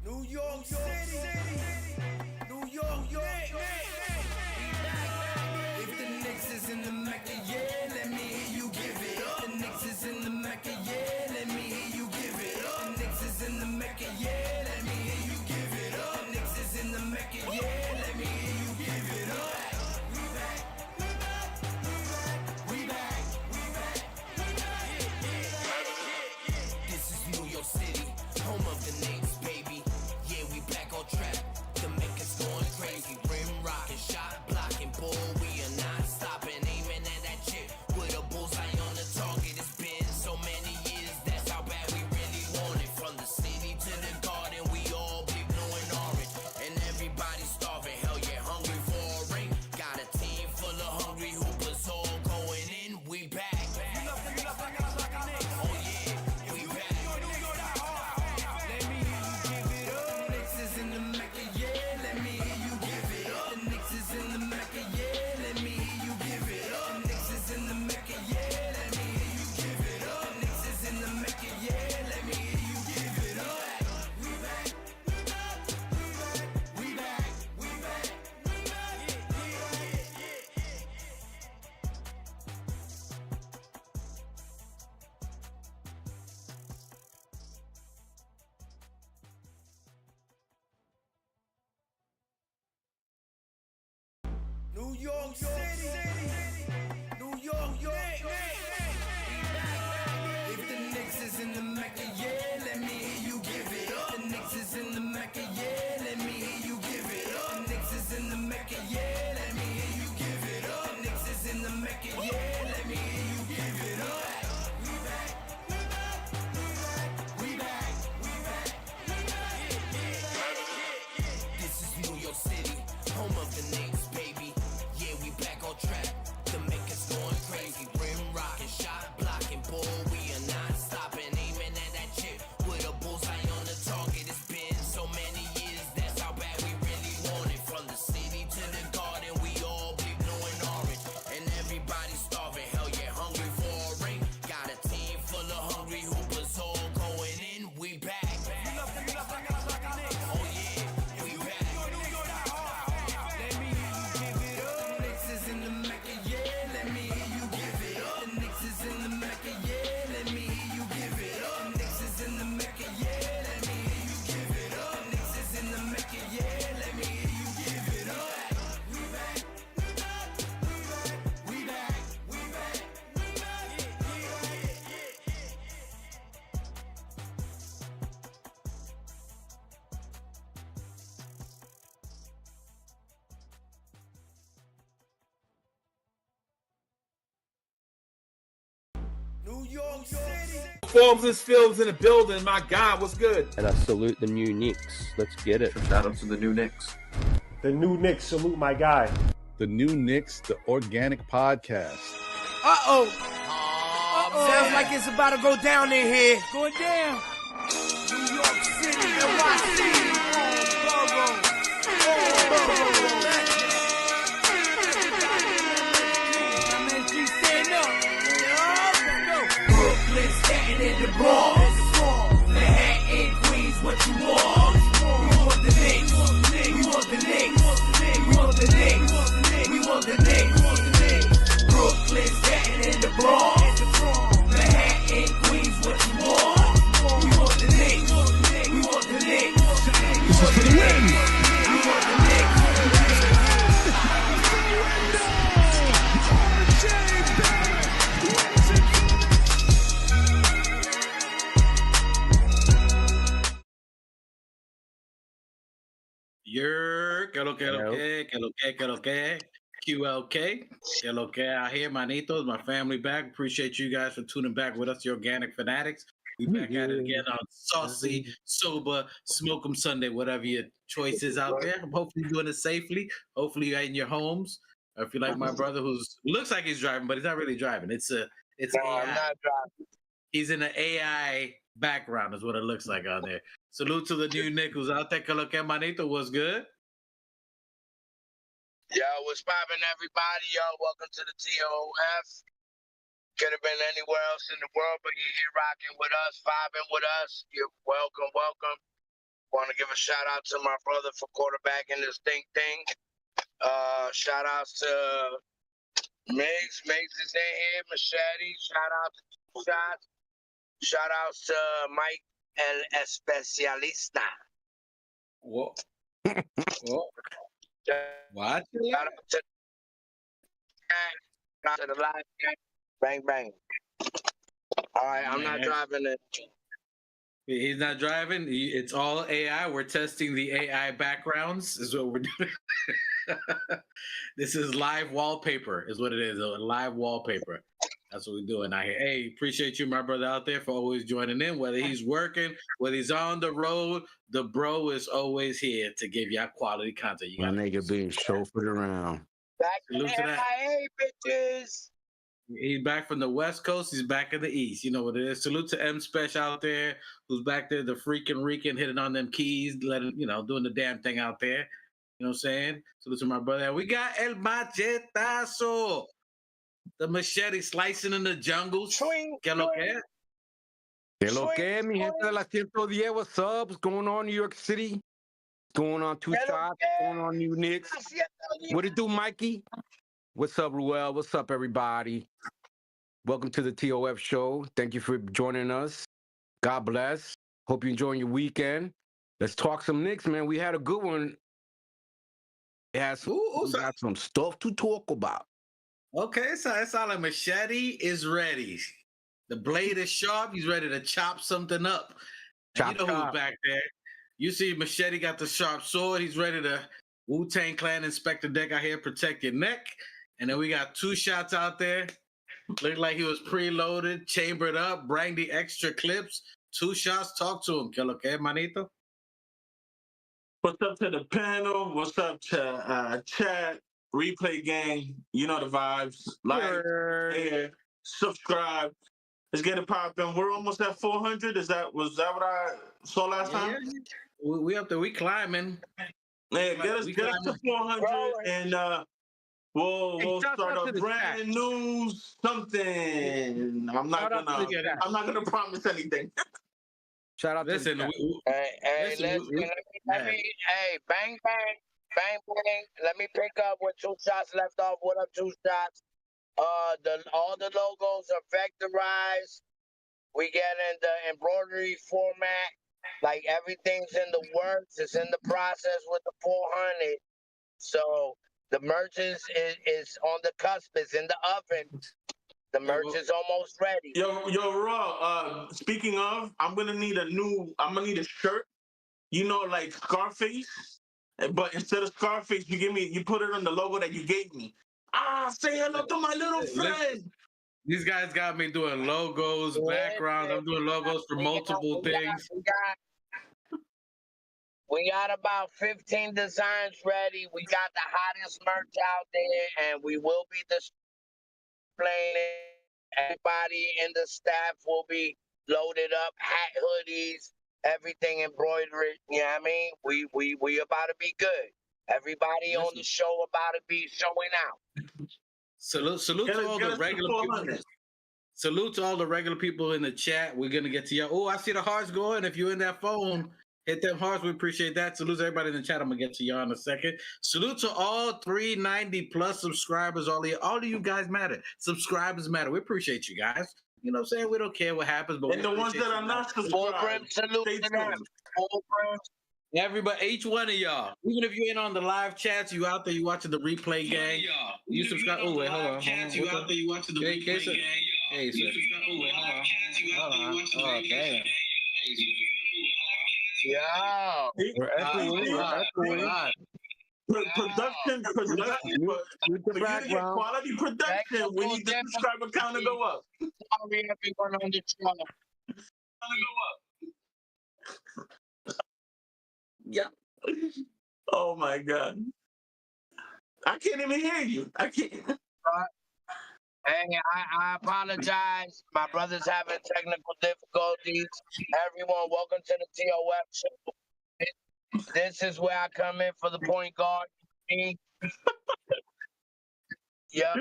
New York City, New York, If the Knicks is in the Mecca, yeah, let me hear you give it up. The Knicks is in the Mecca, yeah, let me hear you give it up. The Knicks is in the Mecca, yeah, let me hear you give it up. The Knicks is in the Mecca, yeah, let me hear you give it up. We back, we back, we back, we back, we back. This is New York City, home of the Knicks, baby. Yeah, we back on track. The Mecca's going crazy. Rim rocking, shot blocking, bull. We are not stopping, aiming at that chip with a bullseye on the target. It's been so many years. That's how bad we really want it. From the city to the garden, we all big blue and orange, and everybody starving. Hell yeah, hungry for a ring. Got a team full of hungry hoopers, all going in. We back. Oh yeah, we back. Let me hear you give it up. The Knicks is in the Mecca, yeah. Let me hear you give it up. The Knicks is in the Mecca, yeah. Let me hear you give it up. The Knicks is in the Mecca, yeah. Let me hear you give it up. The Knicks is in the Mecca, yeah. Let me hear you give it up. We back, we back, we back, we back, we back, we New York City, New York, If the Knicks is in the Mecca, yeah, let me hear you give it up. The Knicks is in the Mecca, yeah, let me hear you give it up. The Knicks is in the Mecca, yeah, let me hear you give it up. The Knicks is in the Mecca, yeah, let me hear you give it up. We back, we back, we back, we back, we back, we back. This is New York City, home of the Knicks, baby. Yeah, we back on track. The Mecca's going crazy. Rim rocking, shot blocking, bull. We are not stopping, aiming at that chip with a bullseye on the target. It's been so many years. That's how bad we really want it. From the city to the garden, we all big blue and orange, and everybody starving. Hell yeah, hungry for a ring. Got a team full of hungry hoopers, all going in. We back. Oh yeah, we back. Let me hear you give it up. The Knicks is in the Mecca, yeah. Let me hear you give it up. The Knicks is in the Mecca, yeah. Let me hear you give it up. The Knicks is in the Mecca, yeah. Let me hear you give it up. The Knicks is in the Mecca, yeah. Let me hear you give it up. We back, we back, we back, we back, we back, we New York City. Forbes and Phillips in the building. My God, what's good? And I salute the new Knicks. Let's get it. Shout out to the new Knicks. The new Knicks, salute my guy. The new Knicks, the organic podcast. Sounds like it's about to go down in here. Going down. New York City, NYC, Borough. MSG stand up. Brooklyn, Staten, and the Bronx. Manhattan, Queens, what you want? We want the Knicks. We want the Knicks. We want the Knicks. We want the Knicks. Brooklyn, Staten, and the Bronx. Manhattan, Queens, what you want? We want the Knicks. We want the Knicks. This is for the win. We want the Knicks. Que lo que, QLK, que lo que out here, manitos, my family back. Appreciate you guys for tuning back with us, the Organic Fanatics. We back at it again on Saucy, Sober, Smoke 'em Sunday, whatever your choice is out there. Hopefully you're doing it safely. Hopefully you're in your homes. Or if you're like my brother who's looks like he's driving, but he's not really driving. It's No, AI. I'm not driving. He's in an AI background is what it looks like out there. Salute to the new Nick who's out there. Que lo que, manito, was good. Yo, what's poppin', everybody? Yo, welcome to the TOF. Could have been anywhere else in the world, but you're here rocking with us, vibing with us. You're welcome, welcome. Want to give a shout out to my brother for quarterbacking this thing. Shout outs to Migs. Migs is in here. Machete. Shout out to Two Shots. Shout outs to Mike El Especialista. Whoa. Whoa. What? Shout out to the live chat. Bang, bang. All right, I'm not driving it. He's not driving. It's all AI. We're testing the AI backgrounds. Is what we're doing. This is live wallpaper. Is what it is. A live wallpaper. That's what we're doing out here. Hey, appreciate you, my brother, out there for always joining in. Whether he's working, whether he's on the road, the bro is always here to give y'all quality content. You My got nigga being chauffeured around. Back to Salute to that. MIA, bitches. He's back from the West Coast. He's back in the East. You know what it is. Salute to M Special out there, who's back there, the freaking Rican, hitting on them keys, letting doing the damn thing out there. You know what I'm saying? Salute to my brother. We got El Machetazo, the machete slicing in the jungles. Swing. ¿Qué lo que es? Que lo que, mi gente de la 110, what's up? What's going on, New York City? What's going on, Two Shots? What's going on, New Knicks? What it do, Mikey? What's up, Ruel? What's up, everybody? Welcome to the TOF show. Thank you for joining us. God bless. Hope you're enjoying your weekend. Let's talk some Knicks, man. We had a good one. We got some stuff to talk about. Okay, so it's all like Machete is ready. The blade is sharp. He's ready to chop something up. And you know who's back there. You see Machete got the sharp sword. He's ready to Wu-Tang Clan Inspector Deck out here, protect your neck. And then we got Two Shots out there. Looked like he was preloaded, chambered up, bring the extra clips. Two Shots, talk to him. ¿Qué lo que, manito? What's up to the panel? What's up to chat, replay gang? You know the vibes. Like, share, subscribe. Let's get it popping. We're almost at 400. Was that what I saw last time? We up there. We climbing. Yeah, get us to 400 and we'll start a brand new something. I'm not gonna promise anything. Shout out listen, to Hey, bang, bang. Let me pick up where Two Shots left off. What up, Two Shots? All the logos are vectorized. We get in the embroidery format. Like everything's in the works. It's in the process with the 400. So the merch is on the cusp. It's in the oven. The merch is almost ready. Yo, Raw. Speaking of, I'm gonna need a shirt. Like Scarface. But instead of Scarface, you put it on the logo that you gave me. Say hello to my little friend. These guys got me doing logos, backgrounds. I'm doing logos for multiple things. We got about 15 designs ready. We got the hottest merch out there, and we will be displaying it. Everybody in the staff will be loaded up, hat, hoodies, everything embroidered. You know what I mean? We about to be good. Everybody on the show about to be showing out. Salute to all the regular people. Salute to all the regular people in the chat. We're gonna get to you. Oh, I see the hearts going. If you're in that phone, hit them hearts. We appreciate that. Salute to everybody in the chat. I'm gonna get to y'all in a second. Salute to all 390 plus subscribers. All of you guys matter. Subscribers matter. We appreciate you guys. You know what I'm saying? We don't care what happens, but and the ones that are not subscribed. Salute to them. Everybody, each one of y'all, even if you ain't on the live chats, you out there, you watching the replay gang, you subscribe. Oh wait, hold on. You out there, you watching the replay gang. Hey, sir. Hold on. Oh damn. Yo. Production. For you to get quality production, we need the subscriber count to go up. Sorry, everyone on the channel. Yeah. Oh my God. I can't even hear you. I can't. Hey, I apologize. My brother's having technical difficulties. Everyone, welcome to the TOF show. This is where I come in for the point guard. Yo,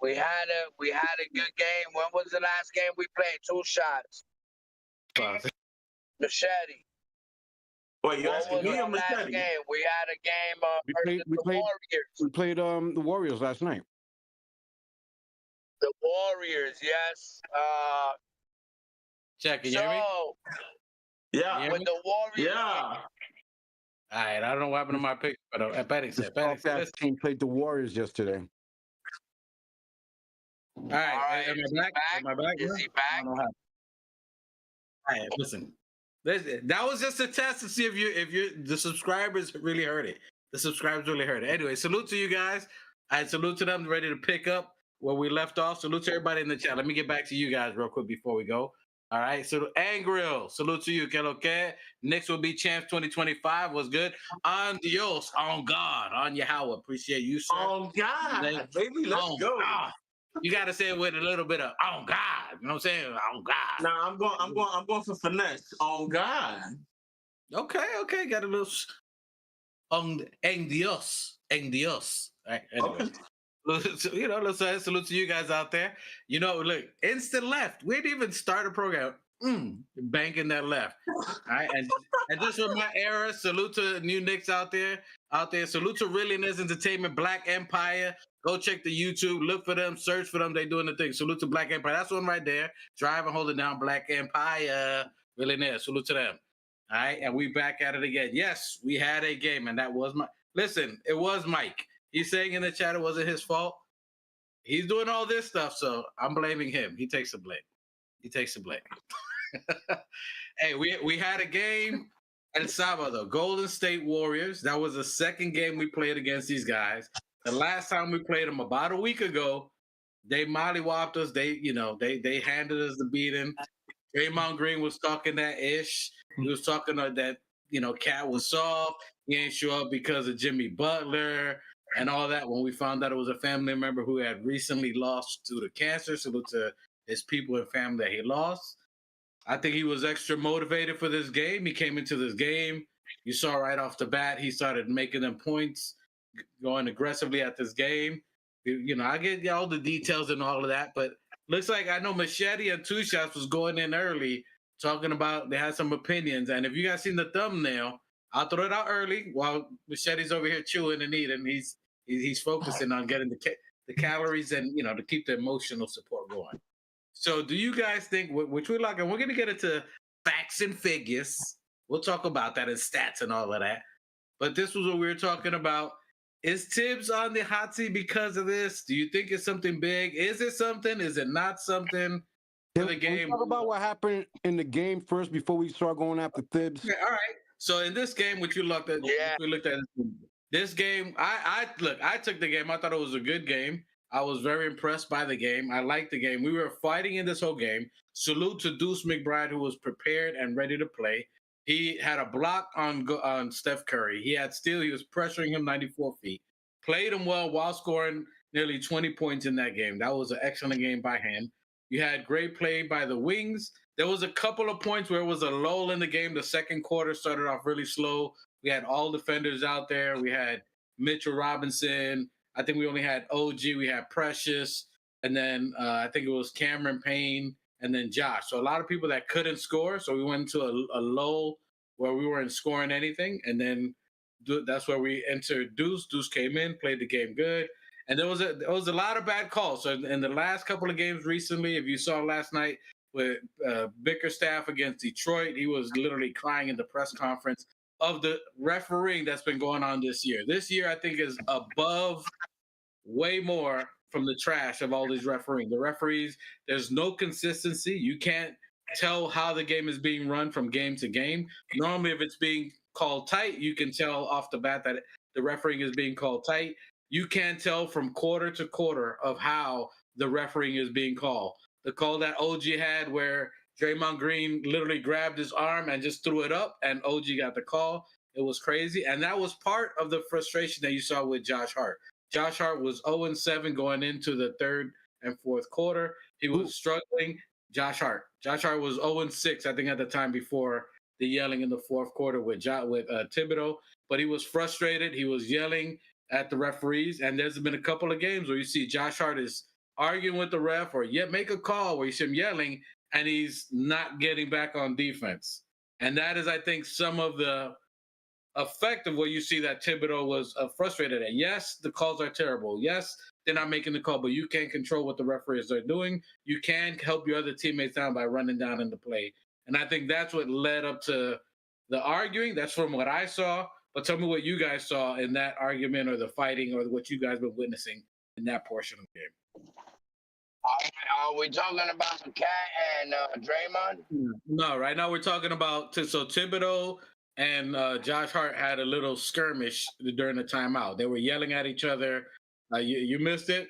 we had a good game. When was the last game we played? Two Shots. Machete. Wait, you What asking was me or our last Machete? game? We had a game versus the Warriors. We played the Warriors last night. The Warriors, yes. Check, can you hear me? Yeah. With the Warriors. Yeah. All right, I don't know what happened to my pick, but Patty said, That team played the Warriors yesterday. All right, am I back? Am I back? Is he back? All right, listen. That was just a test to see if the subscribers really heard it. The subscribers really heard it. Anyway, salute to you guys. I salute to them ready to pick up where we left off. Salute to everybody in the chat. Let me get back to you guys real quick before we go. All right. So Angrill, salute to you. Que lo que? Knicks will be champs 2025. Was good. On Dios, on God, on Yahweh. Appreciate you, sir. On God, baby, let's go. God. You got to say it with a little bit of on God. You know what I'm saying? On God. Nah, I'm going for finesse. On God. Okay. Got a little en Dios. En Dios. All right. Anyway. Okay. You know, let's say salute to you guys out there. You know, look, instant left. We didn't even start a program. Banking that left. All right. And just for my era, salute to new Knicks out there. Salute to Realness Entertainment, Black Empire. Go check the YouTube, look for them, search for them. They doing the thing. Salute to Black Empire. That's one right there. Drive and hold it down, Black Empire. Realness. Salute to them. All right. And we back at it again. Yes, we had a game, and that was listen, it was Mike. He's saying in the chat it wasn't his fault. He's doing all this stuff, so I'm blaming him. He takes the blame. Hey, we had a game El Sábado, Golden State Warriors. That was the second game we played against these guys. The last time we played them about a week ago, they mollywopped us. They handed us the beating. Draymond Green was talking that ish. He was talking that Cat was soft. He ain't show up because of Jimmy Butler and all that. When we found out it was a family member who had recently lost due to cancer, salute to his people and family that he lost. I think he was extra motivated for this game. He came into this game. You saw right off the bat, he started making them points, going aggressively at this game. I get all the details and all of that, but looks like I know Machete and Two Shots was going in early, talking about they had some opinions. And if you guys seen the thumbnail, I'll throw it out early while Machete's over here chewing and eating. He's focusing on getting the calories and to keep the emotional support going. So do you guys think, which we like, and we're going to get into facts and figures. We'll talk about that and stats and all of that. But this was what we were talking about. Is Thibbs on the hot seat because of this? Do you think it's something big? Is it something? Is it not something for the game? Talk about what happened in the game first before we start going after Thibbs. Okay, all right. So in this game, which we looked at, this game, I took the game. I thought it was a good game. I was very impressed by the game. I liked the game. We were fighting in this whole game. Salute to Deuce McBride, who was prepared and ready to play. He had a block on Steph Curry. He had steal. He was pressuring him 94 feet. Played him well while scoring nearly 20 points in that game. That was an excellent game by him. You had great play by the wings. There was a couple of points where it was a lull in the game. The second quarter started off really slow. We had all defenders out there. We had Mitchell Robinson. I think we only had OG. We had Precious. And then I think it was Cameron Payne and then Josh. So a lot of people that couldn't score. So we went into a lull where we weren't scoring anything. And then that's where we entered Deuce. Deuce came in, played the game good. And there was a lot of bad calls. So in the last couple of games recently, if you saw last night with Bickerstaff against Detroit, he was literally crying in the press conference of the refereeing that's been going on this year. This year, I think, is above way more from the trash of all these refereeing. The referees, there's no consistency. You can't tell how the game is being run from game to game. Normally, if it's being called tight, you can tell off the bat that the refereeing is being called tight. You can't tell from quarter to quarter of how the refereeing is being called. The call that OG had where Draymond Green literally grabbed his arm and just threw it up, and OG got the call. It was crazy. And that was part of the frustration that you saw with Josh Hart. Josh Hart was 0-7 going into the third and fourth quarter. He was struggling. Josh Hart was 0-6, I think, at the time before the yelling in the fourth quarter with Thibodeau. But he was frustrated. He was yelling at the referees. And there's been a couple of games where you see Josh Hart is arguing with the ref or make a call where you see him yelling, and he's not getting back on defense. And that is, I think, some of the effect of what you see that Thibodeau was frustrated at. Yes, the calls are terrible. Yes, they're not making the call, but you can't control what the referees are doing. You can help your other teammates down by running down in the play. And I think that's what led up to the arguing. That's from what I saw. But tell me what you guys saw in that argument or the fighting or what you guys been witnessing in that portion of the game. Are we talking about Cat and Draymond? No, right now we're talking about so Thibodeau and Josh Hart had a little skirmish during the timeout. They were yelling at each other. You missed it.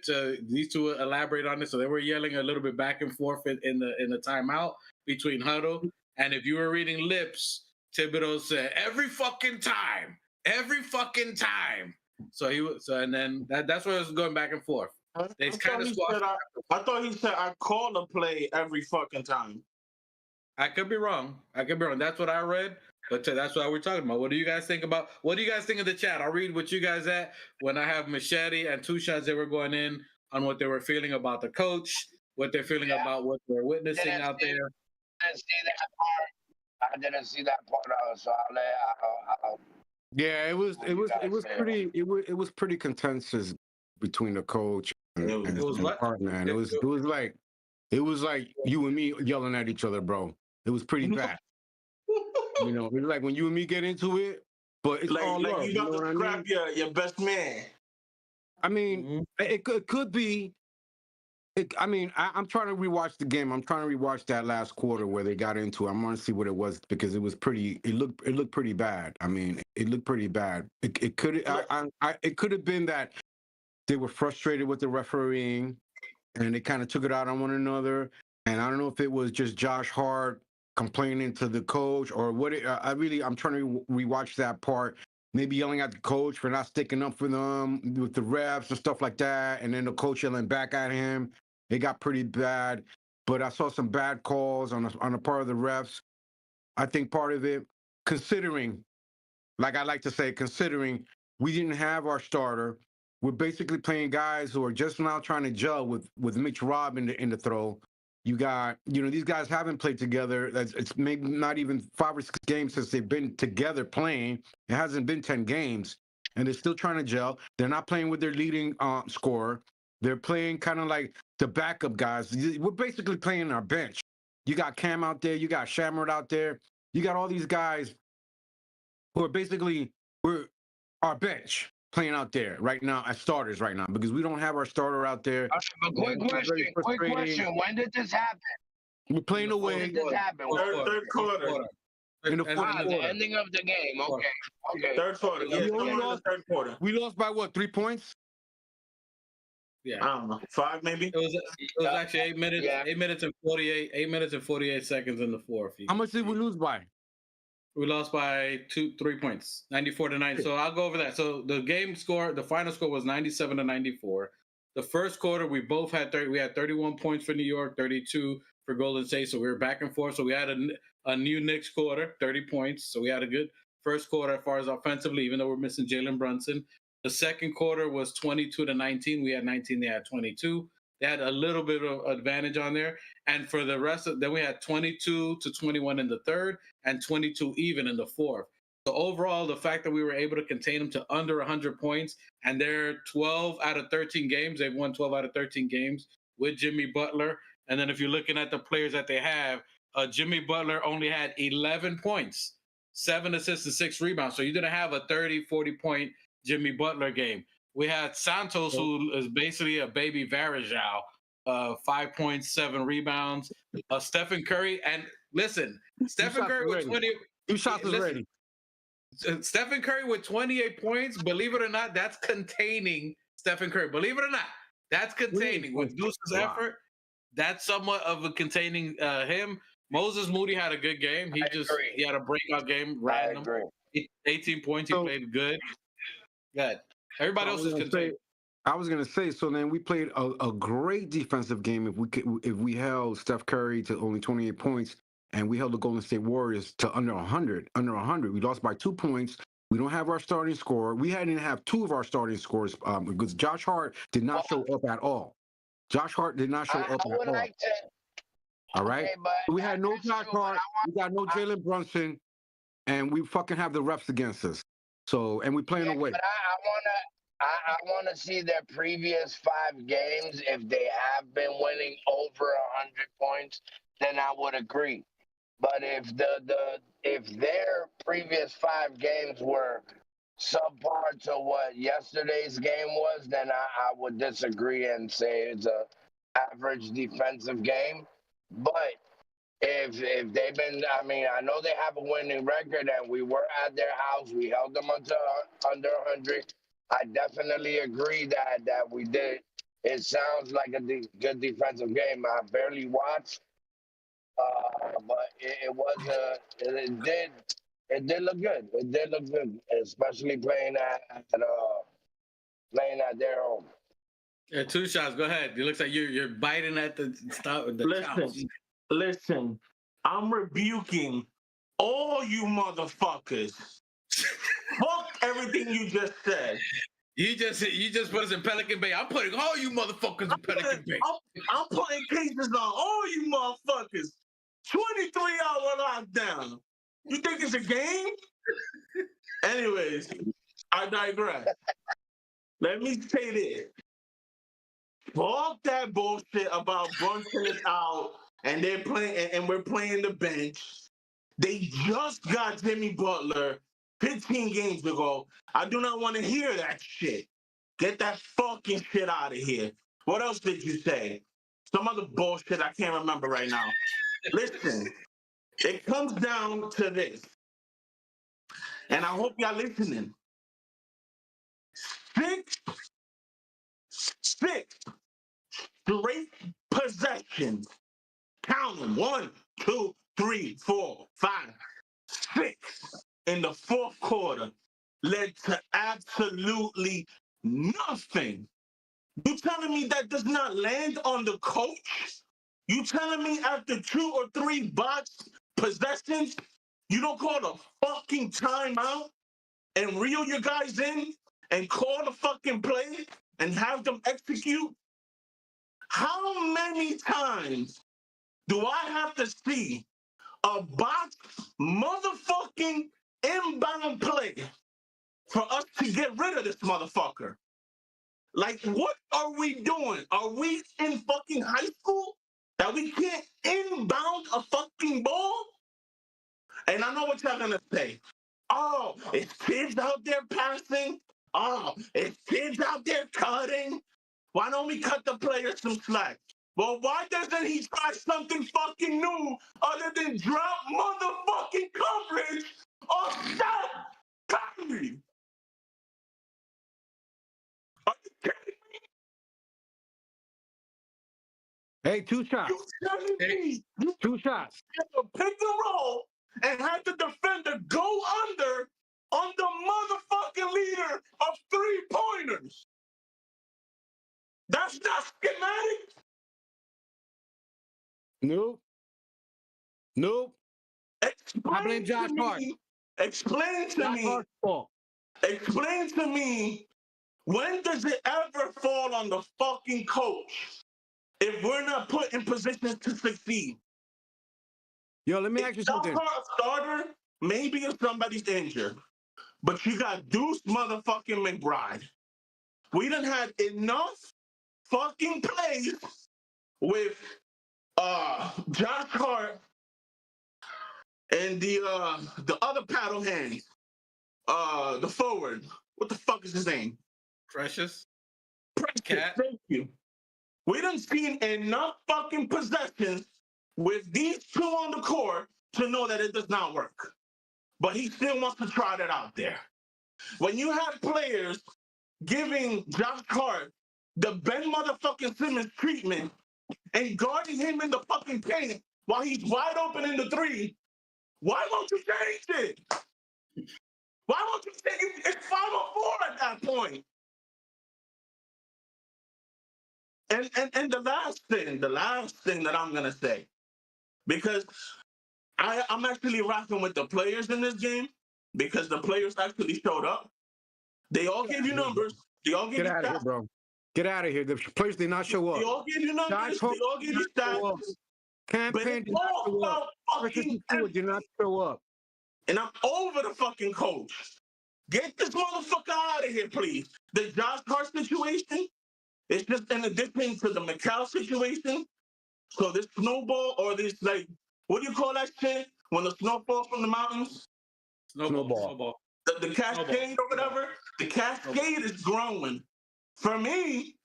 These two elaborate on this. So they were yelling a little bit back and forth in the timeout between huddle. And if you were reading lips, Thibodeau said, "Every fucking time, every fucking time." So he was. So and then that's where it was going back and forth. They kind of squashed. I thought he said I call a play every fucking time. I could be wrong. That's what I read. But that's what we're talking about. What do you guys think about? What do you guys think of the chat? I'll read what you guys at. When I have Machete and Two Shots, they were going in on what they were feeling about the coach, what they're feeling about what they're witnessing out there. I didn't see that part. I didn't see that part. So I'll yeah, it was pretty contentious between the coach and the partner. And it was like you and me yelling at each other, bro. It was pretty bad. You know, it's like when you and me get into it, but it's all love. You got to scrap your best man. I mean, it could be. I'm trying to rewatch the game. I'm trying to rewatch that last quarter where they got into it. I want to see what it was because it was pretty. It looked pretty bad. I mean, it looked pretty bad. It could have been that they were frustrated with the refereeing, and they kind of took it out on one another. And I don't know if it was just Josh Hart complaining to the coach or what. I'm trying to rewatch that part. Maybe yelling at the coach for not sticking up for them with the refs and stuff like that, and then the coach yelling back at him. It got pretty bad, but I saw some bad calls on the part of the refs. I think part of it, considering, like I like to say, considering we didn't have our starter, we're basically playing guys who are just now trying to gel with Mitch Robb in the throw. You got, these guys haven't played together. It's maybe not even 5 or 6 games since they've been together playing. It hasn't been 10 games, and they're still trying to gel. They're not playing with their leading scorer. They're playing kind of like the backup guys. We're basically playing our bench. You got Cam out there. You got Shamrock out there. You got all these guys who are basically our bench playing out there right now as starters right now because we don't have our starter out there. Quick question. When did this happen? We're playing away. When did this happen? Third quarter. In the fourth quarter. The ending of the game. Okay. Third quarter. Yeah, third quarter. We lost by what? 3 points? Yeah. I don't know. 5 maybe? It was actually 8 minutes. Yeah. 8 minutes and 48 seconds in the fourth. How much did we lose by? We lost by 3 points, 94-90. So I'll go over that. So the final score was 97-94. The first quarter, we both had we had 31 points for New York, 32 for Golden State. So we were back and forth. So we had a new Knicks quarter, 30 points. So we had a good first quarter as far as offensively, even though we're missing Jalen Brunson. The second quarter was 22-19. We had 19, they had 22. They had a little bit of advantage on there. And for the rest then we had 22-21 in the third and 22 even in the fourth. So overall, the fact that we were able to contain them to under 100 points, and they're 12 out of 13 games. They've won 12 out of 13 games with Jimmy Butler. And then if you're looking at the players that they have, Jimmy Butler only had 11 points, 7 assists and 6 rebounds. So you didn't have a 30, 40-point Jimmy Butler game. We had Santos, who is basically a baby Varejao, 5 points, 7 rebounds. Stephen Curry, and listen, Stephen Curry with 20. 2 shots is ready. Stephen Curry with 28 points. Believe it or not, that's containing Stephen Curry. Believe it or not, that's containing with Deuce's effort. That's somewhat of a containing him. Moses Moody had a good game. He had a breakout game. Random. 18 points. He played good. Good. Everybody else is contained. I was gonna say. So then we played a great defensive game. If we held Steph Curry to only 28 points, and we held the Golden State Warriors to under 100. We lost by 2 points. We don't have our starting scorer. We hadn't have 2 of our starting scorers because Josh Hart did not show up at all. Josh Hart did not show up at all. All right. Okay, but We had no that's Josh true, but Hart. We got no Jalen Brunson, and we fucking have the refs against us. So, and we playing away. But I wanna see their previous 5 games. If they have been winning over 100 points, then I would agree. But if their previous 5 games were subpar to what yesterday's game was, then I would disagree and say it's a average defensive game. But if they've been, I mean, I know they have a winning record, and we were at their house. We held them under 100. I definitely agree that we did. It sounds like a good defensive game. I barely watched, but it did look good. It did look good, especially playing at their home. Yeah, 2 shots. Go ahead. It looks like you're biting at the stop. Listen. I'm rebuking all you motherfuckers. Fuck everything you just said. You just put us in Pelican Bay. I'm putting all you motherfuckers in Pelican Bay. I'm putting cases on all you motherfuckers. 23-hour lockdown. You think it's a game? Anyways, I digress. Let me say this. Fuck that bullshit about Brunson is out and they're playing and we're playing the bench. They just got Jimmy Butler 15 games ago. I do not want to hear that shit. Get that fucking shit out of here. What else did you say? Some other bullshit I can't remember right now. Listen, it comes down to this. And I hope y'all listening. Six straight possessions. Count them. 1, 2, 3, 4, 5, 6 in the fourth quarter led to absolutely nothing. You telling me that does not land on the coach? You telling me after 2 or 3 box possessions, you don't call a fucking timeout and reel your guys in and call the fucking play and have them execute? How many times do I have to see a box motherfucking inbound play for us to get rid of this motherfucker? Like, what are we doing? Are we in fucking high school that we can't inbound a fucking ball? And I know what y'all gonna say. Oh, it's kids out there passing. Oh, it's kids out there cutting. Why don't we cut the players some slack? Well, why doesn't he try something fucking new other than drop motherfucking coverage or stop Kyrie? Are you kidding me? Hey, 2 shots. You telling me you 2 shots. have to pick and roll and have the defender go under on the motherfucking leader of 3-pointers? That's not schematic. Nope. I blame Josh Hart. Explain to me. Hart's fault. Explain to me, when does it ever fall on the fucking coach if we're not put in positions to succeed? Yo, let me ask you something. If a starter, maybe if somebody's injured, but you got Deuce motherfucking McBride. We done had enough fucking plays with Josh Hart and the other paddle hands, the forward. What the fuck is his name? Precious. Cat. Thank you. We done seen enough fucking possessions with these 2 on the court to know that it does not work. But he still wants to try that out there. When you have players giving Josh Hart the Ben motherfucking Simmons treatment and guarding him in the fucking paint while he's wide open in the 3, why won't you change it? Why won't you say it's 5-on-4 at that point? And the last thing that I'm gonna say, because I'm actually rocking with the players in this game, because the players actually showed up. They all gave you numbers. They all gave you Get out of here, bro. Get out of here. The players did not show up. They all gave you numbers. They all gave you stats. Campaign did not show up. Fucking Did not show up. And I'm over the fucking coach. Get this motherfucker out of here, please. The Josh Hart situation is just in addition to the McCall situation. So this snowball or this, like, what do you call that shit? When the snow falls from the mountains? Snowball. The cascade or whatever? The cascade is growing. For me,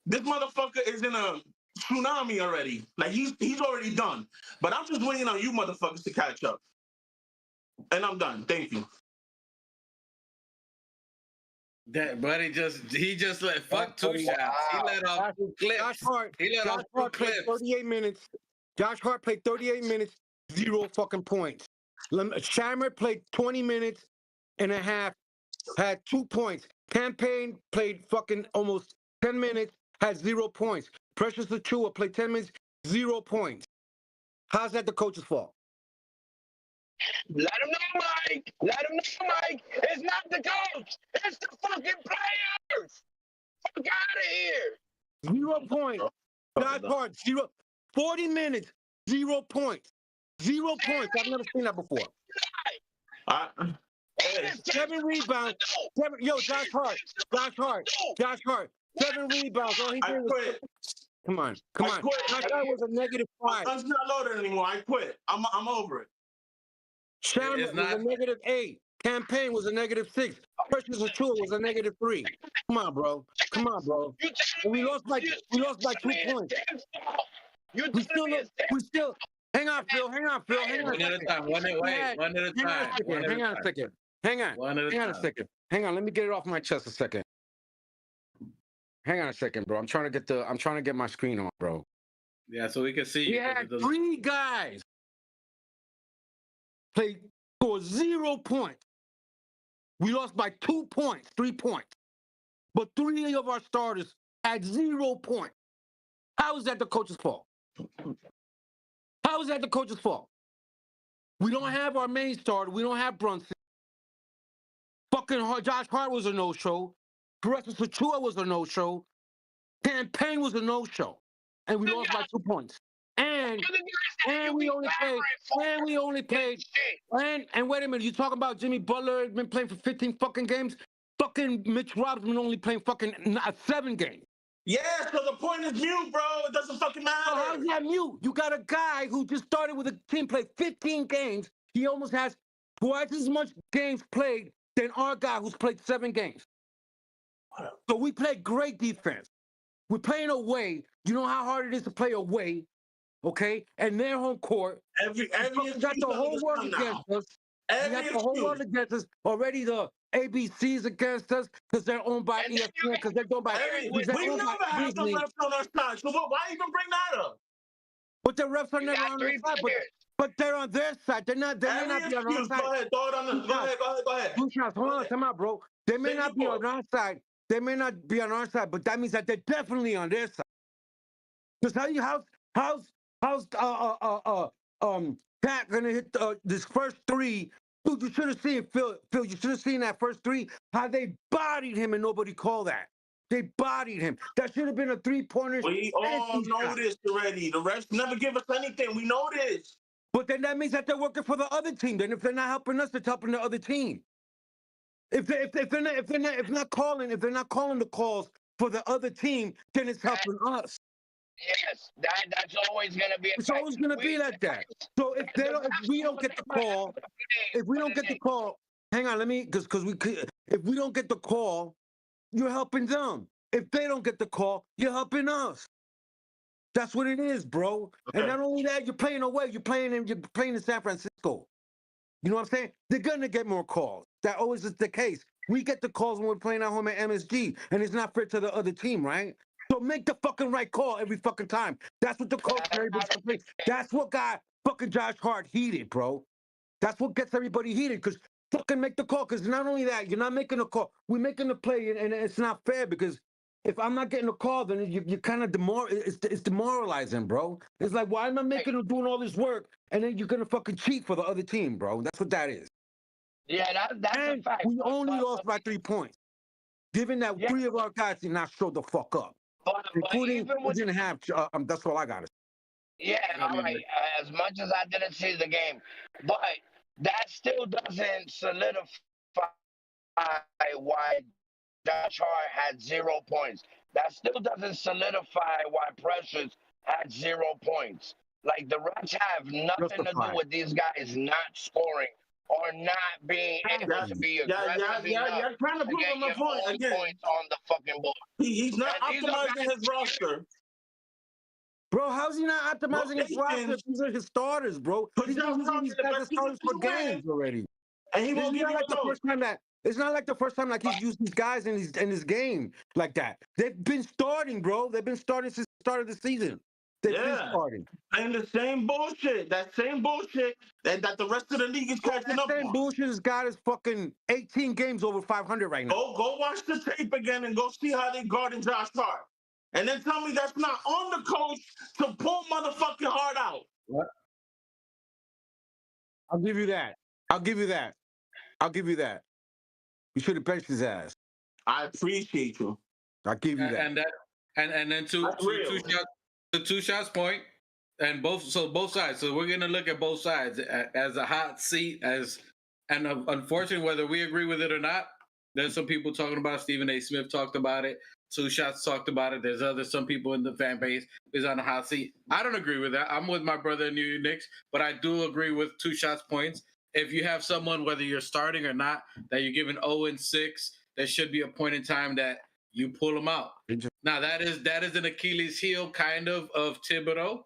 this motherfucker is in a tsunami already. Like, he's already done. But I'm just waiting on you motherfuckers to catch up. And I'm done. Thank you. That buddy he just let fuck two shots. He let off two clips. Josh Hart played 38 minutes. Josh Hart played 38 minutes, 0 fucking points. Shammer played 20 minutes and a half, had 2 points. Campaign played fucking almost 10 minutes, had 0 points. Precious Achua played 10 minutes, 0 points. How's that the coach's fault? Let him know, Mike. Let him know, Mike. It's not the coach. It's the fucking players. Fuck out of here. 0 points. Josh Hart, 0. 40 minutes, 0 points. 0 points. I've never seen that before. 7 rebounds. Josh Hart. 7 rebounds. All he did was... Come on. Josh Hart was a -5. My son's not loaded anymore. I quit. I'm over it. Shammer was a -8. Campaign was a -6. Precious Achua was a -3. Come on, bro. And we lost by 2 points. We still. Hang on, Phil. One at a time. One at a time. Hang on a second. Hang on a second. Hang on. Let me get it off my chest a second. Hang on a second, bro. I'm trying to get my screen on, bro. Yeah, so we can see. We had 3 guys play for 0 points. We lost by 2 points, 3 points. But 3 of our starters had 0 points. How is that the coach's fault? How is that the coach's fault? We don't have our main starter. We don't have Brunson. Fucking Josh Hart was a no-show. Precious Achua was a no-show. Campaign was a no-show. And we lost by 2 points. And we only played. And wait a minute, you talking about Jimmy Butler been playing for 15 fucking games? Fucking Mitch Robinson only playing fucking 7 games. Yeah, so the point is mute, bro. It doesn't fucking matter. So how's that mute? You got a guy who just started with a team, played 15 games. He almost has twice as much games played than our guy who's played 7 games. So we play great defense. We're playing away. You know how hard it is to play away, okay? And their home court. Every got the whole world against us. We got the whole world against us. Already the ABC's against us because they're owned by ESPN, because they're owned by... We never have the refs on our side, so why even bring that up? But the refs are never on our side, but they're on their side. They may not be on our side. Go ahead, throw it on the... Go ahead. 2 shots. Hold on, come out, bro. They may not be on our side. They may not be on our side, but that means that they're definitely on their side. Because how's Pat gonna hit this first 3? Dude, you should have seen Phil. You should have seen that first 3. How they bodied him and nobody called that. They bodied him. That should have been a 3-pointer. We all know this already. The refs never give us anything. We know this. But then that means that they're working for the other team. Then if they're not helping us, they're helping the other team. If they're not calling the calls for the other team, then it's helping us. Yes, that's always gonna be. It's always gonna be like that. So if we don't get the call, hang on, if we don't get the call, you're helping them. If they don't get the call, you're helping us. That's what it is, bro. Okay. And not only that, you're playing away. You're playing in San Francisco. You know what I'm saying? They're gonna get more calls. That always is the case. We get the calls when we're playing at home at MSG, and it's not fair to the other team, right? So make the fucking right call every fucking time. That's what the coach and everybody's playing. That's what got fucking Josh Hart heated, bro. That's what gets everybody heated, because fucking make the call. Because not only that, you're not making a call. We're making the play, and it's not fair, because if I'm not getting a call, then you kind of it's demoralizing, bro. It's like, why am I doing all this work, and then you're gonna fucking cheat for the other team, bro? That's what that is. Yeah, that's a fact. We only lost by 3 points, given that 3 of our guys did not show the fuck up, including we didn't have. That's all I got to say. Yeah, all right. As much as I didn't see the game, but that still doesn't solidify why Josh Hart had 0 points. That still doesn't solidify why Precious had 0 points. Like the refs have nothing to do with these guys not scoring or not being able to be aggressive enough Trying to to prove get my your point own again. points on the fucking board. He's not And these are optimizing guys- his roster. Bro, how's he not optimizing his roster if these are his starters, bro? Put He's Josh been using Hart these in the guys best as starters for position to win. games already. And he won't It's give not you like a the first time that it's not like the first time like he's used these guys in his game like that. They've been starting, bro. They've been starting since the start of the season. They've been starting. And the same bullshit. That same bullshit that the rest of the league is catching That up same on. bullshit has got us fucking 18 games over 500 right now. Go watch the tape again and go see how they guarding Josh Hart. And then tell me that's not on the coach to pull motherfucking Hart out. What? I'll give you that. I'll give you that. I'll give you that. You should have benched his ass. I appreciate you. I'll give you that. And then two shots point, and both sides. So we're gonna look at both sides as a hot seat. And unfortunately, whether we agree with it or not, there's some people talking about it. Stephen A. Smith talked about it. Two Shots talked about it. There's some people in the fan base is on the hot seat. I don't agree with that. I'm with my brother in New York Knicks, but I do agree with Two Shots points. If you have someone, whether you're starting or not, that you're giving 0-6, there should be a point in time that you pull them out. Now that is an Achilles heel kind of Thibodeau.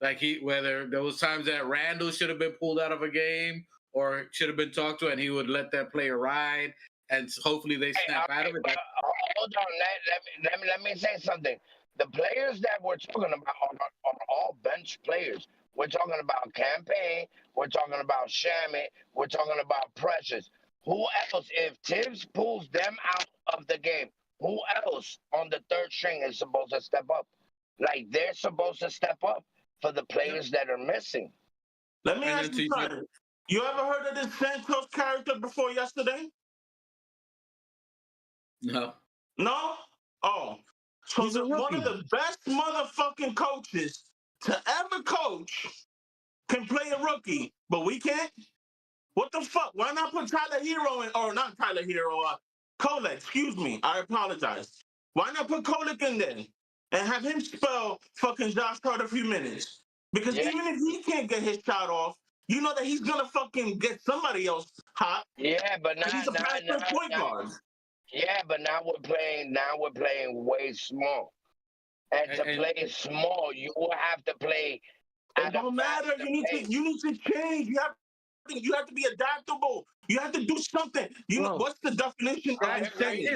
Like whether there was times that Randall should have been pulled out of a game or should have been talked to, and he would let that player ride, and hopefully they snap out of it. Hold on, let me say something. The players that we're talking about are all bench players. We're talking about Campaign. We're talking about Shamit. We're talking about Precious. Who else? If Thibbs pulls them out of the game, who else on the third string is supposed to step up? Like they're supposed to step up for the players that are missing. Let me ask you something. You ever heard of this Santos character before yesterday? No. No? Oh. So one of the best motherfucking coaches to ever coach can play a rookie, but we can't? What the fuck? Why not put Tyler Hero in, or not Tyler Hero, Kolek, excuse me. I apologize. Why not put Kolek in there and have him spell fucking Josh Hart a few minutes? Because even if he can't get his shot off, you know that he's gonna fucking get somebody else hot. Yeah, but now he's a point guard. Yeah, but now we're playing way small. And to play small, you will have to play. It don't matter. You need to change. You have to be adaptable. You have to do something. You know what's the definition of insanity?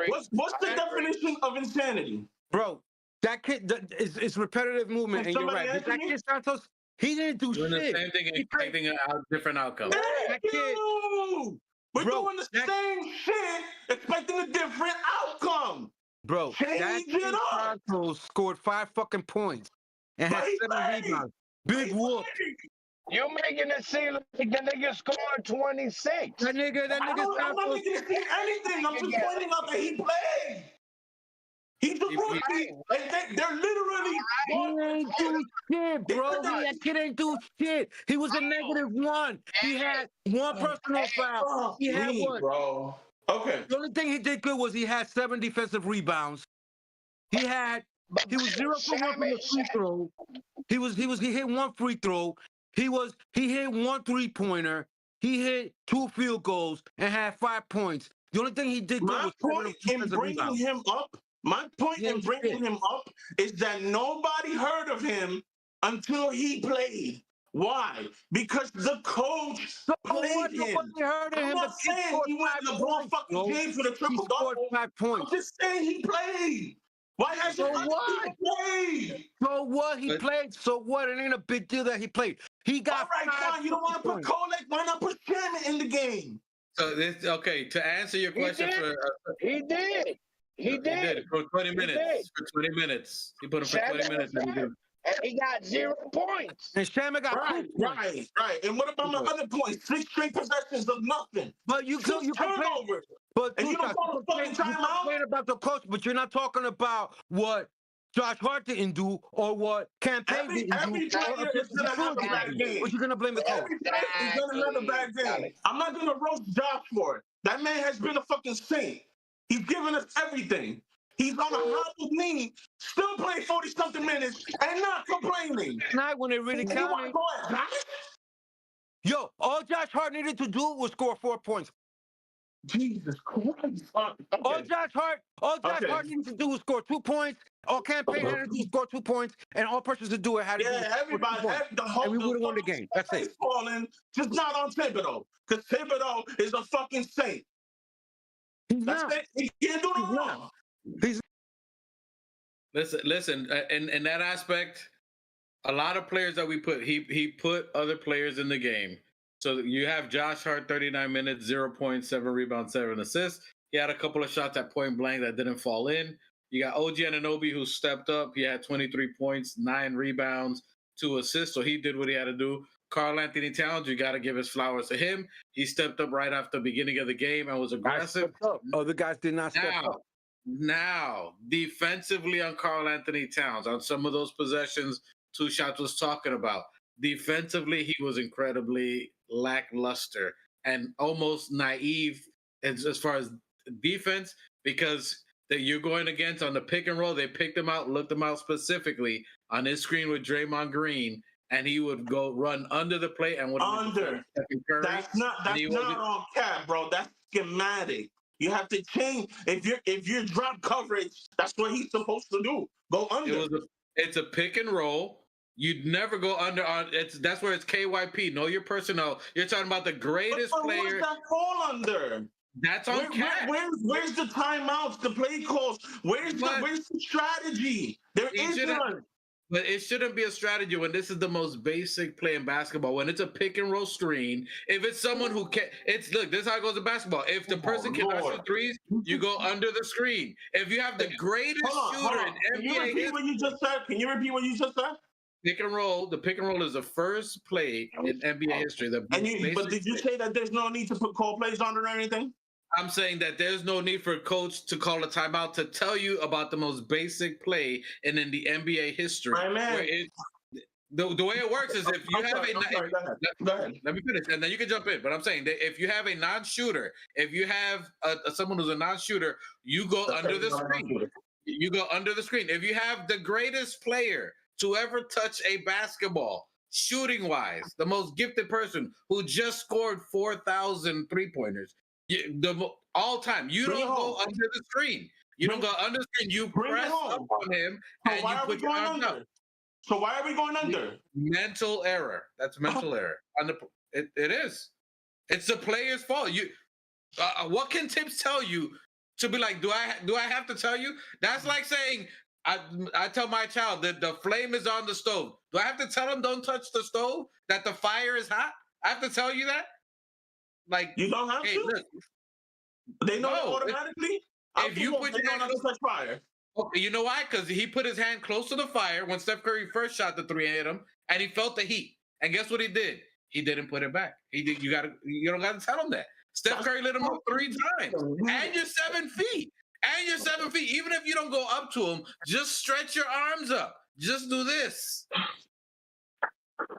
What's the definition of insanity? Bro, that kid is repetitive movement, and you're right. That kid Santos, he didn't do shit. The same thing and expecting a different outcome. Thank you. We're doing the same shit, expecting a different outcome. Bro, change it up. Santos scored 5 fucking points and had 7 rebounds. Big whoop. You making it seem like the nigga scored 26. That nigga I'm not making it seem anything. I'm just pointing out that he played. He's a rookie. They're literally. He ain't do shit, bro. That kid ain't do shit. He was a -1. He had 1 personal foul. He had 1. Bro. Okay. The only thing he did good was he had 7 defensive rebounds. He was 0 for 1 from the free throw. He hit 1 free throw. He hit 1 3-pointer. He hit 2 field goals and had 5 points. The only thing he did good was my point in bringing him up is that nobody heard of him until he played. Why? Because the coach played him. I'm not saying he went LeBron fucking James for the triple-double. I'm just saying he played. Why hasn't he played? So what? He played. So what? It ain't a big deal that he played. He got all right, fine. You don't want to put Kolek. Why not put Shamit in the game? So to answer your question, he did. He did for 20 minutes. For 20 minutes, he put him for 20 minutes. And he got 0 points. And Shamit got 2 points. Right. And what about my other points? 6 straight possessions of nothing. But you turnovers. But and you don't call a fucking timeout about the coach, but you're not talking about what Josh Hart didn't do or what campaign Every didn't do. player is gonna have a bad game. What you gonna blame the coach? Every player is gonna have a bad game. I'm not gonna roast Josh for it. That man has been a fucking saint. He's given us everything. He's on a hobbled knee, still playing 40-something minutes and not complaining. Not when it really You want to counted. go at Josh? Yo, all Josh Hart needed to do was score 4 points. Jesus Christ. All Josh Hart needed to do was score 2 points. All campaign had to do was score 2 points, and all person to do it had to do was score 2 everybody, points. And we would have won the game. That's it. Falling, just not on Thibodeau, because Thibodeau is a fucking saint. That's it. He can't do no wrong. Listen. In that aspect, a lot of players that we put, he put other players in the game. So you have Josh Hart, 39 minutes, 0 points, 7 rebounds, 7 assists. He had a couple of shots at point blank that didn't fall in. You got OG Anunoby, who stepped up. He had 23 points, 9 rebounds, 2 assists. So he did what he had to do. Karl Anthony Towns, you got to give his flowers to him. He stepped up right after the beginning of the game and was aggressive. Other guys did not step up. Now, defensively on Karl Anthony Towns, on some of those possessions, Two Shots was talking about, defensively, he was incredibly lackluster and almost naive as far as defense, because that you're going against on the pick and roll. They picked him out, looked him out specifically on his screen with Draymond Green, and he would go run under the plate and would under. That's not on cap, bro. That's schematic. You have to change. If you're drop coverage, that's what he's supposed to do. Go under. It's a pick and roll. You'd never go under on that's where it's KYP. Know your personnel. You're talking about the greatest player. Where's that fall under? That's on cap. Where's the timeouts, the play calls? Where's the strategy? There is none. But it shouldn't be a strategy when this is the most basic play in basketball. When it's a pick and roll screen, if it's someone who can, look, this is how it goes in basketball. If the person cannot shoot threes, you go under the screen. If you have the greatest shooter in NBA, Can you repeat what you just said? Pick and roll. The pick and roll is the first play in NBA history. But did you say that there's no need to call plays on it or anything? I'm saying that there's no need for a coach to call a timeout to tell you about the most basic play in the NBA history. My man. The way it works is if you have Go ahead. Let me finish, and then you can jump in. But I'm saying that if you have a non-shooter, if you have someone who's a non-shooter, you go under the screen. You go under the screen. If you have the greatest player to ever touch a basketball, shooting-wise, the most gifted person who just scored 4,000 three-pointers, all time, you don't go under the screen. You don't go under the screen. You press up on him, and you put your arms up. So why are we going under? Mental error. That's mental error. It is. It's the player's fault. What can Thibbs tell you to be like? Do I have to tell you? That's like saying I tell my child that the flame is on the stove. Do I have to tell him don't touch the stove? That the fire is hot? I have to tell you that? Like you don't have to. Look, they know that automatically. If you put your hand on the fire. Okay, you know why? Because he put his hand close to the fire when Steph Curry first shot the three and hit him, and he felt the heat. And guess what he did? He didn't put it back. You don't got to tell him that. Steph Curry lit him up 3 times, and you're 7 feet. And you're 7 feet. Even if you don't go up to him, just stretch your arms up. Just do this.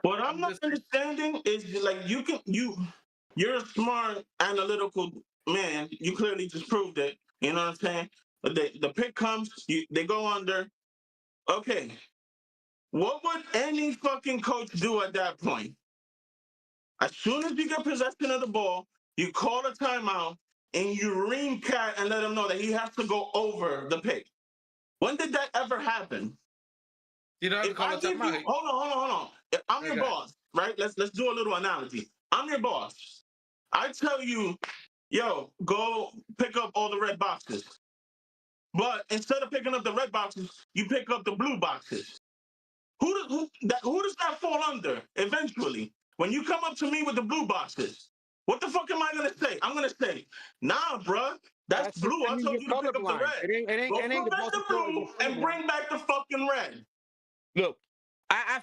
What I'm not understanding is like you're a smart analytical man. You clearly just proved it. You know what I'm saying? But the pick comes, they go under. Okay. What would any fucking coach do at that point? As soon as you get possession of the ball, you call a timeout and you ream Cat and let him know that he has to go over the pick. When did that ever happen? You don't have to call a timeout. Hold on. If I'm your boss, right? Let's do a little analogy. I'm your boss. I tell you, yo, go pick up all the red boxes. But instead of picking up the red boxes, you pick up the blue boxes. Who does that fall under eventually? When you come up to me with the blue boxes, what the fuck am I gonna say? I'm gonna say, nah, bruh, that's blue. I told you to pick up the red. Go put back the blue and bring back the fucking red. Look, I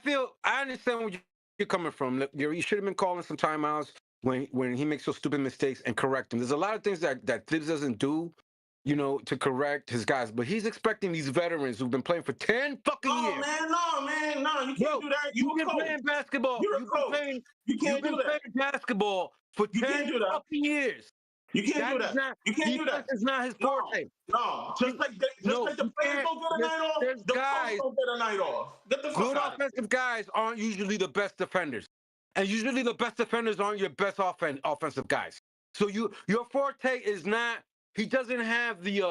understand where you're coming from. You should have been calling some timeouts when he makes those stupid mistakes and correct them. There's a lot of things that Thibbs doesn't do to correct his guys. But he's expecting these veterans who've been playing for 10 fucking years. No, you can't do that. You've been playing basketball. You're a coach. You've been playing basketball for 10 fucking years. You can't do that. You can't do that. It's not his forte. No, just like the players don't get a night off, the coach don't get a night off. Get the fuck Good out. offensive guys aren't usually the best defenders, and usually the best defenders aren't your best offensive guys. So your forte is not. He doesn't have the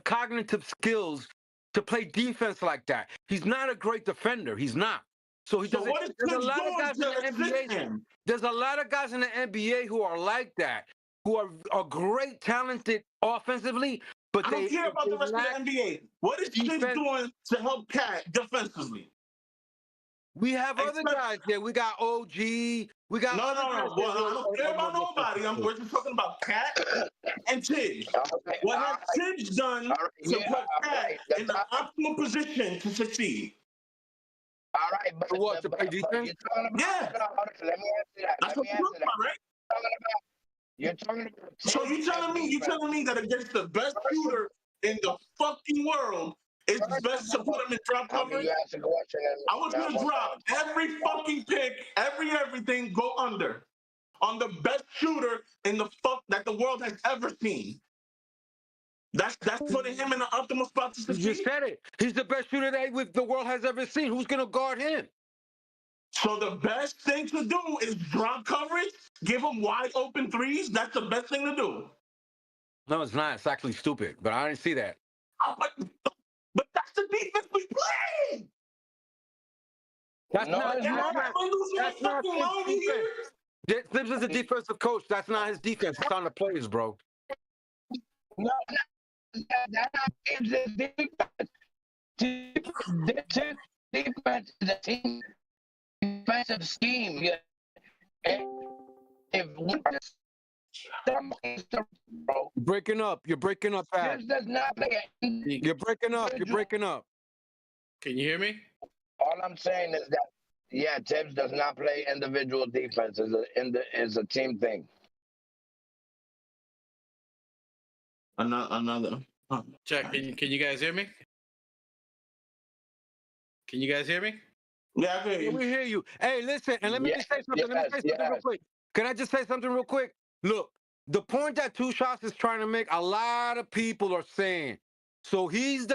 cognitive skills to play defense like that. He's not a great defender. He's not. So he doesn't. There's a lot of guys in the NBA. There's a lot of guys in the NBA who are like that, who are great, talented offensively, but I don't care about the rest of the NBA. What is Thibbs doing to help Cat defensively? We have other guys there. We got OG. We got no. Well, I don't care about nobody. We're just talking about Cat and Thibbs. What has Thibbs done to put Cat in the optimal position to succeed? All right, but what, to play defense? Yeah. Let me answer that. That's what you're talking about, right? You're talking about. So you telling me that against the best shooter in the fucking world, it's best to put him in drop coverage? I want you to drop every fucking pick, everything, go under on the best shooter in the that the world has ever seen. That's putting him in the optimal spot to succeed. You just said it. He's the best shooter that the world has ever seen. Who's gonna guard him? So the best thing to do is drop coverage, give him wide open threes. That's the best thing to do. No, it's not. It's actually stupid. But I didn't see that. But that's the defense we play. That's not his defense. Thibbs is a defensive coach. That's not his defense. It's on the players, bro. No, that's not Thibbs' defense. Defense is a team defensive scheme. If breaking up. You're breaking up, Pat. Thibbs does not play. You're breaking up. You're breaking up. Can you hear me? All I'm saying is that Thibbs does not play individual defense. It's a team thing. Another. Check. Can you guys hear me? Can you guys hear me? Yeah, I hear you. We hear you. Hey, listen, and let me just say something. Let me say something real quick. Can I just say something real quick? Look, the point that Two Shots is trying to make, a lot of people are saying. So he's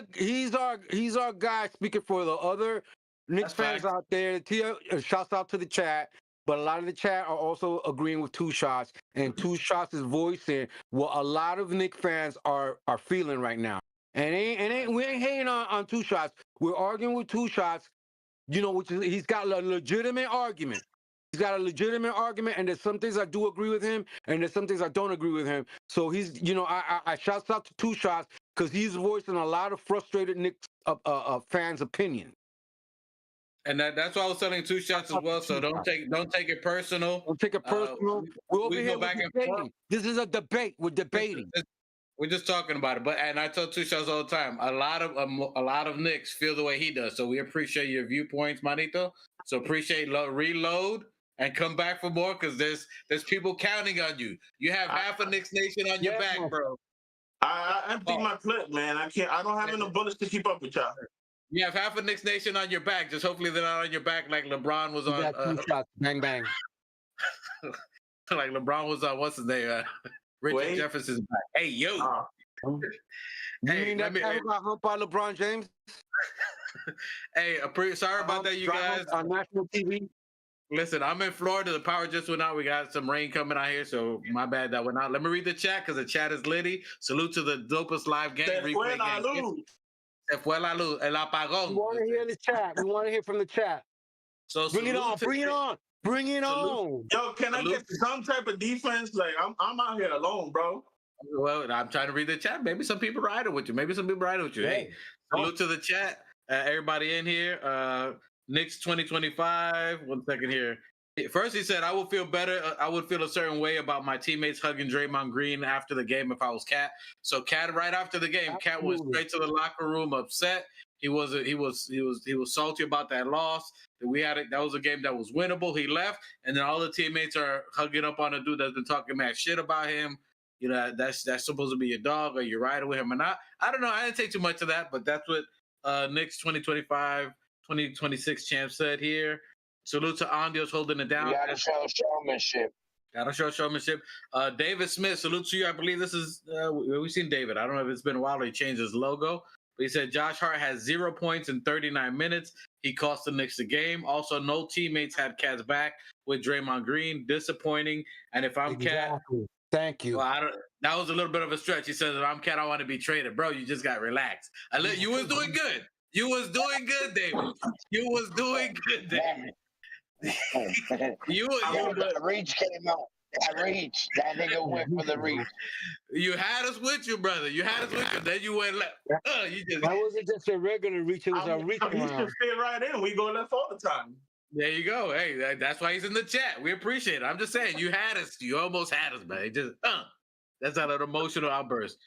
our guy speaking for the other Knicks fans out there. Shouts out to the chat. But a lot of the chat are also agreeing with Two Shots, and Two Shots is voicing what a lot of Knicks fans are feeling right now. And we ain't hating on Two Shots. We're arguing with Two Shots, which is he's got a legitimate argument. He's got a legitimate argument, and there's some things I do agree with him, and there's some things I don't agree with him. So he's, I shouts out to Two Shots because he's voicing a lot of frustrated Knicks fans' opinion. And that's why I was telling Two Shots as well. So don't take it personal. Don't take it personal. We're over here back and forth. This is a debate. We're debating. We're just talking about it. And I tell Two Shots all the time. A lot of Knicks feel the way he does. So we appreciate your viewpoints, Manito. So appreciate reload and come back for more because there's people counting on you. You have half of Knicks Nation on your back, bro. I emptied my clip, man. I don't have enough bullets to keep up with y'all. You have half of Knicks Nation on your back. Just hopefully they're not on your back like LeBron was on. Two Shots, bang bang. Like LeBron was on. What's his name? Richard Jefferson's back. Hey yo. You mean that guy got humped by LeBron James? Hey, sorry about that, you guys. On national TV. Listen, I'm in Florida. The power just went out. We got some rain coming out here, so my bad that went out. Let me read the chat because the chat is litty. Salute to the dopest live game. Replay game. Se fue la luz, el apagón. We want to hear the chat. We want to hear from the chat. So bring it on. Bring it on. Bring it on. Yo, can I get some type of defense? Like I'm out here alone, bro. Well, I'm trying to read the chat. Maybe some people riding with you. Hey, salute to the chat. Everybody in here. Knicks 2025. 1 second here. First, he said, I would feel better. I would feel a certain way about my teammates hugging Draymond Green after the game if I was Cat. So Cat, right after the game, Cat went straight to the locker room upset. He was salty about that loss. That was a game that was winnable. He left, and then all the teammates are hugging up on a dude that's been talking mad shit about him. You know, that's supposed to be your dog or you're riding with him or not. I don't know. I didn't take too much of that, but that's what Knicks 2025, 2026 champ said here. Salute to Andios holding it down. You gotta show showmanship. Gotta show showmanship. David Smith, salute to you. I believe this is we've seen David. I don't know if it's been a while. He changed his logo, but he said Josh Hart has 0 points in 39 minutes. He cost the Knicks the game. Also, no teammates had Cat's back with Draymond Green. Disappointing. And if I'm Cat, thank you. well, that was a little bit of a stretch. He says, if I'm Cat, I want to be traded. Bro, you just got relaxed. You was doing good. You was doing good, David. You was doing good, David. The reach came out. That reach. That nigga went for the reach. You had us with you, brother. You had us with you. Then you went left. That wasn't just a regular reach. It was a reach. He should fit right in. We go left all the time. There you go. Hey, that's why he's in the chat. We appreciate it. I'm just saying, you had us. You almost had us, man. Just that's not an emotional outburst.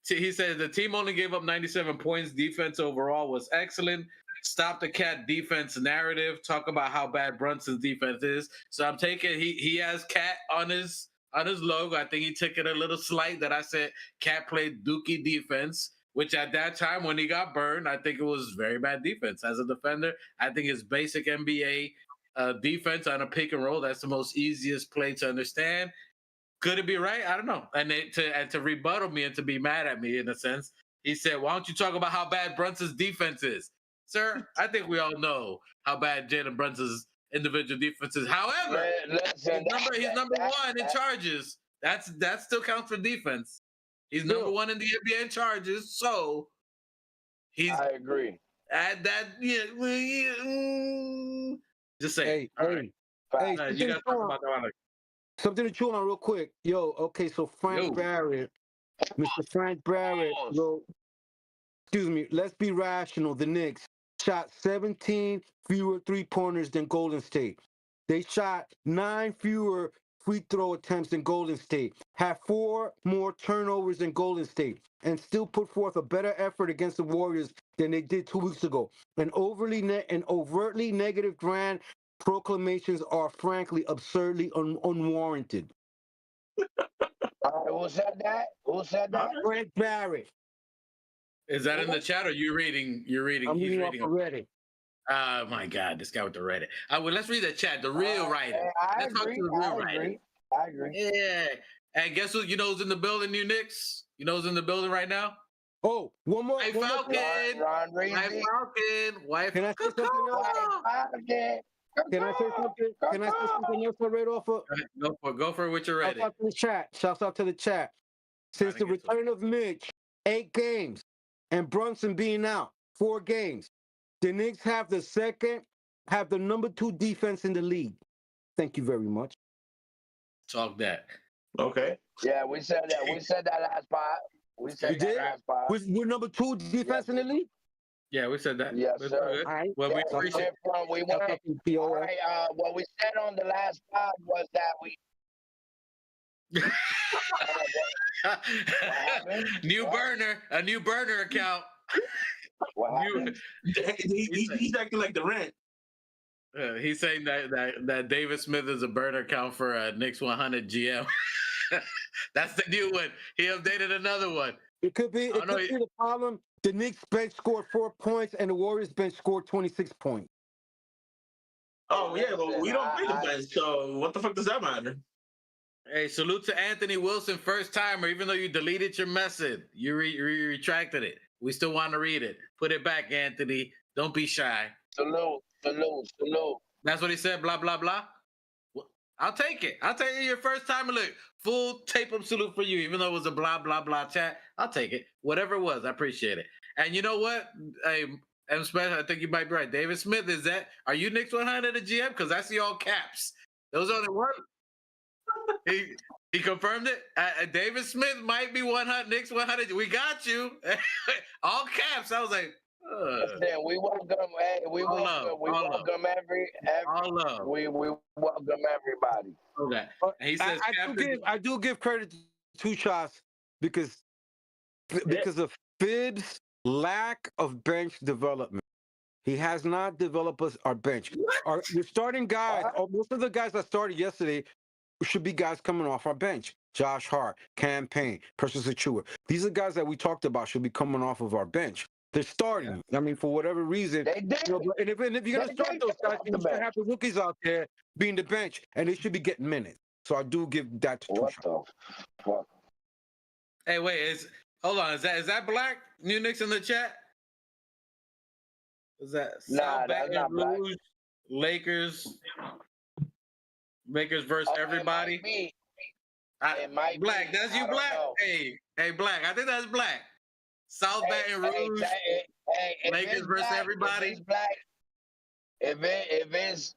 He says the team only gave up 97 points. Defense overall was excellent. Stop the Cat defense narrative. Talk about how bad Brunson's defense is. So I'm taking he has Cat on his logo. I think he took it a little slight that I said Cat played dookie defense, which at that time when he got burned, I think it was very bad defense. As a defender, I think his basic NBA defense on a pick and roll, that's the most easiest play to understand. Could it be right? I don't know. And to rebuttal me and to be mad at me in a sense, he said, why don't you talk about how bad Brunson's defense is? Sir, I think we all know how bad Jalen Brunson's individual defense is. However, he's number one in charges. That still counts for defense. He's number one in the NBA in charges, so I agree. Add that, just say. Hey, you gotta talk about that. Something to chew on real quick. Yo, okay, so Frank Barrett, Mr. Frank Barrett, excuse me, let's be rational. The Knicks shot 17 fewer three-pointers than Golden State. They shot 9 fewer free throw attempts than Golden State, had 4 more turnovers than Golden State, and still put forth a better effort against the Warriors than they did 2 weeks ago. An overtly negative grand proclamations are frankly absurdly unwarranted. Who said that? Who said that? Frank Barrett. Is that in the chat or you reading? You're reading. I'm reading off Reddit. Oh my God, this guy with the Reddit. Well, let's read the chat. The real writer. Let's talk to the real writer. I agree. Yeah. And guess who? You know who's in the building, you Knicks? You know who's in the building right now? Oh, one more. White Falcon. Ron White Falcon. White Can I say something else? Can I say something? Can I say something else right off of? Go for it with your Reddit. Shouts out to the chat. Shouts out to the chat. Since the return of Mitch, 8 games, and Brunson being out, 4 games, the Knicks have the number 2 defense in the league. Thank you very much. Talk that. Okay. Yeah, we said that. We said that last part. We said that last part. We're number 2 defense in the league? Yeah, we said that. Yes, sir. All right. Well, we appreciate all right, what we said on the last pod was that we a new burner account. What happened? He's acting like the rent. He's saying that David Smith is a burner account for Knicks 100 GM. That's the new one. He updated another one. It could be the problem. The Knicks bench scored 4 points, and the Warriors bench scored 26 points. Oh yeah, but we don't play the bench, so what the fuck does that matter? Hey, salute to Anthony Wilson, first timer. Even though you deleted your message, you retracted it. We still want to read it. Put it back, Anthony. Don't be shy. Salute. That's what he said. Blah blah blah. I'll take it. I'll take it. Your first time. Look, full tape-up salute for you. Even though it was a blah blah blah chat, I'll take it. Whatever it was, I appreciate it. And you know what? Hey, M. Smith, I think you might be right. David Smith, are you Knicks 100 at GM? Because I see all caps. Those only work. He confirmed it. David Smith might be 100. Knicks 100. We got you. All caps. I was like, we welcome. Hey, we welcome every. All love. We welcome everybody. Okay. And he says, I do give credit to Shots because of Thibbs' lack of bench development. He has not developed our bench. We're starting guys. Most of the guys that started yesterday should be guys coming off our bench. Josh Hart, Campaign, Precious Achua. These are guys that we talked about should be coming off of our bench. They're starting. I mean, for whatever reason. They did. You know, and if you're going to start those guys, you should have the rookies out there being the bench, and they should be getting minutes. So I do give that to What Tusha. the fuck? Hey, wait, hold on. Is that Black? New Knicks in the chat? Is that Nah, that's not Black. Lakers versus everybody? It might be. Black, that's you, Black? Hey, Black, I think that's Black. South Baton Rouge, Lakers versus everybody. If it's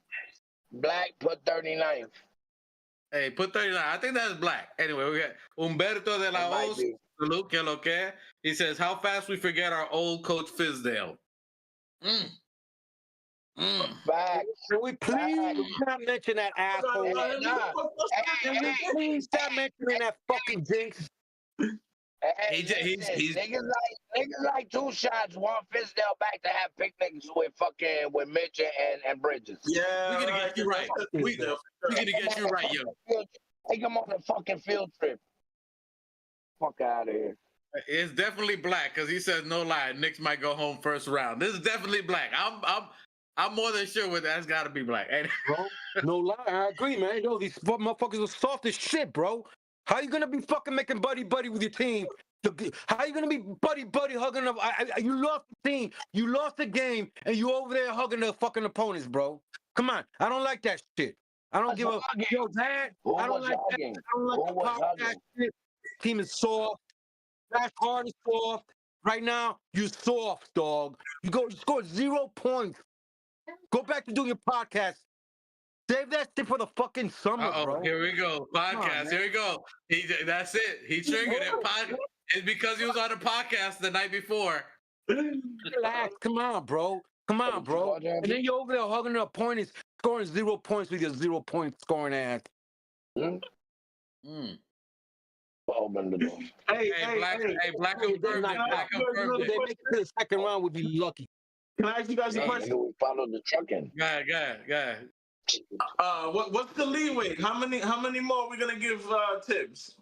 Black, put 39th. Hey, put 39. I think that's Black. Anyway, we got Humberto de la Hoz. Salud, que lo que. He says, how fast we forget our old coach Fizdale. Back. Can we please not mention that asshole? Can we please stop mentioning that fucking jinx? Hey, he's niggas like Two Shots want Fizdale back to have picnics with Mitch and Bridges. Yeah, we're gonna get you right. We're gonna get you right, yo. Take him on a fucking field trip. Fuck out of here. It's definitely Black because he says no lie. Knicks might go home first round. This is definitely Black. I'm more than sure with that's got to be Black. Bro, no lie, I agree, man. Yo, these motherfuckers are soft as shit, bro. How you gonna be fucking making buddy with your team? How you gonna be buddy hugging them? You lost the team, you lost the game, and you over there hugging the fucking opponents, bro. Come on, I don't like that shit. I don't give a yo, Dad. I don't like that. I don't like the podcast shit. Team is soft. That hard is soft. Right now, you're soft, dog. You scored 0 points. Go back to doing your podcast. Save that shit for the fucking summer, bro. Here we go. Podcast. Here we go. That's it. He triggered it. It's because he was on the podcast the night before. Relax. Come on, bro. Come on, bro. And then you're over there hugging the opponents, scoring 0 points with your 0 point scoring ass. Open the door. Hey, Black confirmed it. Black confirmed it. They make it to the second round, would be lucky. Can I ask you guys a question? We follow the trucking. Go ahead. What's the leeway? How many more are we gonna give Thibbs?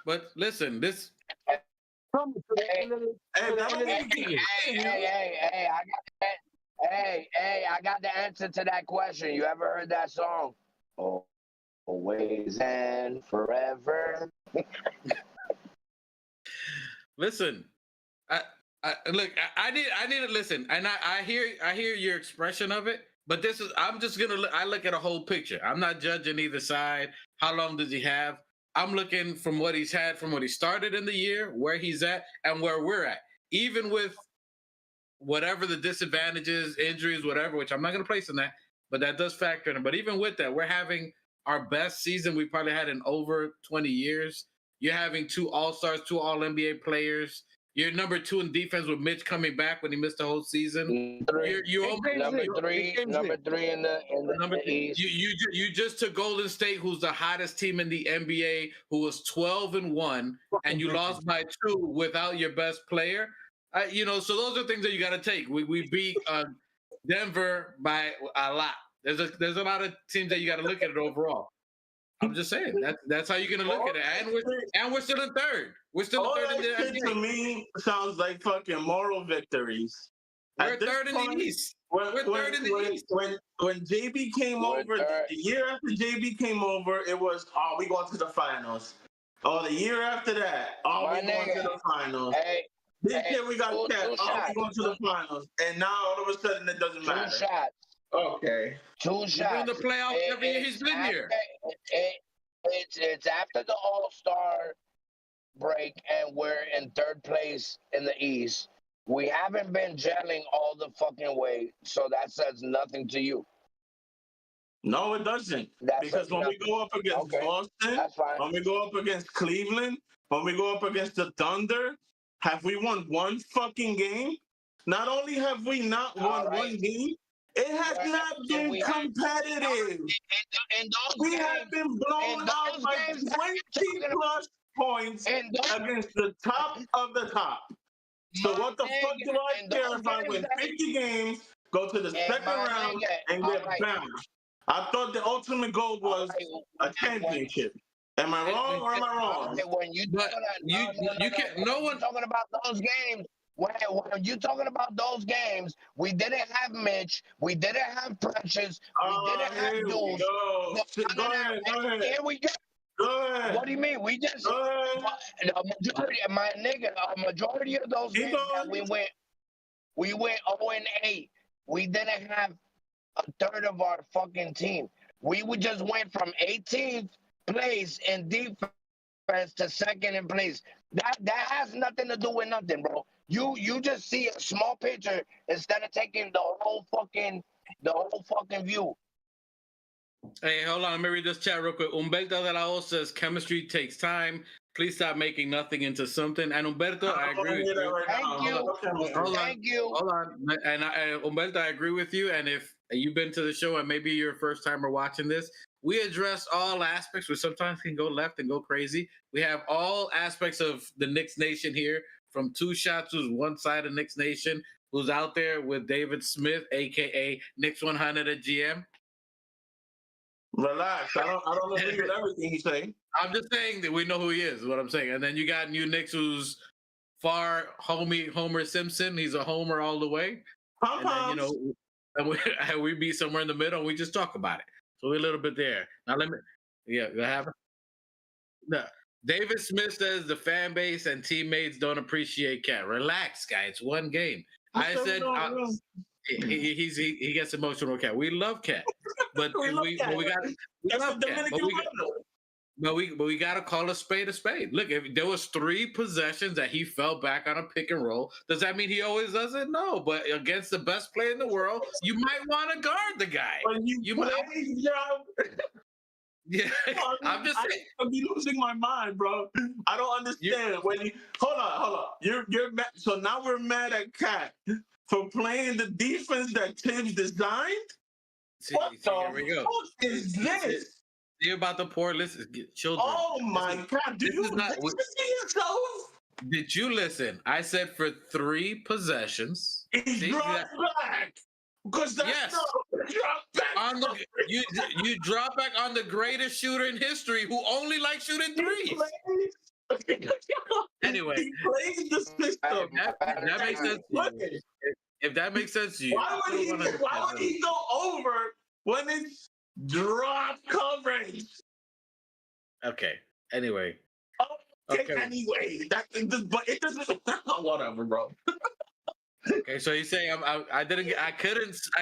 But listen, this. Hey, I got the answer to that question. You ever heard that song? Oh, always and forever. Listen, I need to listen, and I hear your expression of it. But I'm just gonna I look at a whole picture. I'm not judging either side. How long does he have? I'm looking from what he's had, from what he started in the year, where he's at, and where we're at. Even with whatever the disadvantages, injuries, whatever, which I'm not going to place in that, but that does factor in. But even with that, we're having our best season we probably had in over 20 years. You're having 2 All-Stars, 2 All-NBA players. You're number 2 in defense with Mitch coming back when he missed the whole season. Number three in the East. You just took Golden State, who's the hottest team in the NBA, who was 12-1, and you lost by 2 without your best player. So those are things that you got to take. We beat Denver by a lot. There's a lot of teams that you got to look at it overall. I'm just saying that's how you're gonna look at it, and we're still in third. We're still all third in the NBA. To me, sounds like fucking moral victories. We're third in the East. We're third in the East. When JB came over, the year after JB came over, it was we going to the finals. The year after that, we going to the finals. This year we got Cat. We going to the finals, and now all of a sudden it doesn't matter. 2 shots. Okay. 2 shots. He's in the playoffs every year he's been here. It's after the All-Star break, and we're in 3rd place in the East. We haven't been gelling all the fucking way, so that says nothing to you. No, it doesn't. Because when we go up against Boston, when we go up against Cleveland, when we go up against the Thunder, have we won 1 fucking game? Not only have we not won 1 game, it has not been competitive. We have been blown out by 20-plus points against the top of the top. So what the fuck do I care if I win 50 games, go to the second round, and get bounced? I thought the ultimate goal was a championship. Am I wrong or am I wrong? When you But you can't. No one talking about those games. When you talking about those games, we didn't have Mitch, we didn't have Precious, we didn't have Here we Deuce. go. Go ahead. Here we go. Go ahead. What do you mean? We just Go ahead. a majority of those Keep games that going. we went 0-8. We didn't have a third of our fucking team. We would just went from 18th place in defense to second in place. That has nothing to do with nothing, bro. You just see a small picture instead of taking the whole fucking view. Hey, hold on. Let me read this chat real quick. Humberto de la O says chemistry takes time. Please stop making nothing into something. And Humberto, I agree with you. Thank you. Hold on. And Humberto, I agree with you. And if you've been to the show and maybe you're a first timer watching this, we address all aspects, which sometimes can go left and go crazy. We have all aspects of the Knicks Nation here, from Two Shots, who's one side of Knicks Nation, who's out there with David Smith, aka Knicks 100 at GM. Relax. I don't agree with everything he's saying. I'm just saying that we know who he is what I'm saying. And then you got New Knicks, who's far Homer Simpson. He's a homer all the way. And then, and we be somewhere in the middle and we just talk about it. So we're a little bit there. Now go ahead. No. David Smith says the fan base and teammates don't appreciate Cat. Relax, guy. It's one game. I said he gets emotional. Cat. We love Cat, but we gotta call a spade a spade. Look, if there was 3 possessions that he fell back on a pick and roll, does that mean he always does it? No, but against the best player in the world, you might want to guard the guy. When you play, yeah, I'm just saying. I'm be losing my mind, bro. I don't understand. Hold on. You're mad. So now we're mad at Cat for playing the defense that Tibbs designed. What the fuck is this? You're about to pour. Listen, children. Oh my God! Do you see yourself? Did you listen? I said for 3 possessions. He dropped back. Because that's not drop back. You drop back on the greatest shooter in history who only likes shooting threes. Anyway, he plays the system. That makes sense. If that makes sense to you, why would he go over when it's drop coverage? Okay. Anyway. Anyway, but it doesn't. Whatever, bro. Okay, so he's saying I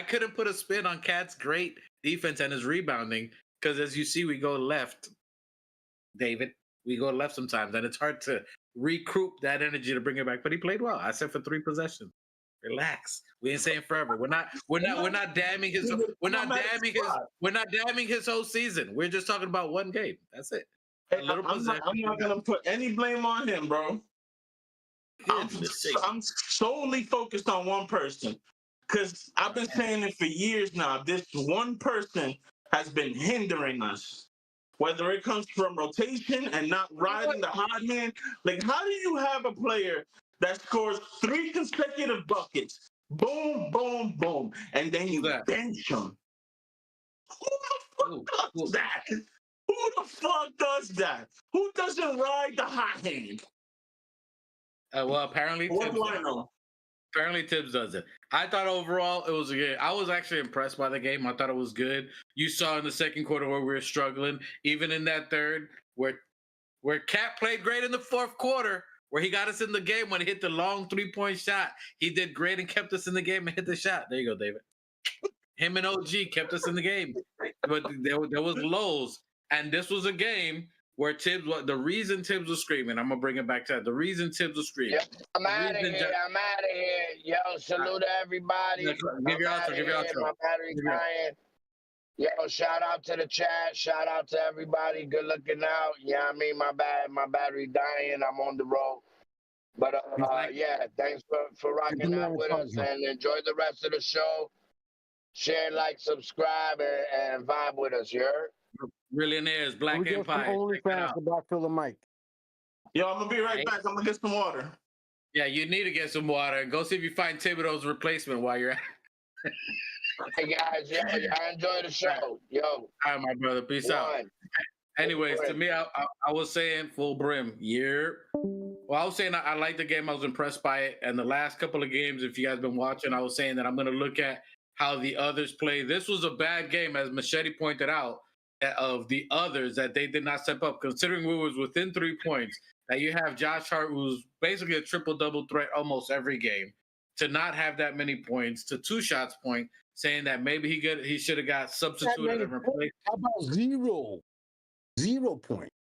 couldn't put a spin on Cat's great defense and his rebounding because as you see, we go left, David. We go left sometimes, and it's hard to recoup that energy to bring it back. But he played well. I said for 3 possessions. Relax. We ain't saying forever. We're not damning his whole season. We're just talking about one game. That's it. I'm not gonna put any blame on him, bro. I'm solely focused on one person because I've been saying it for years now. This one person has been hindering us, whether it comes from rotation and not riding the hot hand. Like, how do you have a player that scores 3 consecutive buckets, boom, boom, boom, and then you bench him? Who the fuck does that? Who the fuck does that? Who doesn't ride the hot hand? Well, apparently Tibbs does it. I thought overall it was a game. I was actually impressed by the game. I thought it was good. You saw in the second quarter where we were struggling, even in that third, where Cat played great in the fourth quarter, where he got us in the game when he hit the long 3-point shot. He did great and kept us in the game and hit the shot. There you go, David. Him and OG kept us in the game. But there was lows. And this was a game where the reason Tibbs was screaming, I'm going to bring it back to that. The reason Tibbs was screaming. I'm out of here. Yo, salute to everybody. Give your outro. My battery dying. Yo, shout out to the chat. Shout out to everybody. Good looking out. Yeah, I mean, my battery dying. I'm on the road. But yeah, thanks for rocking out with us and enjoy the rest of the show. Share, like, subscribe, and vibe with us. You heard? Millionaires, Black Empire. Back to the mic. Yo, I'm gonna be right back. I'm gonna get some water. Yeah, you need to get some water and go see if you find Thibodeau's replacement while you're at. Hey guys, yo, y'all enjoy the show. Yo. All right, my brother. Peace out. Anyways, to me, I was saying full brim. Well, I was saying I liked the game. I was impressed by it. And the last couple of games, if you guys been watching, I was saying that I'm going to look at how the others play. This was a bad game, as Machete pointed out, of the others that they did not step up. Considering we was within 3 points, that you have Josh Hart, who's basically a triple-double threat almost every game, to not have that many points, to Two Shots point, saying that maybe he should have got substituted and replaced. How about 0? 0 points.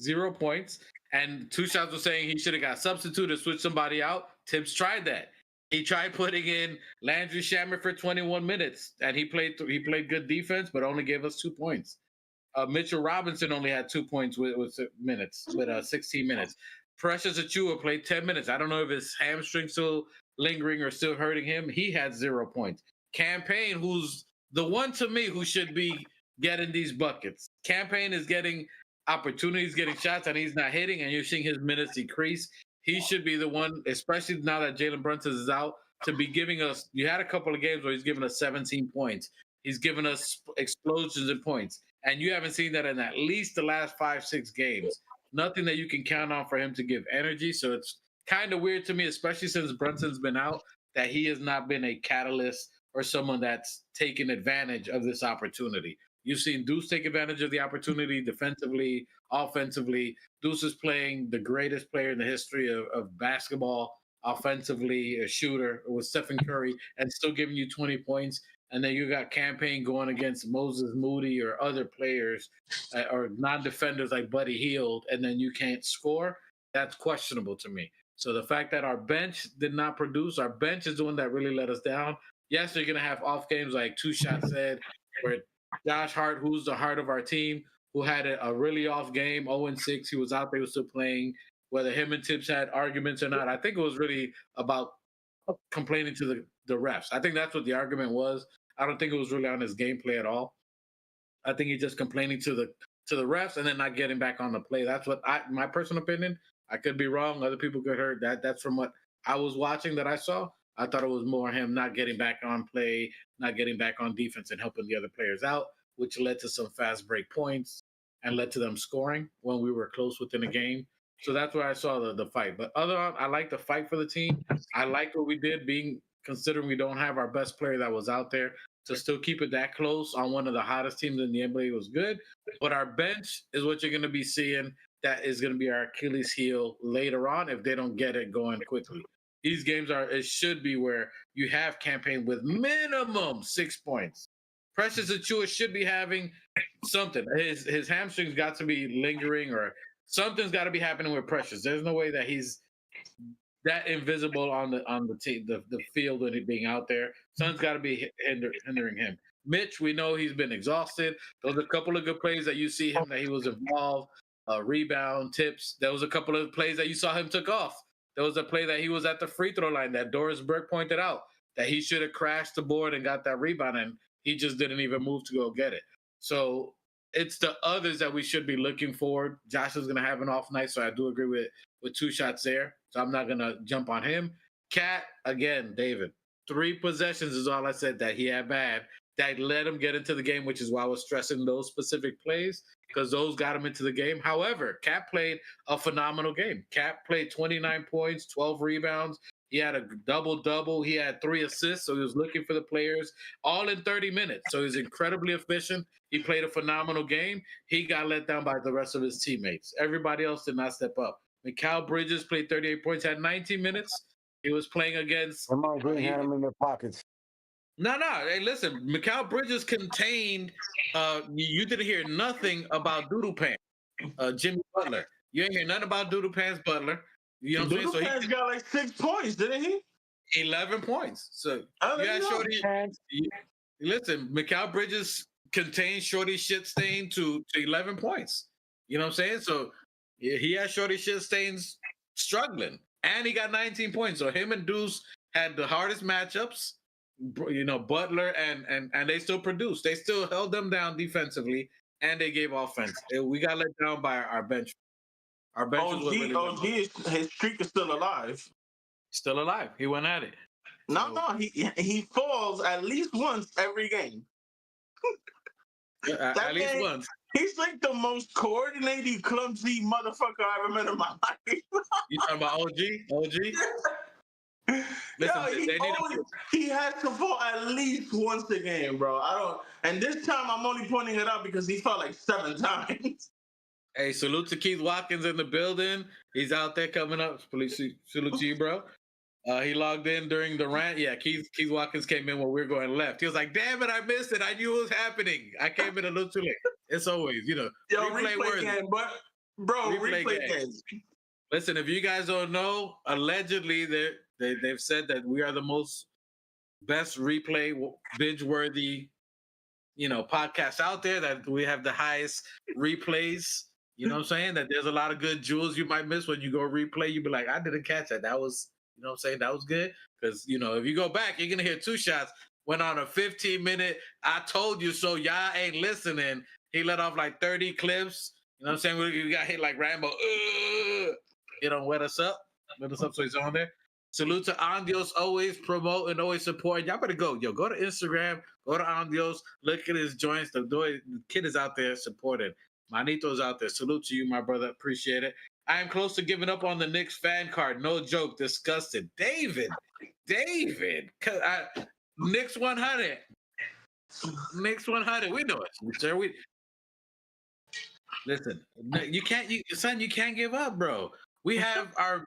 0 points. And Two Shots was saying he should have got substituted, switch somebody out. Thibbs tried that. He tried putting in Landry Shamet for 21 minutes, and he played good defense, but only gave us 2 points. Mitchell Robinson only had 2 points with 16 minutes. Precious Achua played 10 minutes. I don't know if his hamstring still lingering or still hurting him. He had 0 points. Campaign, who's the one to me who should be getting these buckets. Campaign is getting opportunities, getting shots, and he's not hitting, and you're seeing his minutes decrease. He should be the one, especially now that Jalen Brunson is out, to be giving us. You had a couple of games where he's given us 17 points. He's given us explosions in points, and you haven't seen that in at least the last 5-6 games. Nothing that you can count on for him to give energy. So it's kind of weird to me, especially since Brunson's been out, that he has not been a catalyst or someone that's taken advantage of this opportunity. You've seen Deuce take advantage of the opportunity defensively, offensively. Deuce is playing the greatest player in the history of basketball, offensively, a shooter with Stephen Curry, and still giving you 20 points. And then you got Campaign going against Moses Moody or other players or non-defenders like Buddy Hield, and then you can't score. That's questionable to me. So the fact that our bench did not produce, our bench is the one that really let us down. Yes, you're going to have off games like Two Shots said, where Josh Hart, who's the heart of our team, who had a really off game, 0-6. He was out there, was still playing. Whether him and Thibbs had arguments or not, I think it was really about complaining to the refs. I think that's what the argument was. I don't think it was really on his gameplay at all. I think he's just complaining to the refs and then not getting back on the play. That's what my personal opinion. I could be wrong. Other people could heard that. That's from what I was watching that I saw. I thought it was more him not getting back on play, not getting back on defense and helping the other players out, which led to some fast break points and led to them scoring when we were close within a game. So that's where I saw the fight. But I like the fight for the team. I liked what we did, considering we don't have our best player that was out there, to still keep it that close on one of the hottest teams in the NBA was good. But our bench is what you're going to be seeing. That is going to be our Achilles heel later on if they don't get it going quickly. These games it should be where you have Campaign with minimum 6 points. Precious Achua should be having something. His hamstrings got to be lingering, or something's got to be happening with Precious. There's no way that he's that invisible on the field when he's being out there. Something's got to be hindering him. Mitch, we know he's been exhausted. Those are a couple of good plays that you see him that he was involved. Rebound, tips. There was a couple of plays that you saw him took off. There was a play that he was at the free throw line that Doris Burke pointed out that he should have crashed the board and got that rebound, and he just didn't even move to go get it. So it's the others that we should be looking forward. Josh is going to have an off night, so I do agree with Two Shots there. So I'm not going to jump on him. Cat, again, David, 3 possessions is all I said that he had bad. That led him get into the game, which is why I was stressing those specific plays, because those got him into the game. However, Cat played a phenomenal game. Cat played 29 points, 12 rebounds. He had a double-double. He had 3 assists, so he was looking for the players, all in 30 minutes. So he's incredibly efficient. He played a phenomenal game. He got let down by the rest of his teammates. Everybody else did not step up. Mikal Bridges played 38 points, had 19 minutes. He was playing against... Ramon Green had him in their pockets. No. Hey, listen, Mikal Bridges contained... you didn't hear nothing about Doodle Pants, Jimmy Butler. You ain't hear nothing about Doodle Pants Butler. You know what I'm saying? So he got like 6 points, didn't he? 11 points. So yeah, Shorty. Listen, Mikal Bridges contained Shorty shit stain to 11 points. You know what I'm saying? So he had Shorty shit stains struggling, and he got 19 points. So him and Deuce had the hardest matchups. You know, Butler and they still produced. They still held them down defensively, and they gave offense. We got let down by our bench. Our bench OG, his streak is still alive. Still alive. He went at it. No, he falls at least once every game. At least once. He's like the most coordinated, clumsy motherfucker I ever met in my life. You talking about OG? Listen, he has to fall at least once a game, bro. And this time I'm only pointing it out because he fell like 7 times. Hey, salute to Keith Watkins in the building. He's out there coming up. Salute to you, bro. He logged in during the rant. Yeah, Keith Watkins came in when we were going left. He was like, "Damn it, I missed it. I knew it was happening. I came in a little too late." It's always, replay game, but bro, replay games. Listen, if you guys don't know, allegedly they've said that we are the most best replay binge-worthy, podcast out there. That we have the highest replays. You know what I'm saying? That there's a lot of good jewels you might miss when you go replay. You be like, I didn't catch that. That was, you know what I'm saying? That was good. Because, if you go back, you're going to hear 2 shots. Went on a 15-minute, I told you so, y'all ain't listening. He let off like 30 clips. You know what I'm saying? We got hit like Rambo. Wet us up. So he's on there. Salute to Andios, always promoting, always supporting. Y'all better go. Go to Instagram. Go to Andios. Look at his joints. The kid is out there supporting. Manito's out there. Salute to you, my brother. Appreciate it. I am close to giving up on the Knicks fan card. No joke. Disgusted. David. Knicks 100. Knicks 100. We know it, sir. Listen. You can't give up, bro. We have our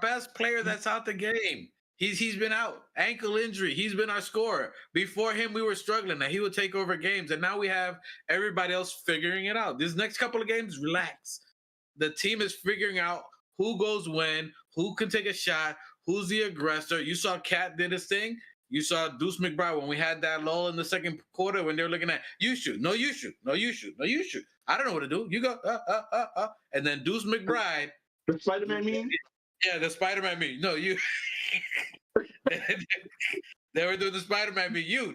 best player that's out the game. He's been out, ankle injury. He's been our scorer. Before him, we were struggling. Now he would take over games, and now we have everybody else figuring it out. These next couple of games, relax. The team is figuring out who goes when, who can take a shot, who's the aggressor. You saw Cat did his thing. You saw Deuce McBride when we had that lull in the second quarter when they were looking at, you shoot, no, you shoot, no, you shoot, no, you shoot. I don't know what to do. You go, and then Deuce McBride. The Spider-Man meme? Yeah, the Spider-Man meme. No, you. They were doing the Spider-Man meme. You.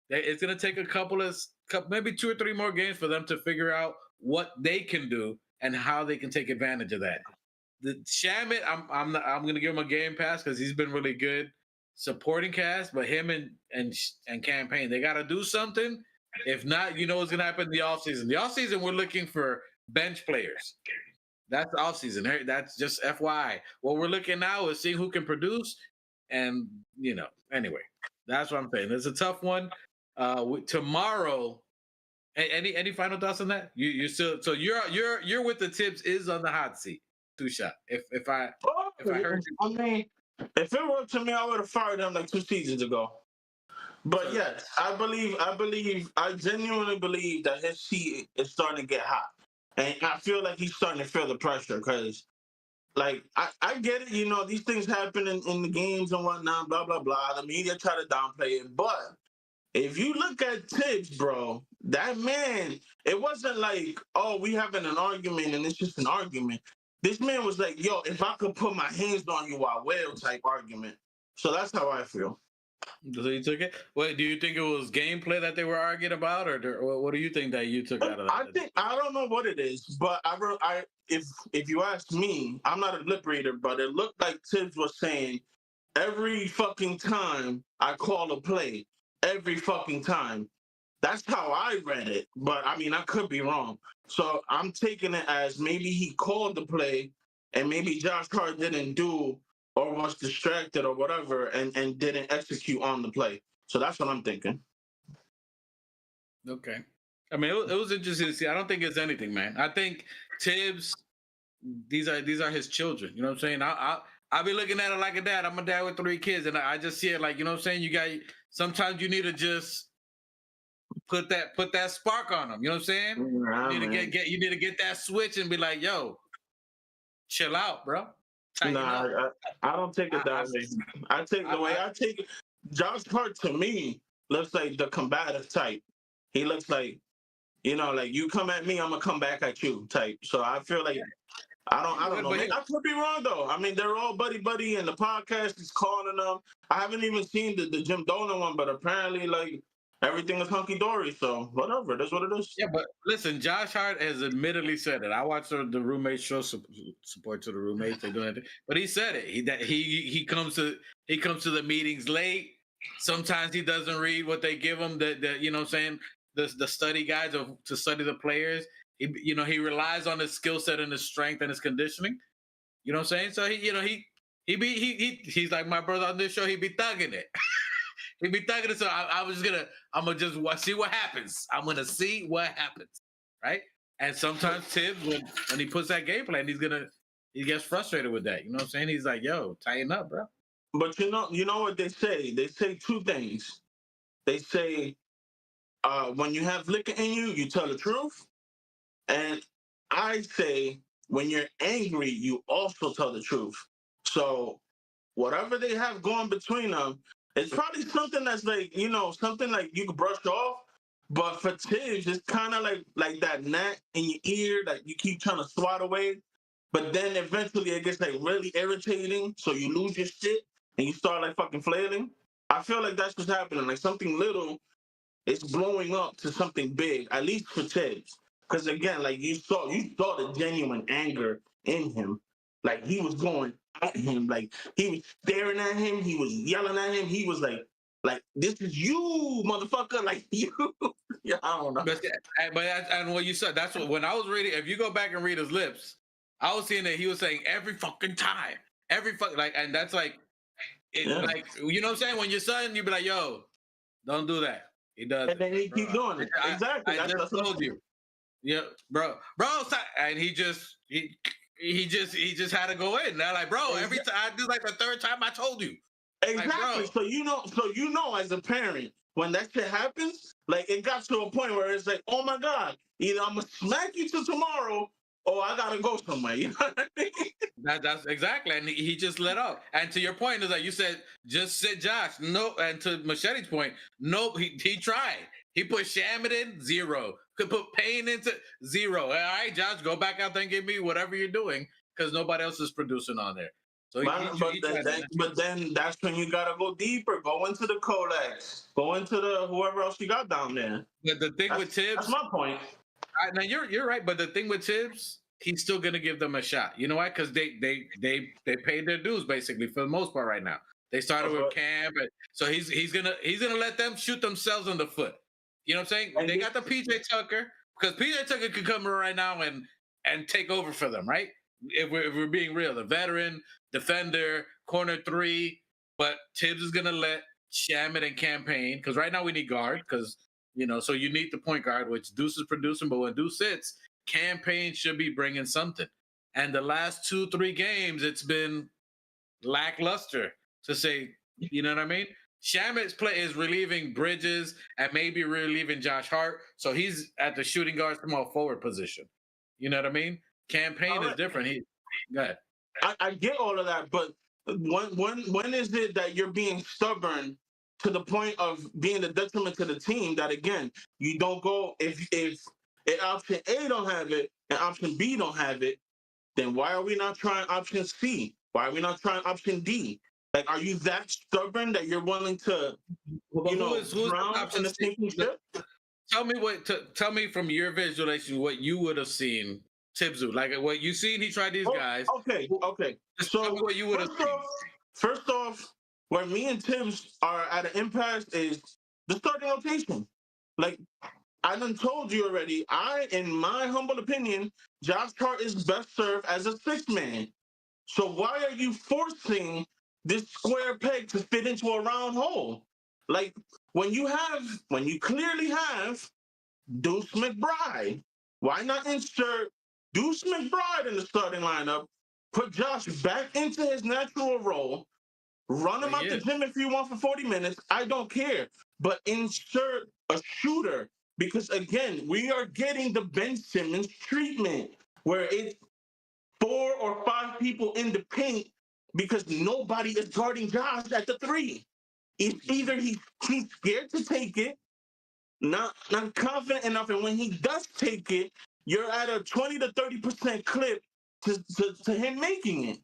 It's going to take maybe 2 or 3 more games for them to figure out what they can do and how they can take advantage of that. The Shamit, I'm going to give him a game pass because he's been really good supporting cast, but him and Campaign, they got to do something. If not, what's going to happen in the offseason. The offseason, we're looking for bench players. That's the offseason. That's just FYI. What we're looking now is seeing who can produce, and anyway, that's what I'm saying. It's a tough one. Tomorrow, any final thoughts on that? You still you're with the Tibbs is on the hot seat. 2 shot. If I heard you. I mean, if it were up to me, I would have fired him like 2 seasons ago. But yes, I genuinely believe that his seat is starting to get hot. And I feel like he's starting to feel the pressure because, like, I get it. These things happen in the games and whatnot, blah, blah, blah. The media try to downplay it. But if you look at Tibbs, bro, that man, it wasn't like, oh, we having an argument and it's just an argument. This man was like, yo, if I could put my hands on you, I will type argument. So that's how I feel. So you took it? Wait, do you think it was gameplay that they were arguing about, or what do you think that you took out of that? I don't know what it is, but if you ask me, I'm not a lip reader, but it looked like Tibbs was saying every fucking time I call a play, every fucking time. That's how I read it, but I mean I could be wrong. So I'm taking it as maybe he called the play, and maybe Josh Hart didn't do or was distracted or whatever and didn't execute on the play. So that's what I'm thinking. Okay. I mean, it was interesting to see. I don't think it's anything, man. I think Tibbs, these are his children. You know what I'm saying? I'll be looking at it like a dad. I'm a dad with 3 kids, and I just see it like, you know what I'm saying? Sometimes you need to just put that spark on them. You know what I'm saying? Nah, you need to get that switch and be like, yo, chill out, bro. Nah, I don't take it that way. I take the way I take it. Josh Hart to me looks like the combative type. He looks like, like you come at me, I'm gonna come back at you type. So I feel like I don't know. I could be wrong though. I mean, they're all buddy, and the podcast is calling them. I haven't even seen the Jim Dolan one, but apparently, like, everything is hunky dory. So whatever, that's what it is. Yeah, but listen, Josh Hart has admittedly said it. I watched the roommate show, support to the roommates. They doing it, but he said it. He comes to the meetings late. Sometimes he doesn't read what they give him. The you know what I'm saying, the study guides to study the players. He relies on his skill set and his strength and his conditioning. You know what I'm saying? So he's like my brother on this show. He be thugging it. He be thugging it. So I'm gonna just see what happens. I'm gonna see what happens, right? And sometimes Thibbs, when he puts that game plan, he gets frustrated with that. You know what I'm saying? He's like, "Yo, tighten up, bro." But you know what they say? They say two things. They say when you have liquor in you, you tell the truth. And I say when you're angry, you also tell the truth. So whatever they have going between them, it's probably something that's like, something like you could brush off. But for Thibbs, it's kind of like that gnat in your ear that you keep trying to swat away. But then eventually it gets like really irritating. So you lose your shit and you start like fucking flailing. I feel like that's what's happening. Like something little is blowing up to something big, at least for Thibbs. Because again, like you saw the genuine anger in him. Like he was going at him, like he was staring at him, he was yelling at him, he was like this is you, motherfucker, like you. Yeah, I don't know. And what you said, that's what when I was reading. If you go back and read his lips, I was seeing that he was saying every fucking time, and that's like, like you know what I'm saying. When your son, you be like, yo, don't do that. He does, and then he keep doing it. Exactly. I just told you. Yeah, bro, and he just had to go in. They're like, bro, every time this is like the third time I told you. Exactly. Like, so you know, as a parent, when that shit happens, like it got to a point where it's like, oh my god, either I'm gonna smack you till tomorrow, or I gotta go somewhere. You know what I mean? That's exactly, and he just let up. And to your point is like you said, just sit Josh. No, and to Machete's point, nope. He tried. He put Shamit in 0. Could put Payne into 0. All right, Josh, go back out there and give me whatever you're doing because nobody else is producing on there. So but then that's when you gotta go deeper. Go into the Codex. Go into the whoever else you got down there. But the thing with Thibbs, that's my point. Now you're right, but the thing with Thibbs, he's still gonna give them a shot. You know why? Because they paid their dues basically for the most part right now. They started with Cam, so he's gonna let them shoot themselves in the foot. You know what I'm saying? And they got the PJ Tucker because PJ Tucker could come right now and take over for them, right? If we're being real, the veteran defender, corner 3, but Thibbs is gonna let Shamit and Campaign because right now we need guard because so you need the point guard, which Deuce is producing, but when Deuce sits, Campaign should be bringing something. And the last 2-3 games, it's been lackluster to say, you know what I mean? Shamit's play is relieving Bridges and maybe relieving Josh Hart. So he's at the shooting guard small forward position. You know what I mean? Campaign is different. Go ahead. I get all of that, but when is it that you're being stubborn to the point of being a detriment to the team that, again, you don't go, if option A don't have it and option B don't have it, then why are we not trying option C? Why are we not trying option D? Like, are you that stubborn that you're willing to, who's drown in the sinking ship? Tell me from your visualization what you would have seen Thibbs do. Like what you seen, he tried these guys. Okay. Just so tell me what you would have seen. First off, where me and Thibbs are at an impasse is the starting rotation. Like, I done told you already, in my humble opinion, Josh Hart is best served as a 6th man. So why are you forcing this square peg to fit into a round hole? Like, when you clearly have Deuce McBride, why not insert Deuce McBride in the starting lineup, put Josh back into his natural role, run him out the gym if you want for 40 minutes, I don't care, but insert a shooter, because again, we are getting the Ben Simmons treatment, where it's 4 or 5 people in the paint because nobody is guarding Josh at the 3. It's either he's scared to take it, not confident enough, and when he does take it, you're at a 20 to 30% clip to him making it.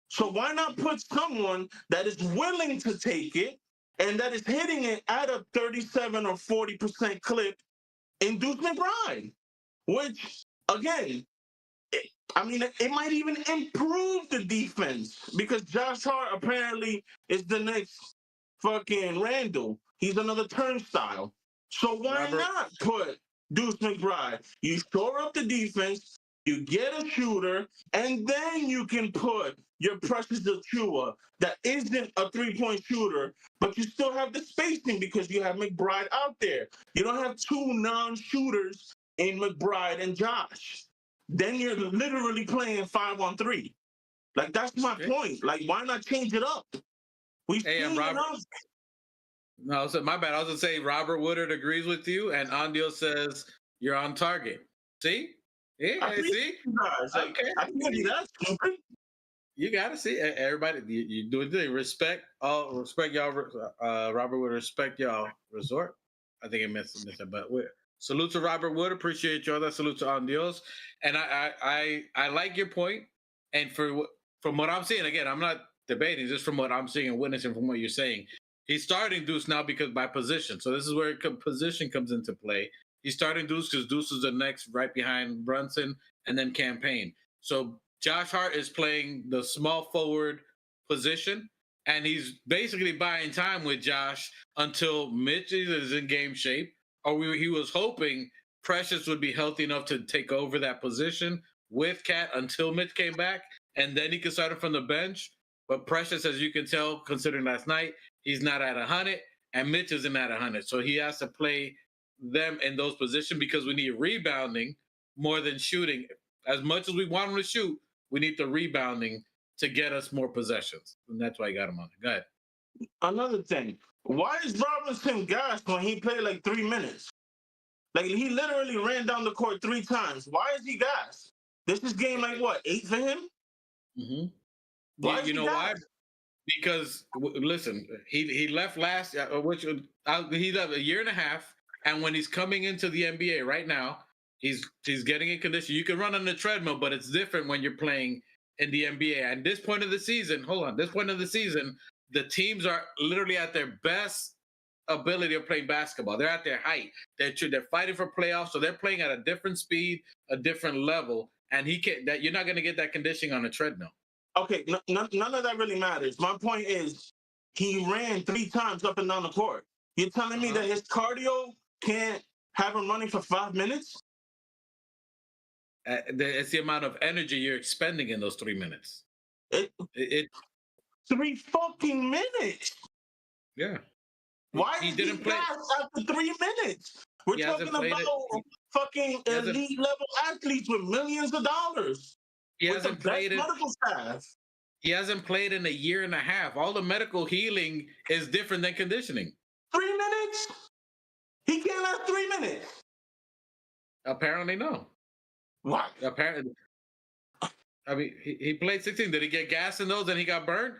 So why not put someone that is willing to take it, and that is hitting it at a 37 or 40% clip in Deuce McBride, which, again, it might even improve the defense because Josh Hart apparently is the next fucking Randall. He's another turnstile. So why not put Deuce McBride? You shore up the defense, you get a shooter, and then you can put your Precious Achua that isn't a three-point shooter, but you still have the spacing because you have McBride out there. You don't have two non-shooters in McBride and Josh. Then you're literally playing 5-on-3. Like, that's my point. Like, why not change it up? We've seen enough. No, so my bad. I was gonna say Robert Woodard agrees with you, and Andio says you're on target. See? Yeah, see? Okay. I can't be that stupid. You gotta see everybody. You doing the respect. Respect y'all. Robert Woodard, respect y'all. Resort. I think I missed it, but salute to Robert Wood. Appreciate y'all. That salute to Andios. And I like your point. And from what I'm seeing, again, I'm not debating. Just from what I'm seeing and witnessing from what you're saying, he's starting Deuce now because by position. So this is where position comes into play. He's starting Deuce because Deuce is the next right behind Brunson and then Campaign. So Josh Hart is playing the small forward position, and he's basically buying time with Josh until Mitch is in game shape. Or he was hoping Precious would be healthy enough to take over that position with Cat until Mitch came back, and then he could start it from the bench. But Precious, as you can tell, considering last night, he's not at 100, and Mitch isn't at 100. So he has to play them in those positions because we need rebounding more than shooting. As much as we want him to shoot, we need the rebounding to get us more possessions. And that's why I got him on it. Go ahead. Another thing. Why is Robinson gassed when he played like 3 minutes? Like, he literally ran down the court 3 times. Why is he gassed? This is game like what, 8 for him? Mm-hmm. Why you know why? Because listen, he left last, he left a year and a half, and when he's coming into the NBA right now, he's getting in condition. You can run on the treadmill, but it's different when you're playing in the NBA. And this point of the season, the teams are literally at their best ability of playing basketball. They're at their height. They're fighting for playoffs, so they're playing at a different speed, a different level. And you're not going to get that conditioning on a treadmill. Okay, none of that really matters. My point is, he ran 3 times up and down the court. You're telling me that his cardio can't have him running for 5 minutes? It's the amount of energy you're expending in those 3 minutes. 3 fucking minutes. Yeah. Why is he gassed after 3 minutes? We're talking about fucking elite level athletes with millions of dollars. He hasn't played in a year and a half. All the medical healing is different than conditioning. 3 minutes? He can't last 3 minutes. Apparently, no. What? Apparently, I mean, he played 16. Did he get gas in those and he got burned?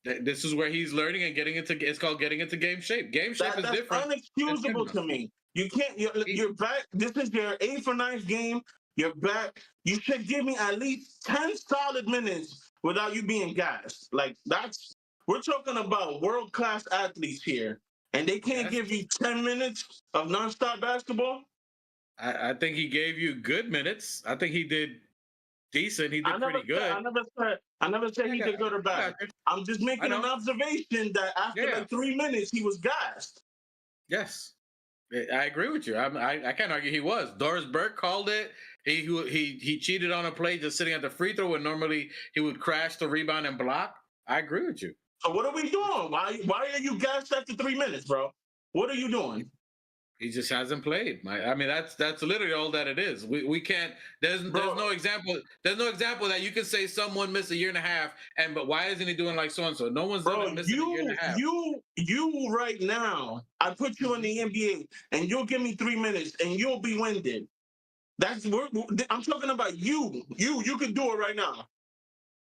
This is where he's learning and getting into. It's called getting into game shape. Game shape is different. That's unexcusable to me. You can't. You're back. This is your 8th or 9th game. You're back. You should give me at least 10 solid minutes without you being gassed. Like, we're talking about world-class athletes here, and they can't give you 10 minutes of nonstop basketball? I think he gave you good minutes. I think he did decent. He did pretty good. I never said he did good or bad. I'm just making an observation that after like 3 minutes, he was gassed. Yes. I agree with you. I can't argue he was. Doris Burke called it. He cheated on a play just sitting at the free throw when normally he would crash the rebound and block. I agree with you. So what are we doing? Why are you gassed after 3 minutes, bro? What are you doing? He just hasn't played. I mean, that's literally all that it is. We can't. There's no example. There's no example that you can say someone missed a year and a half, but why isn't he doing like so and so? No one's done missing a year and a half. You right now, I put you in the NBA, and you'll give me 3 minutes, and you'll be winded. I'm talking about you. You can do it right now.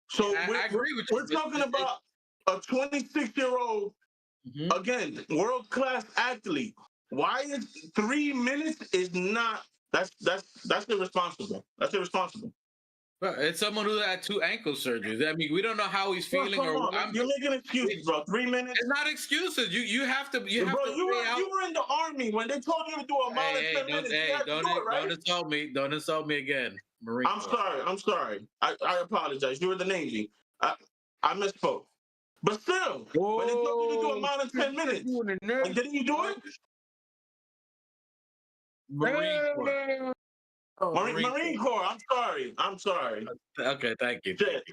So I agree with you. We're talking about a 26-year-old, again, world-class athlete. Why is 3 minutes is not? That's irresponsible. That's irresponsible. Bro, it's someone who had 2 ankle surgeries. I mean, we don't know how he's feeling Come or on, you're making excuses, bro. 3 minutes. It's not excuses. You have to Bro, weigh out. you were in the army when they told you to do a mile in 10 minutes. You had to do it, right? Don't insult me. Don't insult me again. Marine Corps. I'm sorry. I apologize. You were the Navy. I misspoke. But still, when they told you to do a mile in 10 minutes, like, didn't you do it? Marine Corps. Marine Corps. I'm sorry. Okay, thank you. Shit.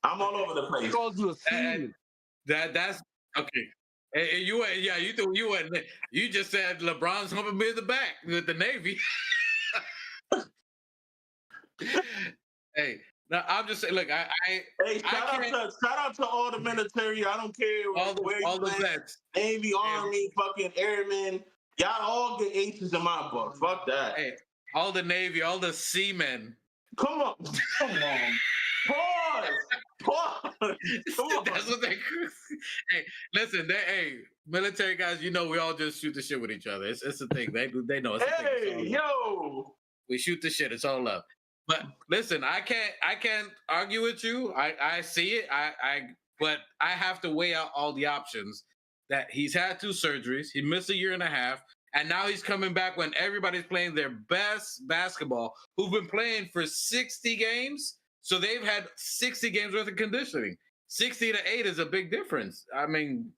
I'm all over the place. That's okay. Hey, you just said LeBron's humping me in the back with the Navy. Hey, no, I'm just saying. Look, shout out to all the military. I don't care all the vets, Navy, Army, fucking Airmen. Y'all all get aces in my book. Fuck that. Hey, all the Navy, all the seamen. Come on. Pause. Come on. That's what they. Hey, listen, military guys. You know, we all just shoot the shit with each other. It's a thing. They know. It's a thing. Yo. We shoot the shit. It's all love. But listen, I can't argue with you. I see it. But I have to weigh out all the options. That he's had 2 surgeries. He missed a year and a half. And now he's coming back when everybody's playing their best basketball, who've been playing for 60 games. So they've had 60 games worth of conditioning. 60 to 8 is a big difference. I mean,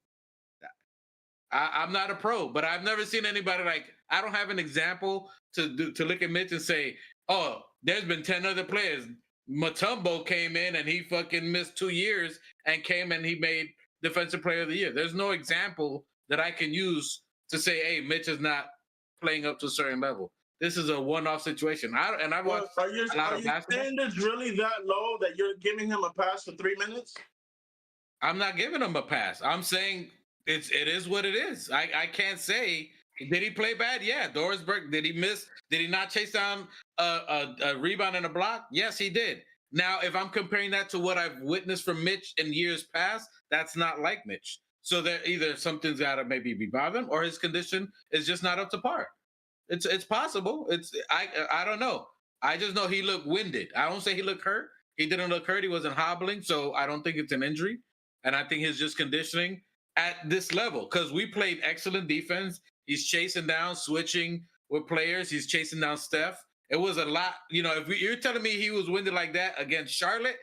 I'm not a pro, but I've never seen anybody like, I don't have an example to look at Mitch and say, oh, there's been 10 other players. Mutombo came in and he fucking missed 2 years and came and he made Defensive Player of the Year. There's no example that I can use to say, hey, Mitch is not playing up to a certain level. This is a one-off situation. I watched a lot of basketball. Are your standards really that low that you're giving him a pass for 3 minutes? I'm not giving him a pass. I'm saying it is what it is. I can't say, did he play bad? Yeah. Dorisberg, did he miss? Did he not chase down a rebound and a block? Yes, he did. Now, if I'm comparing that to what I've witnessed from Mitch in years past, that's not like Mitch. So there either something's got to maybe be bothering him or his condition is just not up to par. It's possible. I don't know. I just know he looked winded. I don't say he looked hurt. He didn't look hurt. He wasn't hobbling. So I don't think it's an injury. And I think he's just conditioning at this level because we played excellent defense. He's chasing down, switching with players. He's chasing down Steph. It was a lot. You know, if you're telling me he was winded like that against Charlotte,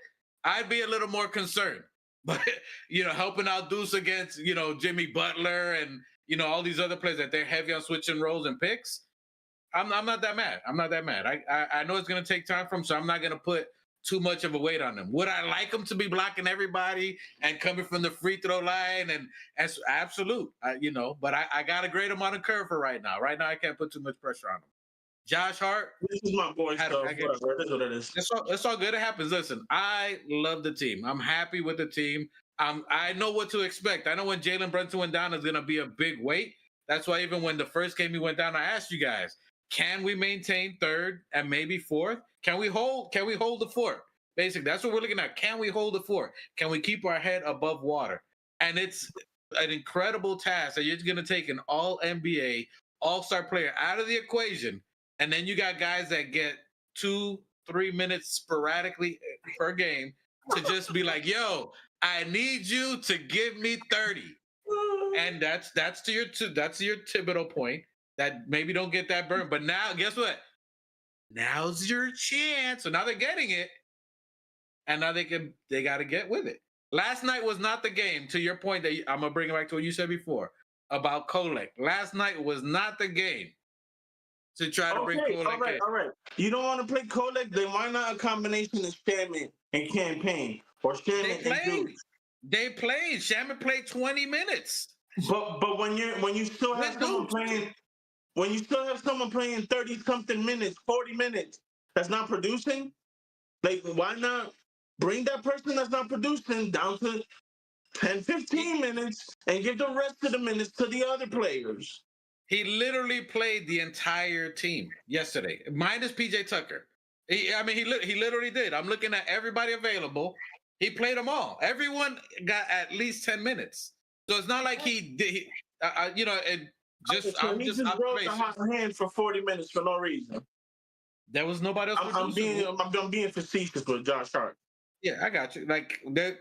I'd be a little more concerned. But, you know, helping out Deuce against, you know, Jimmy Butler and, you know, all these other players that they're heavy on switching roles and picks, I'm not that mad. I'm not that mad. I know it's going to take time for him, so I'm not going to put too much of a weight on him. Would I like him to be blocking everybody and coming from the free throw line? And absolute, you know, but I got to grade him on a curve for right now. Right now, I can't put too much pressure on him. Josh Hart. This is my boy stuff. Whatever. It is what it is. It's all good. It happens. Listen, I love the team. I'm happy with the team. I know what to expect. I know when Jalen Brunson went down, it's going to be a big weight. That's why even when the first game he went down, I asked you guys, can we maintain 3rd and maybe 4th? Can we hold the fort? Basically, that's what we're looking at. Can we hold the fort? Can we keep our head above water? And it's an incredible task that you're going to take an all-NBA, all-star player out of the equation. And then you got guys that get 2-3 minutes sporadically per game to just be like, yo, I need you to give me 30. And that's to your Thibodeau point that maybe don't get that burn. But now, guess what? Now's your chance. So now they're getting it. And now they got to get with it. Last night was not the game, to your point that I'm going to bring it back to what you said before about Kolek. Last night was not the game to try to bring Kolek in. All right. You don't want to play Kolek? Then why not a combination of Shaman and Campaign? Or Shaman and Duke? They played. Shaman played 20 minutes. But when you still have someone playing, when you still have someone playing 30-something minutes, 40 minutes, that's not producing, like why not bring that person that's not producing down to 10, 15 minutes and give the rest of the minutes to the other players? He literally played the entire team yesterday, minus PJ Tucker. He literally did. I'm looking at everybody available. He played them all. Everyone got at least 10 minutes. So it's not like he did. You know, it just. So he just broke a hot hand for 40 minutes for no reason. There was nobody else. I'm being facetious with Josh Hart. Yeah, I got you. Like that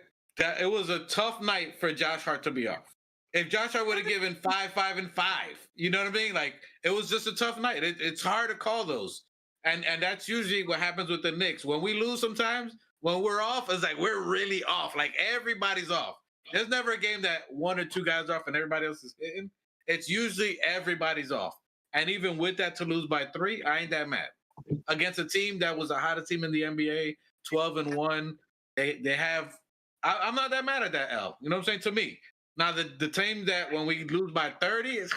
it was a tough night for Josh Hart to be off. If Josh Hart would have given 5, 5, and 5, you know what I mean? Like it was just a tough night. It's hard to call those, and that's usually what happens with the Knicks. When we lose, sometimes when we're off, it's like we're really off. Like everybody's off. There's never a game that one or two guys are off and everybody else is hitting. It's usually everybody's off. And even with that, to lose by 3, I ain't that mad. Against a team that was the hottest team in the NBA, 12-1. They have. I'm not that mad at that L. You know what I'm saying? To me, now the team that when we lose by 30 is.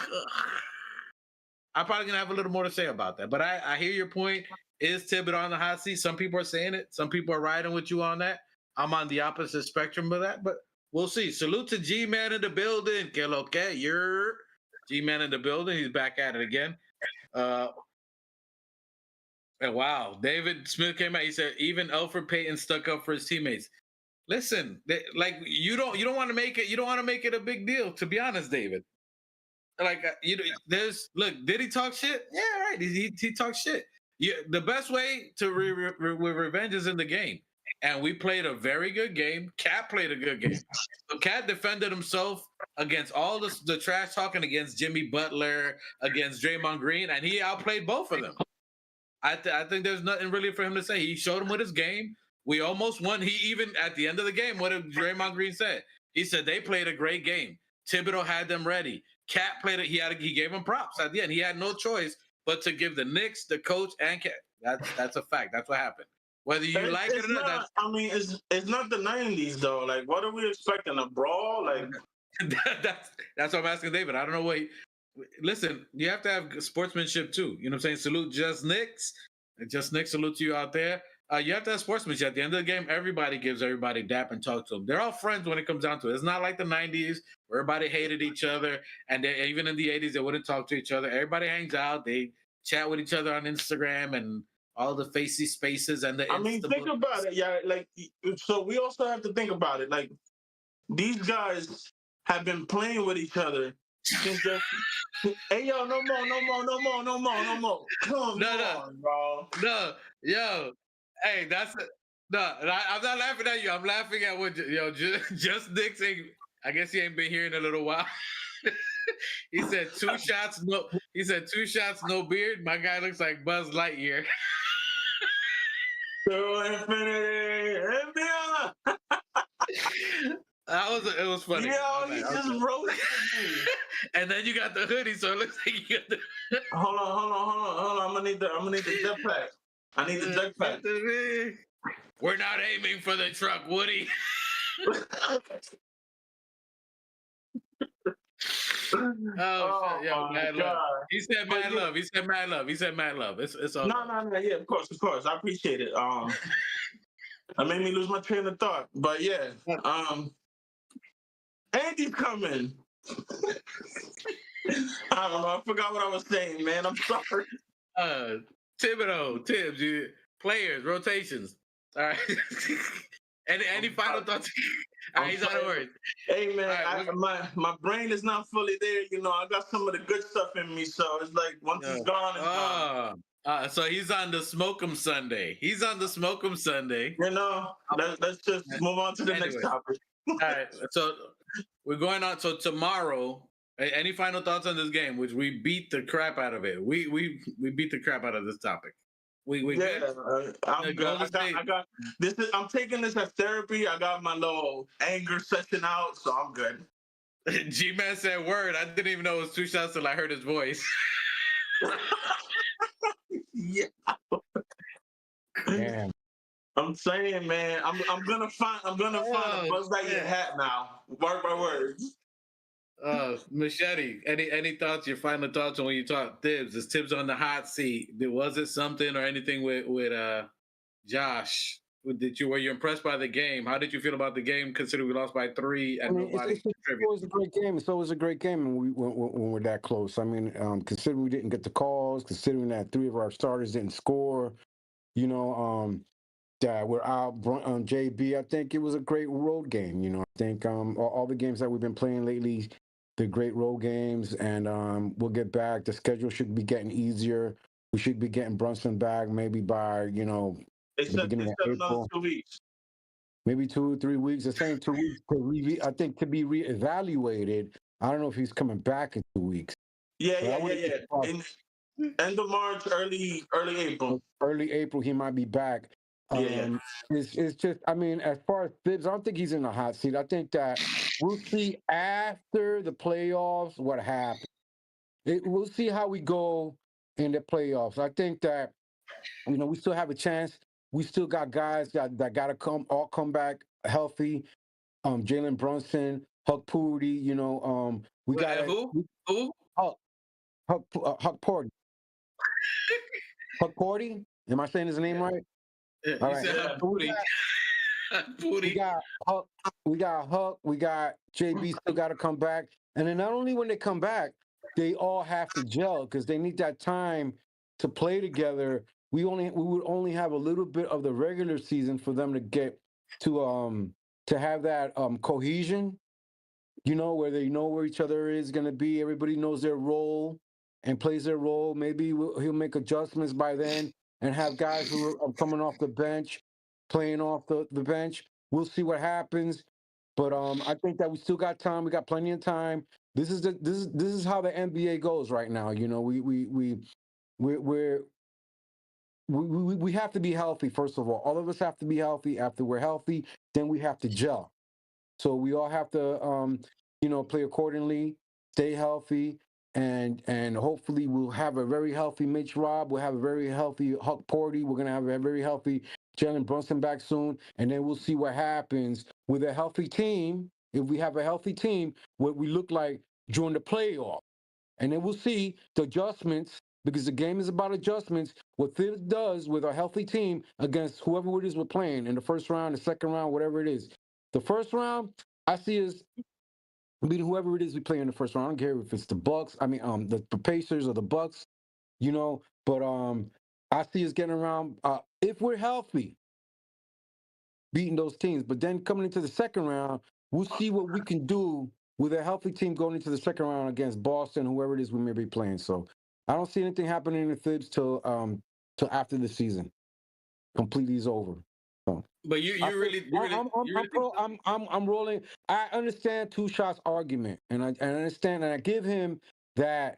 I'm probably gonna have a little more to say about that. But I hear your point. Is Thibbs on the hot seat? Some people are saying it. Some people are riding with you on that. I'm on the opposite spectrum of that, but we'll see. Salute to G-Man in the building. Que lo que? You're G-Man in the building. He's back at it again. And wow, David Smith came out. He said even Elfrid Payton stuck up for his teammates. Listen, like you don't want to make it. You don't want to make it a big deal. To be honest, David. Like did he talk shit? Yeah, right. He talked shit. The best way to revenge is in the game, and we played a very good game. Cat played a good game. So Cat defended himself against all the trash talking against Jimmy Butler, against Draymond Green, and he outplayed both of them. I think there's nothing really for him to say. He showed him with his game. We almost won. He even at the end of the game, what did Draymond Green say? He said they played a great game. Thibodeau had them ready. Cat played it. He gave him props at the end. He had no choice but to give the Knicks, the coach, and Cat. That's a fact. That's what happened. Whether you like it or not. I mean, it's not the 90s though. Like, what are we expecting? A brawl? Like that's what I'm asking David. I don't know what. Listen, you have to have sportsmanship too. You know what I'm saying? Salute Just Knicks. Just Knicks, salute to you out there. You have to have sportsmanship. At the end of the game, everybody gives everybody dap and talk to them. They're all friends when it comes down to it. It's not like the 90s where everybody hated each other. And even in the 80s, they wouldn't talk to each other. Everybody hangs out. They chat with each other on Instagram and all the facey spaces and the I mean, think about it. Yeah, like, so we also have to think about it. Like, these guys have been playing with each other since hey, yo, no more. Come on, bro. No, yo. Hey, I'm not laughing at you. I'm laughing at what Just Knicks. I guess he ain't been here in a little while. He said 2 shots, no. He said 2 shots, no beard. My guy looks like Buzz Lightyear. To infinity and beyond. It was funny. Yo, he just roasted me. And then you got the hoodie, so it looks like you got the. Hold on. I'm gonna need the jetpack. I need the jetpack. We're not aiming for the truck, Woody. Mad love. He said mad love. He said mad love. He said mad love. It's all. No. Yeah, of course. I appreciate it. That made me lose my train of thought. But yeah, Andy's coming. I don't know. I forgot what I was saying, man. I'm sorry. Thibodeau, Thibbs, players, rotations. All right. Any final thoughts? All right, he's out of words. Hey man, right, my brain is not fully there. You know, I got some of the good stuff in me, so it's like once it's gone, it's gone. So he's on the Smoke'em Sunday. He's on the Smoke'em Sunday. You know, let's just move on to the next topic. All right, so we're going on. So tomorrow, any final thoughts on this game? Which we beat the crap out of it. We beat the crap out of this topic. We I'm this. I'm taking this as therapy. I got my little anger session out, so I'm good. G-Man said word. I didn't even know it was 2 shots till I heard his voice. Yeah. Damn. I'm saying, man, I'm gonna find a Buzz Lightyear hat now. Word by word. Machete, any thoughts? Your final thoughts on when you talk Thibbs? Is Thibbs on the hot seat? Was it something or anything with Josh? Were you impressed by the game? How did you feel about the game? Considering we lost by 3 and nobody it's always a great game. It's always a great game when we're that close. I mean, considering we didn't get the calls, considering that 3 of our starters didn't score, you know, that we're out on JB. I think it was a great road game. You know, I think all the games that we've been playing lately, the great road games, and we'll get back. The schedule should be getting easier. We should be getting Brunson back maybe by They the said beginning of another April. 2 weeks. Maybe 2 or 3 weeks. They're saying 2 weeks I think to be reevaluated. I don't know if he's coming back in 2 weeks. Yeah. But In end of March, early April. Early April, he might be back. Yeah. It's just, I mean, as far as Thibbs, I don't think he's in the hot seat. I think that we'll see after the playoffs what happens. We'll see how we go in the playoffs. I think that, we still have a chance. We still got guys that got to come back healthy. Jalen Brunson, Huck Purdy, we got who? Huck Purdy. Huck Purdy? Am I saying his name right? Yeah, All you right. said Huck Purdy. We got Huck. We got JB still got to come back. And then not only when they come back, they all have to gel because they need that time to play together. We would only have a little bit of the regular season for them to get to have that cohesion, where they know where each other is going to be. Everybody knows their role and plays their role. Maybe he'll make adjustments by then and have guys who are coming off the bench, playing off the bench. We'll see what happens. But I think that we still got time. We got plenty of time. This is how the NBA goes right now. We have to be healthy, first of all. All of us have to be healthy. After we're healthy, then we have to gel. So we all have to, play accordingly, stay healthy, and hopefully we'll have a very healthy Mitch Rob. We'll have a very healthy Huck Purdy. We're gonna have a very healthy Jalen Brunson back soon, and then we'll see what happens with a healthy team. If we have a healthy team, what we look like during the playoff, and then we'll see the adjustments because the game is about adjustments. What Thibbs does with a healthy team against whoever it is we're playing in the first round, the second round, whatever it is. The first round, I see is beating whoever it is we play in the first round. I don't care if it's the Bucks. I mean, the Pacers or the Bucks, But I see us getting around if we're healthy, beating those teams. But then coming into the second round, we'll see what we can do with a healthy team going into the second round against Boston, whoever it is we may be playing. So I don't see anything happening in the Thibbs till after the season completely is over. So. But I'm rolling. I understand Two Shots argument, and I understand, and I give him that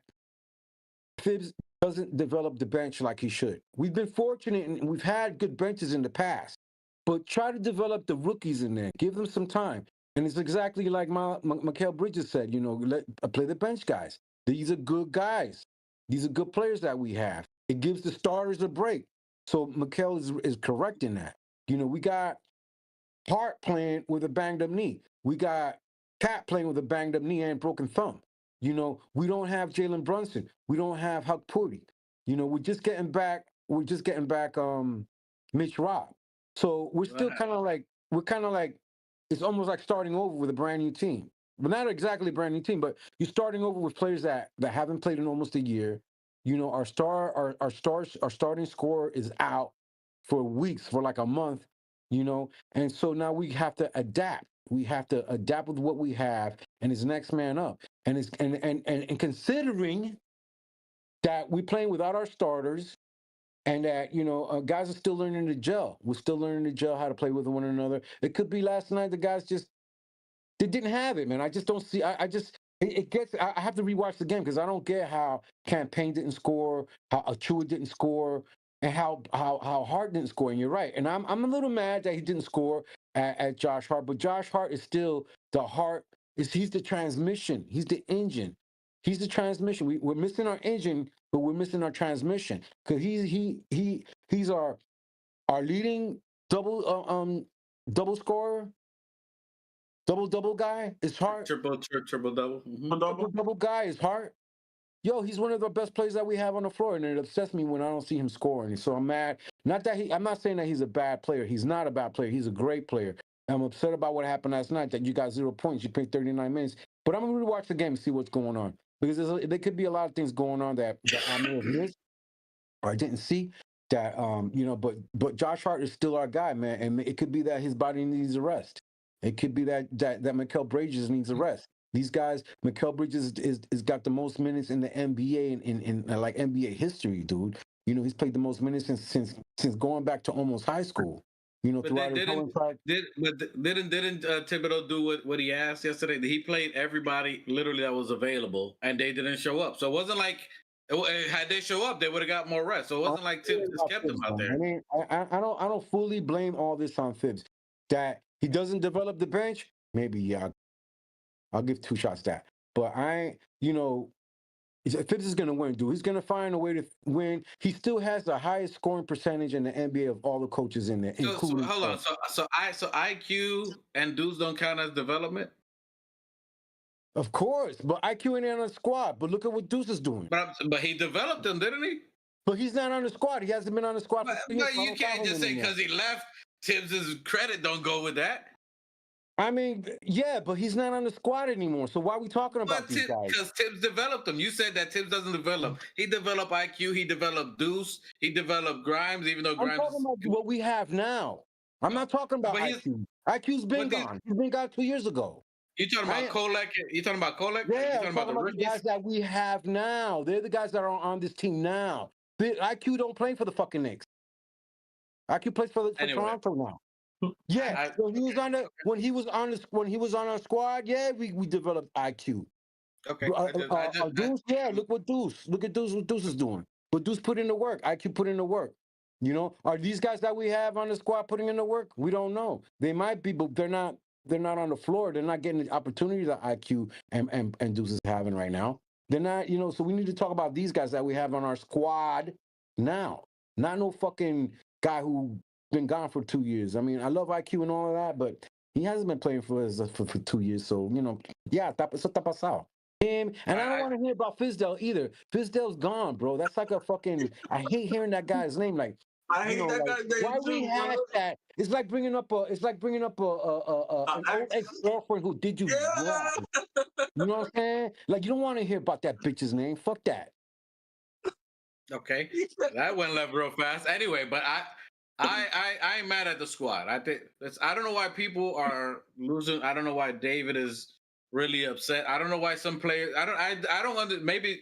Thibbs doesn't develop the bench like he should. We've been fortunate, and we've had good benches in the past, but try to develop the rookies in there. Give them some time, and it's exactly like Mikal Bridges said. Play the bench guys. These are good guys. These are good players that we have. It gives the starters a break. So Mikal is correct in that. We got Hart playing with a banged up knee. We got Cat playing with a banged up knee and broken thumb. We don't have Jalen Brunson. We don't have Huck Purdy. We're just getting back. Mitch Rob. So we're still kind of like, it's almost like starting over with a brand new team. But not exactly a brand new team, but you're starting over with players that haven't played in almost a year. Our starting scorer is out for weeks, for like a month, and so now we have to adapt. We have to adapt with what we have, and it's next man up. And it's and considering that we're playing without our starters, and that guys are still learning to gel. We're still learning to gel how to play with one another. It could be last night the guys they didn't have it, man. I just don't see. I have to rewatch the game because I don't get how Campaign didn't score, how Achua didn't score, and how Hart didn't score. And you're right. And I'm a little mad that he didn't score at Josh Hart, but Josh Hart is still the heart. He's the transmission. He's the engine. He's the transmission. We're missing our engine, but we're missing our transmission because he's our leading double scorer. Double guy is Hart. Triple double. Mm-hmm. Double guy is Hart. Yo, he's one of the best players that we have on the floor, and it upsets me when I don't see him scoring. So I'm mad. I'm not saying that he's a bad player. He's not a bad player. He's a great player. I'm upset about what happened last night, that you got 0 points. You played 39 minutes. But I'm going to rewatch the game and see what's going on. Because there could be a lot of things going on that I may have missed or I didn't see. That but Josh Hart is still our guy, man. And it could be that his body needs a rest. It could be that Mikal Bridges needs a rest. These guys, Mikal Bridges is got the most minutes in the NBA in like NBA history, dude. He's played the most minutes since going back to almost high school. But throughout his whole entire. Didn't Thibodeau do what he asked yesterday? He played everybody literally that was available, and they didn't show up. So it wasn't like had they show up, they would have got more rest. So it wasn't like Thibbs just kept them out there. I don't fully blame all this on Thibbs. That he doesn't develop the bench, maybe yeah, I'll give 2 shots that. But Thibbs is going to win, dude. He's going to find a way to win. He still has the highest scoring percentage in the NBA of all the coaches in there, including. Hold on. So IQ and dudes don't count as development. Of course, but IQ ain't on the squad. But look at what Deuce is doing. But he developed them, didn't he? But he's not on the squad. He hasn't been on the squad. But you can't just say because he left, Tibbs' credit don't go with that. I mean, yeah, but he's not on the squad anymore. So why are we talking about these guys? Because Tibbs developed them. You said that Tibbs doesn't develop. He developed IQ. He developed Deuce. He developed Grimes, even though Grimes. I'm talking about what we have now. I'm not talking about IQ. IQ's been gone. He's been gone 2 years ago. You talking about Kolek? You talking about Kolek? Yeah, you talking about the guys that we have now. They're the guys that are on this team now. IQ don't play for the fucking Knicks. IQ plays for Toronto now. Yeah, when he was on our squad, yeah, we developed IQ. Okay. Deuce, look what Deuce is doing. But Deuce put in the work. IQ put in the work. Are these guys that we have on the squad putting in the work? We don't know. They might be, but they're not. They're not on the floor. They're not getting the opportunity that IQ and Deuce is having right now. They're not. So we need to talk about these guys that we have on our squad now. Not no fucking guy who been gone for 2 years. I mean, I love IQ and all of that, but he hasn't been playing for 2 years. So, yeah, eso está pasado. Him, and I don't want to hear about Fizdale either. Fizdale's gone, bro. That's like a fucking, I hate hearing that guy's name. Like, I hate that guy's name why too, we had that? It's like bringing up an old ex-girlfriend who did you wrong. You know what I'm saying? Like, you don't want to hear about that bitch's name. Fuck that. Okay. That went left real fast. Anyway, but I ain't mad at the squad. I don't know why people are losing. I don't know why David is really upset. I don't know why some players. I don't maybe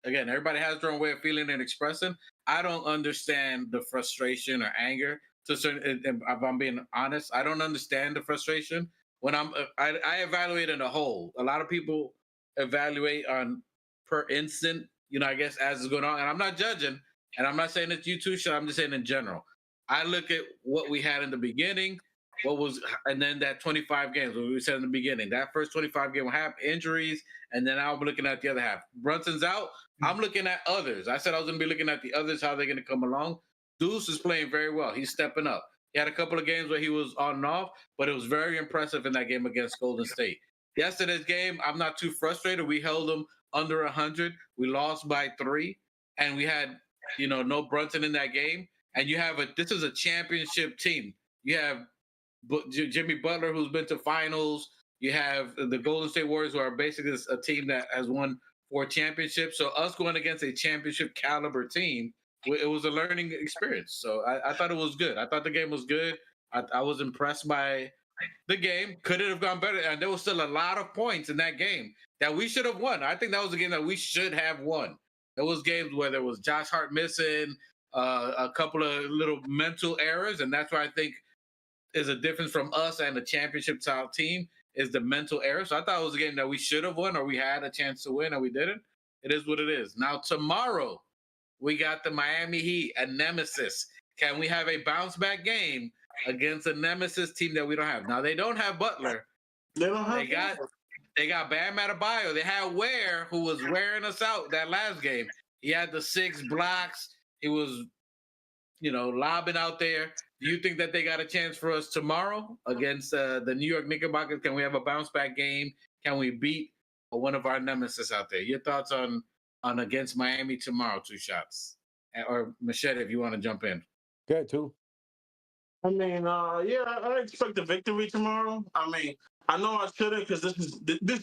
again, everybody has their own way of feeling and expressing. I don't understand the frustration or anger. To certain, if I'm being honest, I don't understand the frustration when I evaluate in a whole. A lot of people evaluate on per instant. I guess as is going on, and I'm not judging, and I'm not saying it's you too, Sean. I'm just saying in general. I look at what we had in the beginning, and then that 25 games, what we said in the beginning. That first 25 game have injuries, and then I'm looking at the other half. Brunson's out. I'm looking at others. I said I was going to be looking at the others, how they're going to come along. Deuce is playing very well. He's stepping up. He had a couple of games where he was on and off, but it was very impressive in that game against Golden State. Yesterday's game, I'm not too frustrated. We held them under 100. We lost by 3, and we had, no Brunson in that game. And this is a championship team. You have Jimmy Butler, who's been to finals. You have the Golden State Warriors, who are basically a team that has won 4 championships. So us going against a championship caliber team, it was a learning experience. So I thought it was good. I thought the game was good. I was impressed by the game. Could it have gone better? And there was still a lot of points in that game that we should have won. I think that was a game that we should have won. There was games where there was Josh Hart missing, a couple of little mental errors, and that's why I think is a difference from us and the championship style team is the mental error. So I thought it was a game that we should have won, or we had a chance to win, and we didn't. It is what it is. Now tomorrow, we got the Miami Heat, a nemesis. Can we have a bounce back game against a nemesis team that we don't have? Now they don't have Butler. They don't have. They got Bam Adebayo. They had Ware, who was wearing us out that last game. He had the 6 blocks. He was, lobbing out there. Do you think that they got a chance for us tomorrow against the New York Knickerbockers? Can we have a bounce back game? Can we beat one of our nemesis out there? Your thoughts on against Miami tomorrow? 2 shots, or Machete, if you want to jump in. Good too. I mean, I expect a victory tomorrow. I mean, I know I shouldn't because this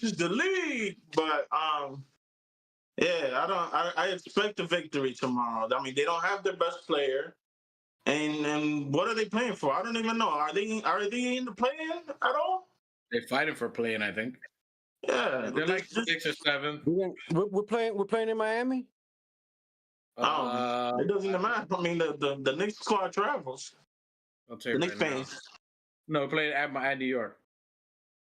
is the league, but I expect a victory tomorrow. I mean, they don't have their best player, and what are they playing for? I don't even know. Are they in the play-in at all? They're fighting for play-in, I think. Yeah, they're like 6 or 7. We're playing in Miami. It doesn't matter. I mean, the Knicks squad travels. I'll tell The you Knicks right now. fans. No, we're playing at New York.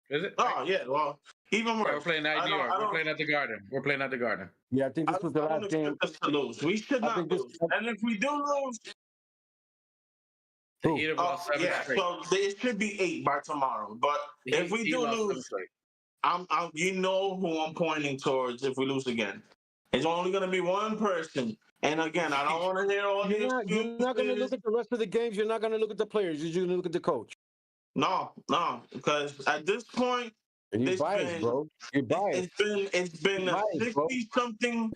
Is it? Oh yeah, well, even Yeah, worse. we're playing at New York. We're playing at the Garden. We're playing at the Garden. Yeah, I think this was the I don't last game. expect us to lose. We should I not think this- lose. And if we do lose, The Heat have lost 7 yeah, straight. so it should be 8 by tomorrow. But if we He do lost 7 lose, straight. you know who I'm pointing towards if we lose again. It's only going to be one person. And again, I don't want to hear all these You're not going to look at the rest of the games. You're not going to look at the players. You're going to look at the coach. No, because at this point, And you're biased, bro. You're biased. It's been a 60-something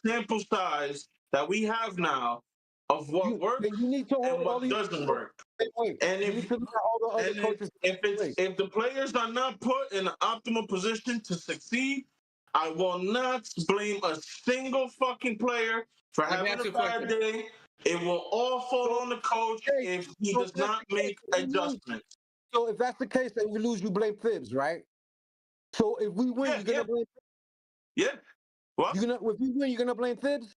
sample size that we have now of what works and what doesn't work. And if the players are not put in an optimal position to succeed, I will not blame a single fucking player for having a bad day. It will all fall on the coach if he does not make adjustments. So if that's the case, then we lose, you blame Thibbs, right? So if we win, you're gonna blame. Yeah. What? If you win, you're gonna blame Thibbs?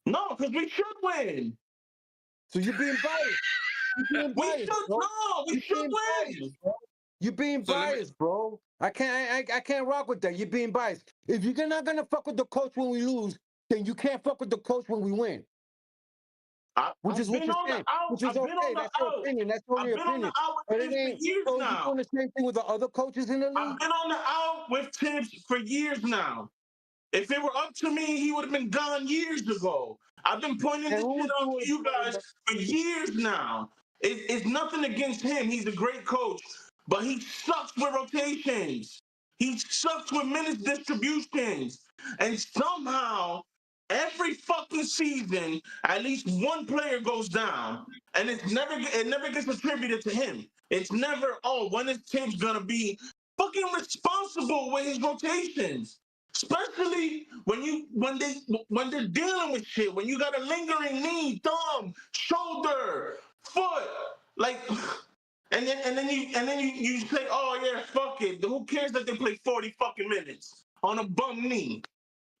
No, because we should win. So you're being biased. You're being biased, bro. We should win. You're being biased, bro. I can't rock with that. You're being biased. If you're not gonna fuck with the coach when we lose, then you can't fuck with the coach when we win. Which is what you're saying. Which is okay. That's your opinion. That's only your opinion. But it ain't. So you're doing the same thing with the other coaches in the league? I've been on the out with Thibbs for years now. If it were up to me, he would have been gone years ago. I've been pointing this shit out to you guys for years now. It's nothing against him. He's a great coach. But he sucks with rotations. He sucks with minutes distributions. And somehow, every fucking season, at least one player goes down. And it never gets attributed to him. It's never, when is Thibbs gonna be fucking responsible with his rotations? Especially when they're dealing with shit, when you got a lingering knee, thumb, shoulder, foot, like, and then you say, oh yeah, fuck it. Who cares that they play 40 fucking minutes on a bum knee?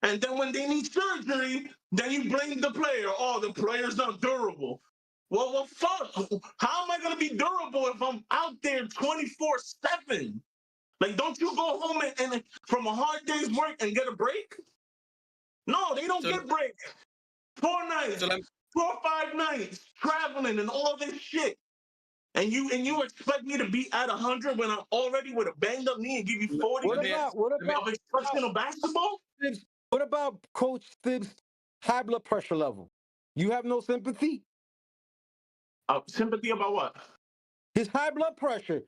And then when they need surgery, then you blame the player. Oh, the player's not durable. Well, fuck. How am I gonna be durable if I'm out there 24/7? Like, don't you go home and from a hard day's work and get a break? No, they don't get break. 4 nights, 4 or 5 nights traveling and all this shit. And you expect me to be at 100 when I'm already with a banged up knee and give you 40 minutes of instructional basketball? What about Coach Thibbs' high blood pressure level? You have no sympathy? Sympathy about what? His high blood pressure.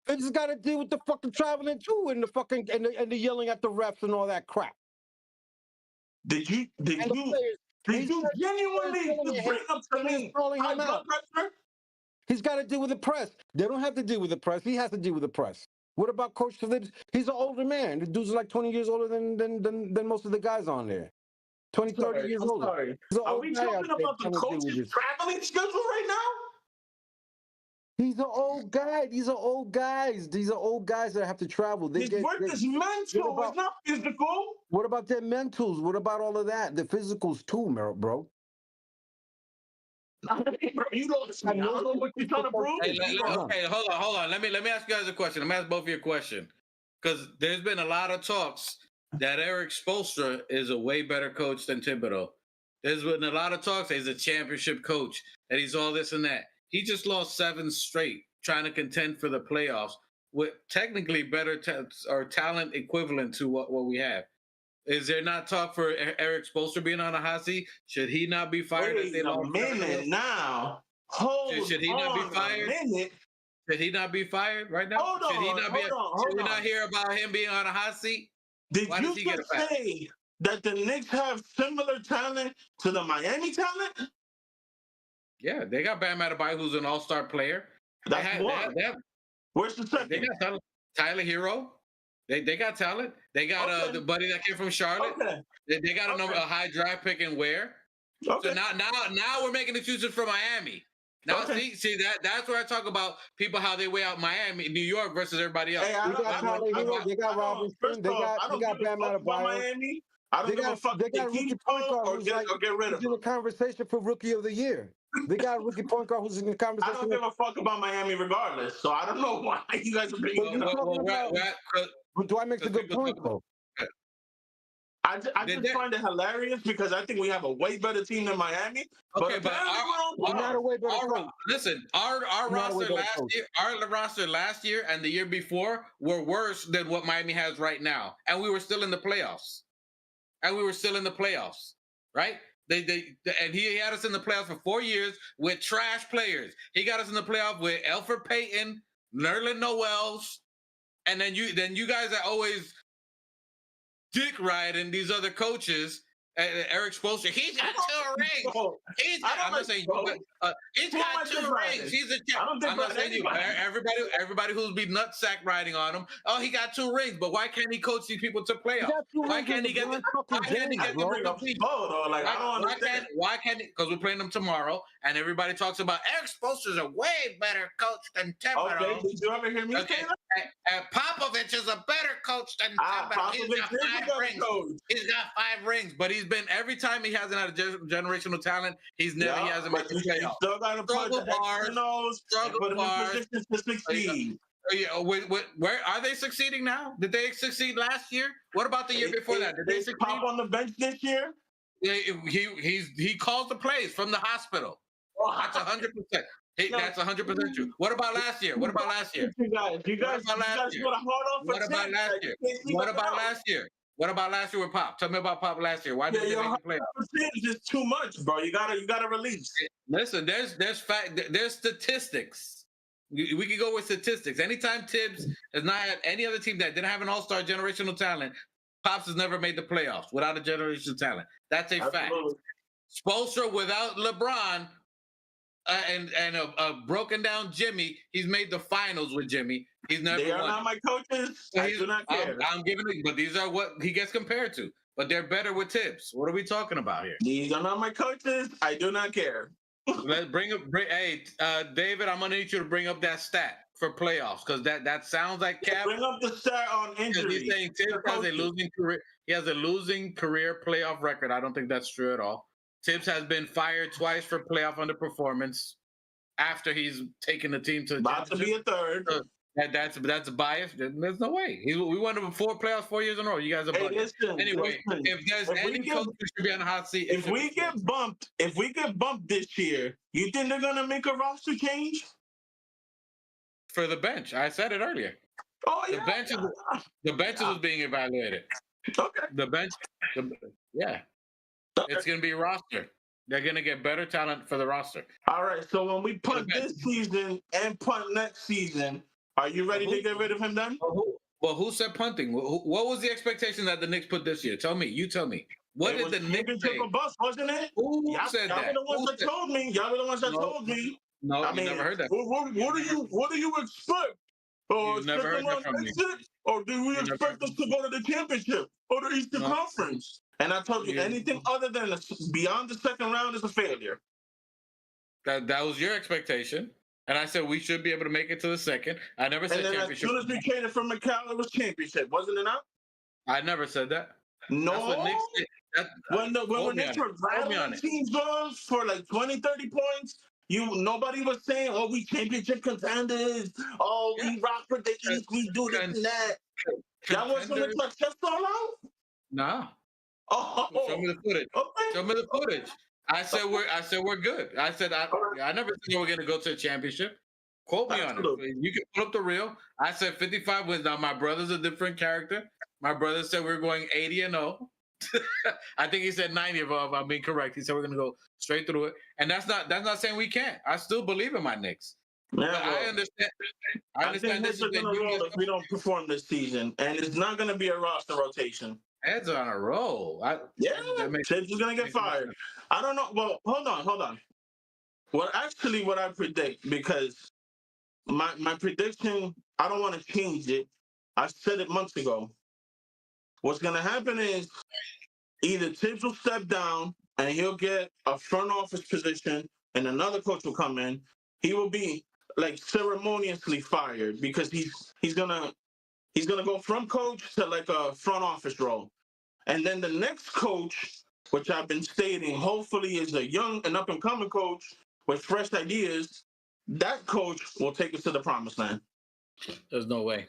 They just got to deal with the fucking traveling too, and the fucking and the yelling at the refs and all that crap. Did you genuinely just bring up to me high blood pressure? He's got to deal with the press. They don't have to deal with the press. He has to deal with the press. What about Coach Thibbs? He's an older man. The dude's like 20 years older than most of the guys on there. 20, 30 years older. Sorry. Are we talking about the coach's traveling schedule right now? He's an old guy. These are old guys. These are old guys that have to travel. His work is mental. It's not physical. What about their mentals? What about all of that? The physicals too, bro. You don't I don't know what you're trying to prove. Okay, hold on. Let me ask you guys a question. Let me ask both of you a question. Because there's been a lot of talks that Eric Spoelstra is a way better coach than Thibodeau. There's been a lot of talks that he's a championship coach, that he's all this and that. He just lost 7 straight trying to contend for the playoffs with technically better talent equivalent to what we have. Is there not talk for Eric Spoelstra being on a hot seat? Should he not be fired? Wait a minute now. Should he not be fired? Should he not be fired right now? Should we not hear about him being on a hot seat? Did you just say that the Knicks have similar talent to the Miami talent? Yeah, they got Bam Adebayo, who's an all-star player. That's one. Where's the second? They got talent. Tyler Hero. They got talent. They got the buddy that came from Charlotte. Okay. They got a high draft pick in Ware. Okay. So now we're making excuses for Miami. Now see that's where I talk about people how they weigh out Miami, New York versus everybody else. Hey, they got Tyler Hero. They got Robinson. They got Bam Adebayo. Miami. I don't give a fuck. They got a rookie point guard or who's get rid of who's in him. the conversation for Rookie of the Year. They got a rookie point guard who's in the I conversation. don't give a fuck about Miami regardless. So I don't know why you guys are bringing it up. Do I make a good point though? I just find it hilarious because I think we have a way better team than Miami. Okay, but we're not a way better coach. Listen, our roster last year and the year before were worse than what Miami has right now, and we were still in the playoffs. Right? And he had us in the playoffs for 4 years with trash players. He got us in the playoff with Elfrid Payton, Nerlens Noels, and then you guys are always dick riding these other coaches. Eric Spoelstra, he's got 2 rings. I'm not saying he's got 2 rings. He's a champ. I'm not saying you. Everybody who's be nutsack riding on him. Oh, he got 2 rings, but why can't he coach these people to playoffs? Why can't he get them? Why can't he get them to compete? Why can't he? Because we're playing them tomorrow, and everybody talks about Eric Spoelstra's a way better coach than Thibodeau. Okay, did you ever hear me say that? And Popovich is a better coach than Thibodeau. He's got 5 rings. He's got 5 rings, but he's been every time he hasn't had a generational talent. He hasn't made the playoffs. Still got to put the Struggle bars. To succeed. Where are they succeeding now? Did they succeed last year? What about the year before that? Did they succeed? Pop on the bench this year? He calls the plays from the hospital. That's 100%. That's 100% true. What about last year? What about last year? What about last year with Pop? Tell me about Pop last year. Why did they make the playoffs? It's too much, bro. You gotta release. Listen, there's statistics. We can go with statistics. Anytime Thibbs has not had any other team that didn't have an all-star generational talent, Pops has never made the playoffs without a generational talent. That's a fact. Spoelstra without LeBron and a broken down Jimmy, he's made the finals with Jimmy. He's never They are won. Not my coaches. I do not care. I'm giving it, but these are what he gets compared to. But they're better with Thibbs. What are we talking about here? These are not my coaches. I do not care. Hey, David, I'm gonna need you to bring up that stat for playoffs because that sounds like cap. Bring up the stat on injury. He's saying Thibbs has a losing career. He has a losing career playoff record. I don't think that's true at all. Thibbs has been fired twice for playoff underperformance after he's taken the team to the about to be a third. That's biased. There's no way. We won the 4 playoffs 4 years in a row. You guys are bugging. Anyway, if there's any coach who should be on the hot seat, if we get bumped this year, you think they're gonna make a roster change for the bench? I said it earlier. Oh yeah, the bench is being evaluated. Okay, the bench. Yeah, it's gonna be a roster. They're gonna get better talent for the roster. All right. So when we punt this season and punt next season. Are you ready to get rid of him then? Well, who said punting? What was the expectation that the Knicks put this year? Tell me. You tell me. What did the Knicks say? Bus, wasn't it? Who said that? Y'all were the ones that told me. Y'all were the ones that told me. No, I never heard that. What do you expect? You've never heard that from me. Or do we expect us to go to the championship or the Eastern Conference? And I told you anything other than beyond the second round is a failure. That was your expectation. And I said we should be able to make it to the second. I never said championship. As soon as we traded for McCallum, it was championship, wasn't it not? I never said that. No. That's what Knicks did. When the Knicks were rattling teams off for like 20, 30 points, nobody was saying, oh, we championship contenders. Oh, we rock for the East. We do this and that. That wasn't what my chest all out? No. Oh. Show me the footage. Okay. Show me the footage. I said we're good. I said I never said we're gonna go to a championship. Quote me on it. You can pull up the reel. I said 55 wins. Now my brother's a different character. My brother said we're going 80-0. I think he said 90 if I'm being correct. He said we're gonna go straight through it. And that's not saying we can't. I still believe in my Knicks. Yeah, I understand. I think this is gonna roll if we don't perform this season, and it's not gonna be a roster rotation. Heads on a roll. Thibbs is gonna get fired. I don't know. Well, hold on. What I predict, because my prediction, I don't want to change it. I said it months ago. What's gonna happen is either Thibbs will step down and he'll get a front office position, and another coach will come in. He will be like ceremoniously fired because he's gonna go from coach to like a front office role. And then the next coach, which I've been stating, hopefully is a young and up-and-coming coach with fresh ideas. That coach will take us to the promised land. There's no way.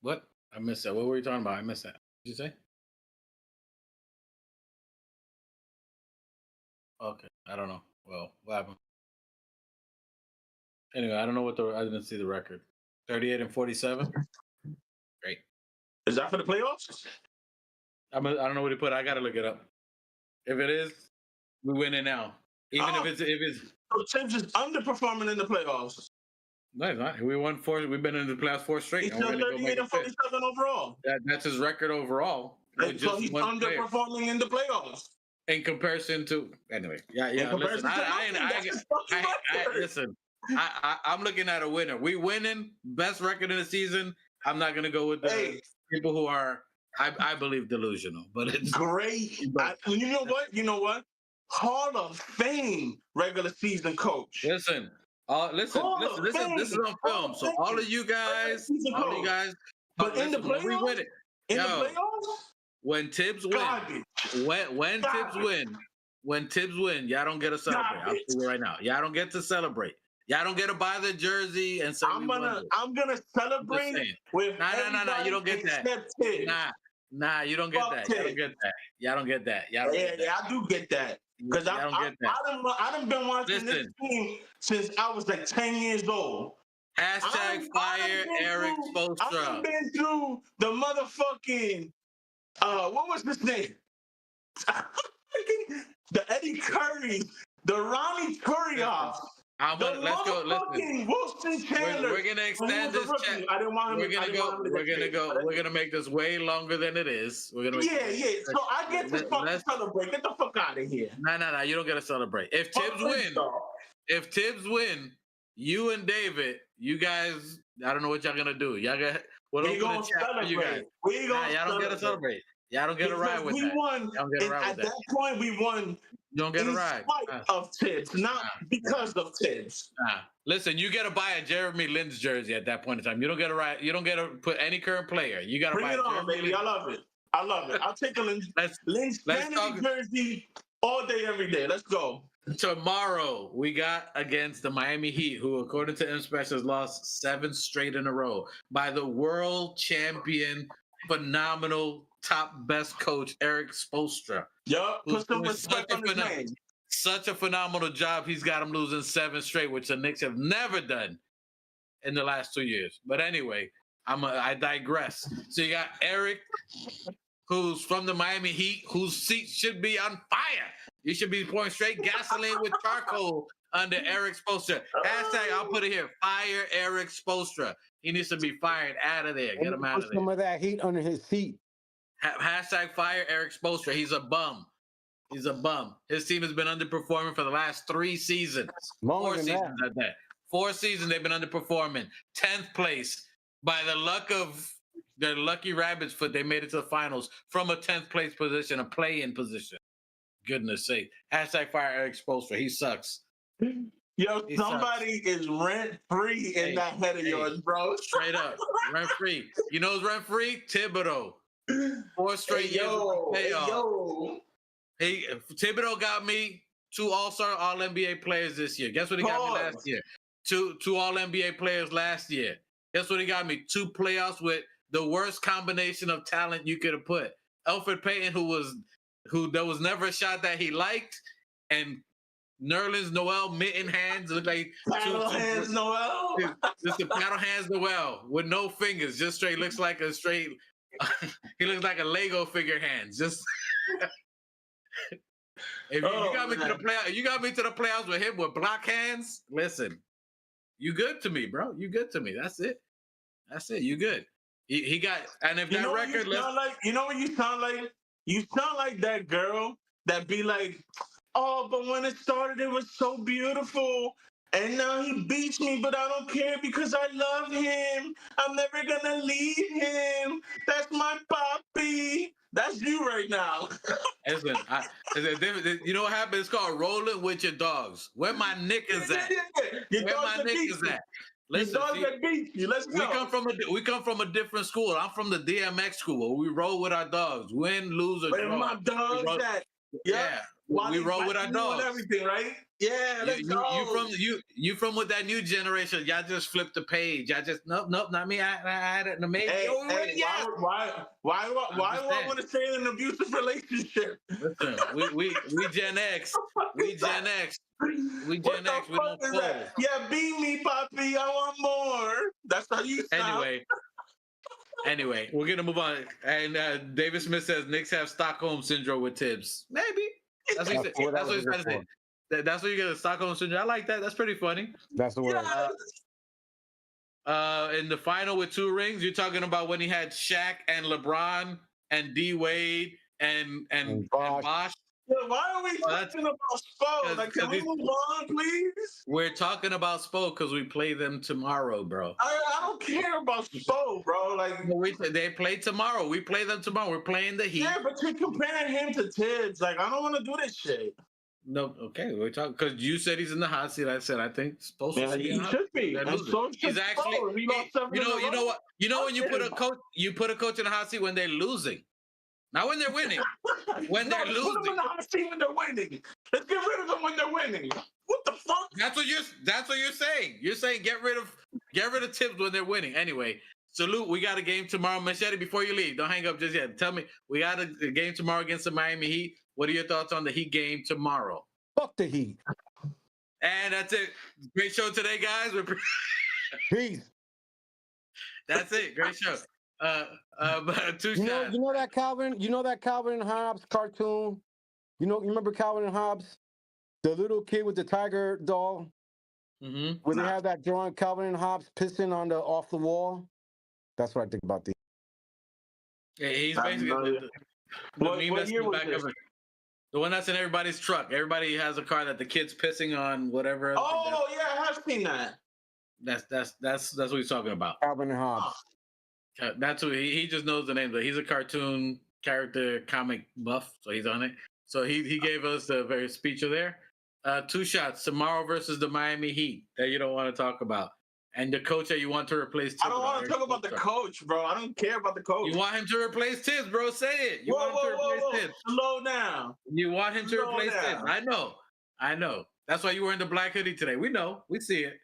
What? I missed that. What were you talking about? I missed that. What did you say? Okay. I don't know. Well, what happened? Anyway, I don't know I didn't see the record. 38 and 47. Great. Is that for the playoffs? I don't know what he put. I gotta look it up. If it is, we win it now. Even if it's. So Tibbs is underperforming in the playoffs. No, it's not. We won 4. We've been in the playoffs 4 straight. He's still 38 and 47 overall. That's his record overall. So he's underperforming in the playoffs. In comparison to anyway, yeah. Listen, I'm looking at a winner. We winning, best record in the season. I'm not gonna go with the people who are, I believe, delusional. But it's great. You know what? Hall of Fame regular season coach. Listen. Listen. This is on film. So all of you guys, But in the playoffs, we win it. In the playoffs. When Tibbs win, when Tibbs win, y'all don't get to celebrate. I'll tell you right now, y'all don't get to celebrate. Y'all don't get to buy the jersey and say I'm gonna celebrate with no. You don't get that. Nah. You don't get that. Y'all don't get that. Yeah, I do get that because I done been watching this team since I was like 10 years old. #fire Eric Spoelstra. I've been through the motherfucking. What was this name? The Eddie Curry, the Ronnie Kurioff. Let's go. Listen, Wilson Chandler. We're gonna extend this chat. I didn't want him. We're gonna make this way longer than it is. We're gonna. So I get to fucking celebrate. Get the fuck out of here. No. You don't get to celebrate. If Tibbs win, you and David, you guys, I don't know what y'all gonna do. Y'all got. We gonna celebrate. Y'all don't get to celebrate. Y'all don't get a ride with that. We won. At that point, we won. You don't get a ride. In spite of Tibbs, not because of Tibbs. Listen, you got to buy a Jeremy Lin's jersey at that point in time. You don't get a ride. You don't get to put any current player. You got to buy it on, baby. I love it. I'll take a Lin's jersey all day, every day. Let's go. Tomorrow, we got against the Miami Heat, who, according to inspectors, lost 7 straight in a row by the world champion, phenomenal, top best coach, Eric Spoelstra. Yup, put some respect on his name. Such a phenomenal job. He's got him losing 7 straight, which the Knicks have never done in the last 2 years. But anyway, I digress. So you got Eric, who's from the Miami Heat, whose seat should be on fire. You should be pouring straight gasoline with charcoal under Eric Spoelstra. I'll put it here, fire Eric Spoelstra. He needs to be fired out of there. Get him out of there. Put some of that heat under his feet. #fire Eric Spoelstra. He's a bum. His team has been underperforming for the last 3 seasons. 4 seasons at that. 4 seasons they've been underperforming. 10th place. By the luck of their lucky rabbit's foot, they made it to the finals from a 10th place position, a play-in position. Goodness sake. #fire Eric Spoelstra. He sucks. Yo, somebody is rent-free in that head of yours, bro. Straight up. Rent-free. You know who's rent-free? Thibodeau. 4 straight years of payoff. Thibodeau got me 2 All-Star, All-NBA players this year. Guess what he got me last year? Two All-NBA players last year. Guess what he got me? 2 playoffs with the worst combination of talent you could have put. Elfrid Payton, who there was never a shot that he liked, and Nerlens Noel, mitten hands, look like paddle hands Noel. Just a paddle hands Noel with no fingers, just straight. Looks like a straight. He looks like a Lego figure hands. Just if you got me to the playoffs, you got me to the playoffs with him with block hands. Listen, you good to me, bro. You good to me. That's it. You good. He got, and if that record, you know what you sound like? You sound like that girl that be like, oh, but when it started, it was so beautiful. And now he beats me, but I don't care because I love him. I'm never going to leave him. That's my papi. That's you right now. Listen, you know what happened? It's called rolling with your dogs. Where my niggas at? Where my niggas at? Listen, dogs see, that beat you. Let's go. we come from a different school. I'm from the DMX school where we roll with our dogs. Win, lose, or Where draw. my dogs at? Yeah, we roll with our dogs. And everything, right? Yeah, let's go. You from with that new generation. Y'all just flipped the page. Y'all just nope, not me. I had it. Maybe. Hey, why do I want to stay in an abusive relationship? Listen, we Gen X. We Gen X. We Gen X. We don't fold. Yeah, beat me, Poppy. I want more. That's how you sound. Anyway, we're gonna move on. And David Smith says Knicks have Stockholm syndrome with Thibbs. Maybe. That's what he's trying to say. That's what you get, a Stockholm syndrome. I like that. That's pretty funny. That's the word. In the final with 2 rings, you're talking about when he had Shaq and LeBron and D Wade and Bosh. Why are we talking about Spo? Like, can we move on, please? We're talking about Spo because we play them tomorrow, bro. I don't care about Spo, bro. Like, they play tomorrow. We play them tomorrow. We're playing the Heat. Yeah, but you're comparing him to Thibbs. Like, I don't want to do this shit. No, okay, we're talking because you said he's in the hot seat. I said I think supposed to be. He should be. And so he's actually. You know what? You know when you put a coach in the hot seat when they're losing. Not when they're winning. When they're losing. Put them in the hot seat when they're winning. Let's get rid of them when they're winning. What the fuck? That's what you're saying. You're saying get rid of Thibbs when they're winning. Anyway, salute. We got a game tomorrow. Machete, before you leave, don't hang up just yet. Tell me, we got a game tomorrow against the Miami Heat. What are your thoughts on the Heat game tomorrow? Fuck the Heat. And that's it. Great show today, guys. Peace. That's it. Great show. Two shots. You know that Calvin and Hobbes cartoon? You remember Calvin and Hobbes? The little kid with the tiger doll? Mm-hmm. Where they have that drawing, Calvin and Hobbes pissing off the wall? That's what I think about the. Yeah, he's basically what year was this? The one that's in everybody's truck. Everybody has a car that the kid's pissing on, whatever. Oh yeah, I have seen that. That's what he's talking about. Calvin and Hobbes. That's who he just knows the name. But he's a cartoon character, comic buff, so he's on it. So he gave us the very speech there. 2 shots tomorrow versus the Miami Heat that you don't want to talk about, and the coach that you want to replace. I don't want to talk about the coach, bro. I don't care about the coach. You want him to replace Thibbs, bro? Say it. You want him to replace Thibbs. Slow down. You want him to replace Thibbs. I know. That's why you were in the black hoodie today. We know. We see it.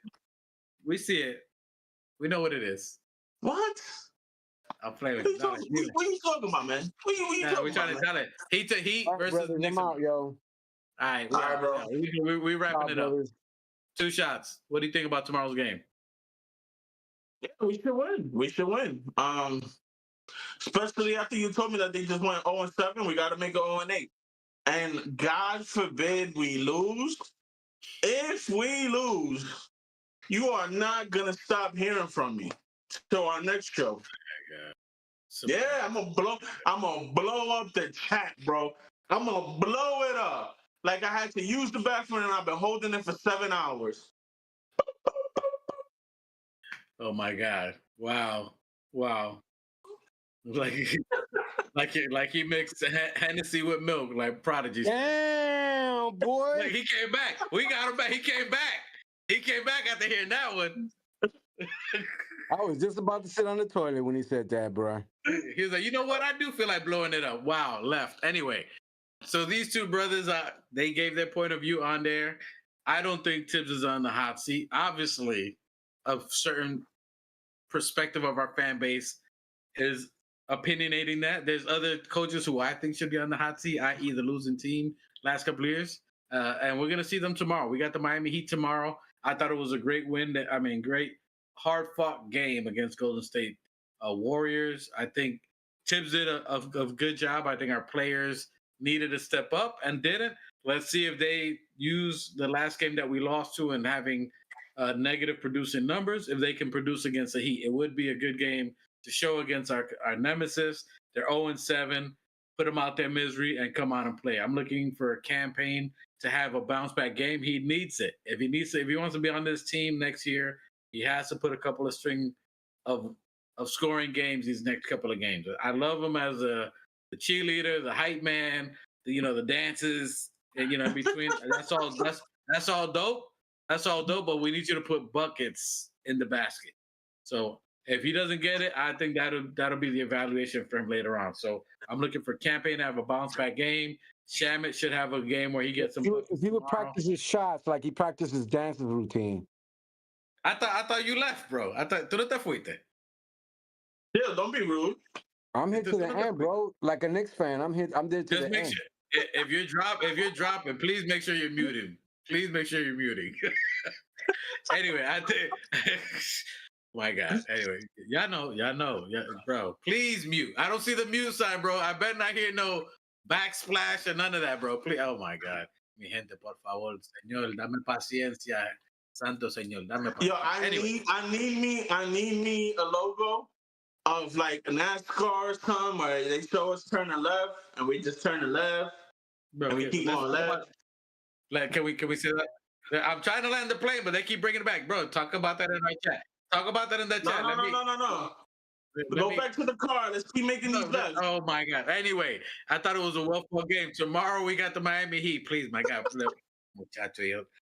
We know what it is. What? I'll play with you. What are you talking about, man? What are you talking about? We're trying to tell it. Heat versus Knicks. I'm out, yo. All right, bro. We wrapping it up. Brothers. 2 shots. What do you think about tomorrow's game? Yeah, we should win. We should win. Especially after you told me that they just went 0-7. We got to make it 0-8. And God forbid we lose. If we lose, you are not gonna stop hearing from me till our next show. Yeah, I'm gonna blow up the chat, bro. I'm gonna blow it up. Like I had to use the bathroom and I've been holding it for 7 hours. Oh my God! Wow! Like he mixed Hennessy with milk, like Prodigy. Damn, boy! Like he came back. We got him back. He came back after hearing that one. I was just about to sit on the toilet when he said that, bro. He was like, you know what? I do feel like blowing it up. Wow, left. Anyway, so these 2 brothers, they gave their point of view on there. I don't think Thibbs is on the hot seat. Obviously, a certain perspective of our fan base is opinionating that. There's other coaches who I think should be on the hot seat, i.e. the losing team last couple of years. And we're going to see them tomorrow. We got the Miami Heat tomorrow. I thought it was a great win. Great hard-fought game against Golden State Warriors. I think Thibbs did a good job. I think our players needed to step up and didn't. Let's see if they use the last game that we lost to and having negative producing numbers, if they can produce against the Heat. It would be a good game to show against our nemesis. They're 0-7. Put them out their misery and come out and play. I'm looking for a campaign to have a bounce-back game. He needs it. If he wants to be on this team next year, he has to put a couple of string of scoring games these next couple of games. I love him as the cheerleader, the hype man, the dances, and in between. That's all dope. That's all dope, but we need you to put buckets in the basket. So if he doesn't get it, I think that'll be the evaluation for him later on. So I'm looking for Campaign to have a bounce back game. Shamit should have a game where he gets some. If he would practice his shots like he practiced his dancing routine. I thought you left, bro. I thought tú no te fuiste. Yeah, don't be rude. I'm here to the end, bro. Like a Knicks fan, I'm here. I'm there to Just the make end. sure if you're dropping, please make sure you're muting. Please make sure you're muting. Anyway, I think. My God. Anyway, y'all know, yeah, bro. Please mute. I don't see the mute sign, bro. I better not hear no backsplash or none of that, bro. Please. Oh my God. Mi gente, por favor, señor, dame paciencia. Santo señor, dame paciencia. Yo, I need me a logo of like a NASCAR or something, where they show us turn the left and we just turn the left. Bro, and we keep going left. Like, can we say that? I'm trying to land the plane, but they keep bringing it back, bro. Talk about that in our chat. Talk about that in the chat. No. Go back to the car. Let's keep making these lefts. Oh my God. Anyway, I thought it was a well-fought game. Tomorrow we got the Miami Heat. Please, my God.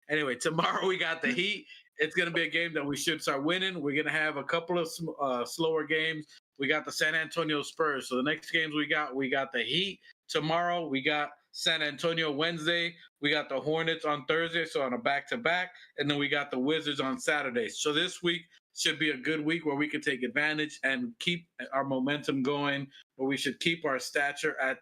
Anyway, tomorrow we got the Heat. It's going to be a game that we should start winning. We're going to have a couple of slower games. We got the San Antonio Spurs. So the next games we got the Heat. Tomorrow we got San Antonio Wednesday. We got the Hornets on Thursday, so on a back-to-back. And then we got the Wizards on Saturday. So this week should be a good week where we can take advantage and keep our momentum going, where we should keep our stature at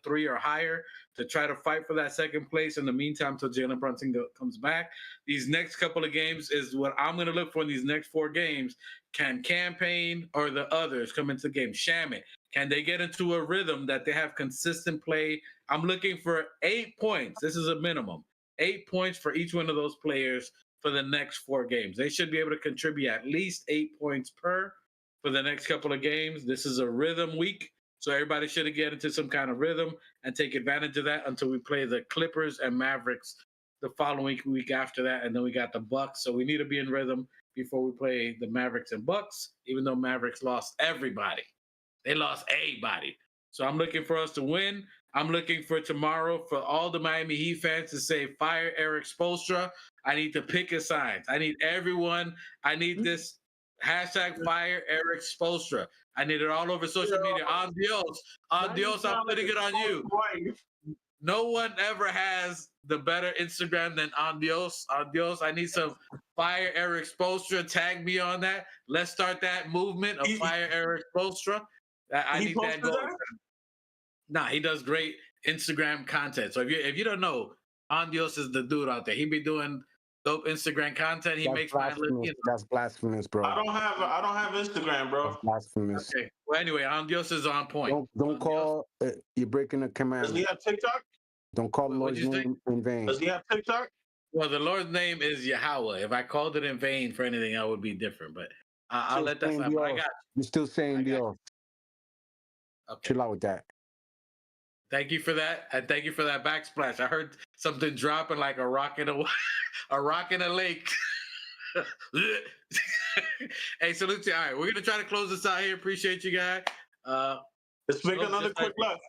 3 or higher to try to fight for that second place in the meantime till Jalen Brunson comes back. These next couple of games is what I'm going to look for in these next 4 games. Can Campaign or the others come into the game? Shamit, can they get into a rhythm that they have consistent play? I'm looking for 8 points. This is a minimum. 8 points for each one of those players for the next 4 games. They should be able to contribute at least 8 points per for the next couple of games. This is a rhythm week, so everybody should get into some kind of rhythm and take advantage of that until we play the Clippers and Mavericks the following week after that, and then we got the Bucks. So we need to be in rhythm before we play the Mavericks and Bucks, even though Mavericks lost everybody. They lost everybody. So I'm looking for us to win. I'm looking for tomorrow for all the Miami Heat fans to say, fire Eric Spoelstra. I need to pick a side. I need everyone. I need this hashtag fire Eric Spoelstra. I need it all over social media. On Dios. On Dios, I'm putting it on you. No one ever has the better Instagram than On Dios. On Dios, I need some fire Eric Spoelstra. Tag me on that. Let's start that movement of fire Eric Spoelstra. I need that going. Nah, he does great Instagram content. So if you don't know, On Dios is the dude out there. He be doing dope Instagram content. He makes my list. That's blasphemous, bro. I don't have Instagram, bro. That's blasphemous. Okay. Well, anyway, On Dios is on point. Don't call. You're breaking the commandment. Does he have TikTok? Don't call the Lord's name in vain. Does he have TikTok? Well, the Lord's name is Yahweh. If I called it in vain for anything, I would be different. But I'll let that slide. I got you. You're still saying Dios. Okay. Chill out with that. Thank you for that, and thank you for that backsplash. I heard something dropping like a rock in a lake. Hey, salute to you. All right, we're gonna try to close this out here. Appreciate you guys. Let's make another quick left.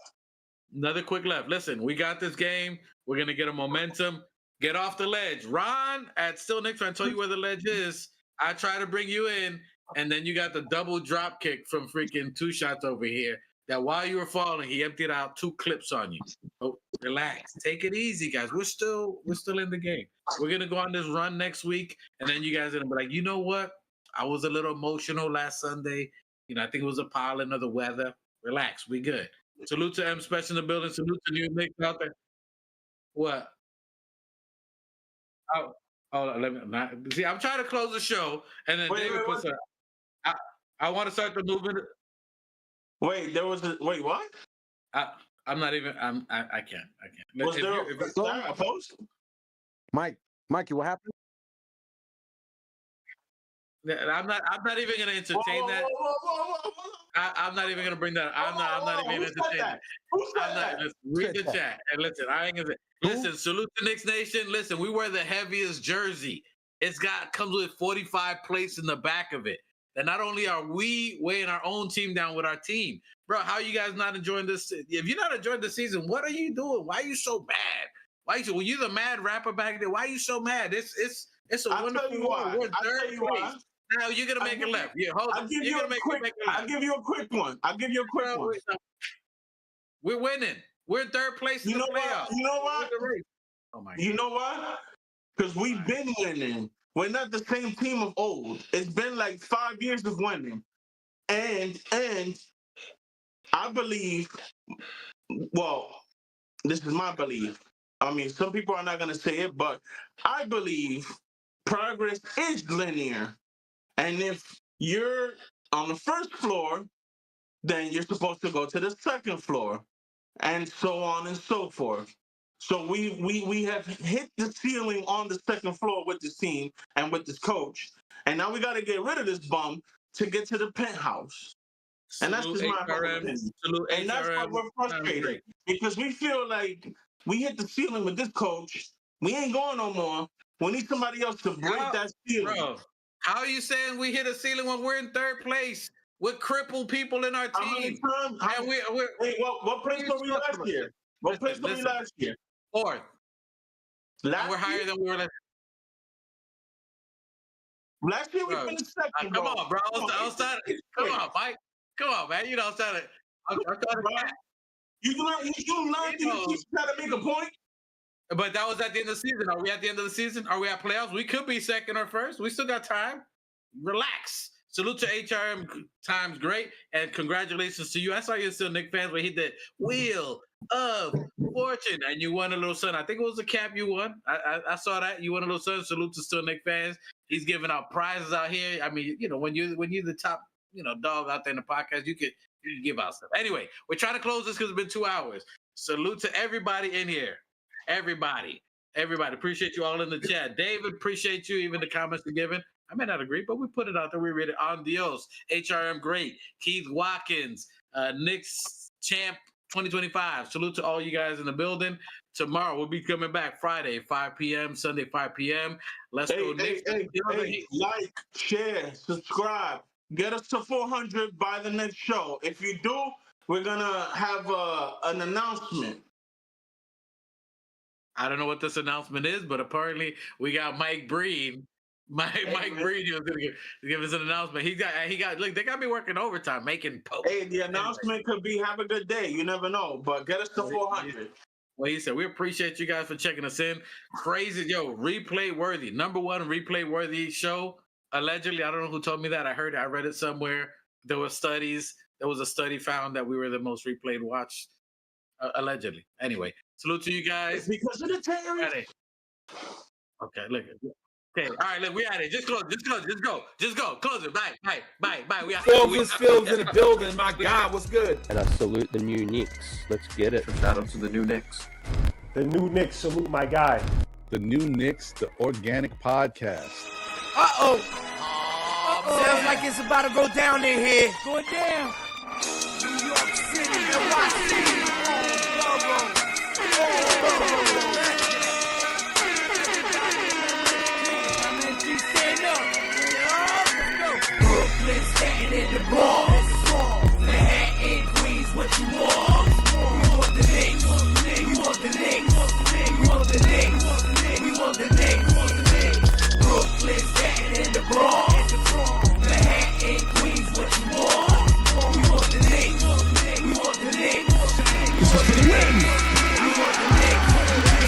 Another quick left. Listen, we got this game. We're gonna get a momentum. Get off the ledge. Ron at Still Knicks Fan, tell you where the ledge is. I try to bring you in, and then you got the double drop kick from freaking Two Shots over here. That while you were falling, he emptied out 2 clips on you. Oh, relax. Take it easy, guys. We're still in the game. We're gonna go on this run next week, and then you guys are gonna be like, you know what? I was a little emotional last Sunday. I think it was a pollen of the weather. Relax, we good. Salute to M Special in the building. Salute to New Knicks out there. What? Let me see. I'm trying to close the show, and then David puts a. I want to start the movement. Wait, wait, what? I'm not even. I can't. Was there a post? Mikey, what happened? I'm not even gonna entertain that. I'm not even gonna bring that. I'm not even entertaining that. I'm not. Read the chat and listen. I ain't gonna listen. Salute to Knicks Nation. Listen, we wear the heaviest jersey. Comes with 45 plates in the back of it. And not only are we weighing our own team down with our team, bro, how are you guys not enjoying this? If you're not enjoying the season, what are you doing? Why are you so bad? Why you? Were you the mad rapper back there? Why are you so mad? It's a wonderful world. We're third place. Now you're gonna make it left. Yeah, hold on. I'll give you a quick one. We're winning. We're in third place in the playoffs. You know what? Oh my! You know what? Because we've been winning. We're not the same team of old. It's been like 5 years of winning, and I believe. Well, this is my belief. I mean, some people are not going to say it, but I believe progress is linear. And if you're on the first floor, then you're supposed to go to the second floor, and so on and so forth. So we have hit the ceiling on the second floor with this team and with this coach. And now we got to get rid of this bum to get to the penthouse. And that's just my opinion. And that's why we're frustrated. Because we feel like we hit the ceiling with this coach. We ain't going no more. We need somebody else to break that ceiling. Bro, how are you saying we hit a ceiling when we're in third place with crippled people in our team? What place were we last year? What place were we last year? Fourth. We're higher than we were last year. Last year we finished second. Come on, bro. Come on, Mike. Come on, man. You know, I'm trying to. You learn to try to make a point. But that was at the end of the season. Are we at the end of the season? Are we at playoffs? We could be second or first. We still got time. Relax. Salute to HRM Times Great, and congratulations to you. I saw you still Knicks fans where he did Wheel of Fortune, and you won a little son. I think it was a cap you won. I saw that. You won a little son. Salute to still Knicks fans. He's giving out prizes out here. I mean, you know, when you're the top, dog out there in the podcast, you could give out stuff. Anyway, we're trying to close this because it's been 2 hours. Salute to everybody in here. Everybody. Appreciate you all in the chat. David, appreciate you. Even the comments you're giving. I may not agree, but we put it out there. We read it. On Dios, HRM Great, Keith Watkins, Knicks Champ 2025. Salute to all you guys in the building. Tomorrow we'll be coming back Friday 5 p.m. Sunday 5 p.m. Let's go Knicks. Like, share, subscribe. Get us to 400 by the next show. If you do, we're gonna have an announcement. I don't know what this announcement is, but apparently we got Mike Breen. Mike Breen was gonna give us an announcement. He got. Look, they got me working overtime making posts. Hey, the announcement could be "Have a good day." You never know, but get us to 400. Well, he said we appreciate you guys for checking us in. Crazy, replay worthy, #1 replay worthy show. Allegedly, I don't know who told me that. I read it somewhere. There was a study found that we were the most replayed watched. Allegedly. Anyway, salute to you guys. It's because of the terrorists. Okay, look. Okay, all right, look, we at it. Just close. Close it. Bye. We out. Films in the building. My God, what's good? And I salute the new Knicks. Let's get it. Shout out to the new Knicks. The new Knicks, salute my guy. The new Knicks, the organic podcast. Sounds like it's about to go down in here. Going down. New York City, NYC. Brooklyn, Staten, and the Bronx. Manhattan, Queens, what you want? We want the Knicks. We want the Knicks. We want the Knicks. We want the Knicks. Brooklyn, Staten, and the Bronx. Manhattan, Queens, what you want? We want the Knicks. We want the Knicks. We want the Knicks. We want the Knicks.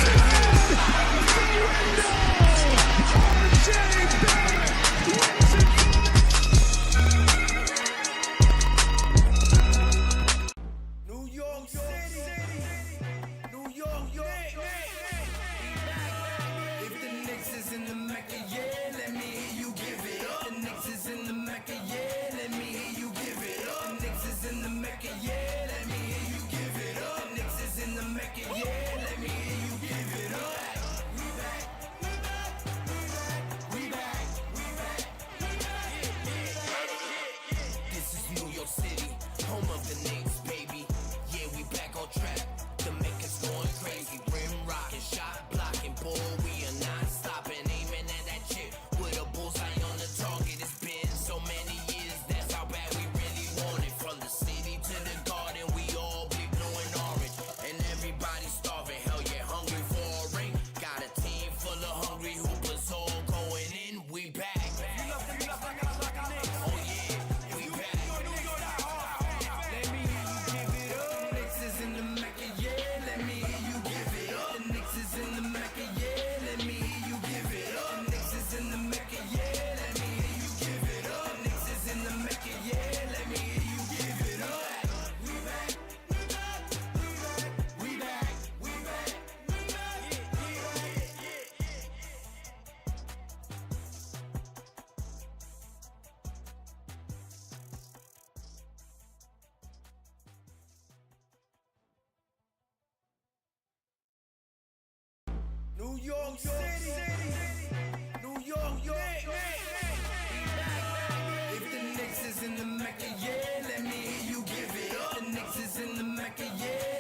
New York City, New York, Knicks. If the Knicks is in the Mecca, yeah, let me hear you give it up. The Knicks is in the Mecca, yeah.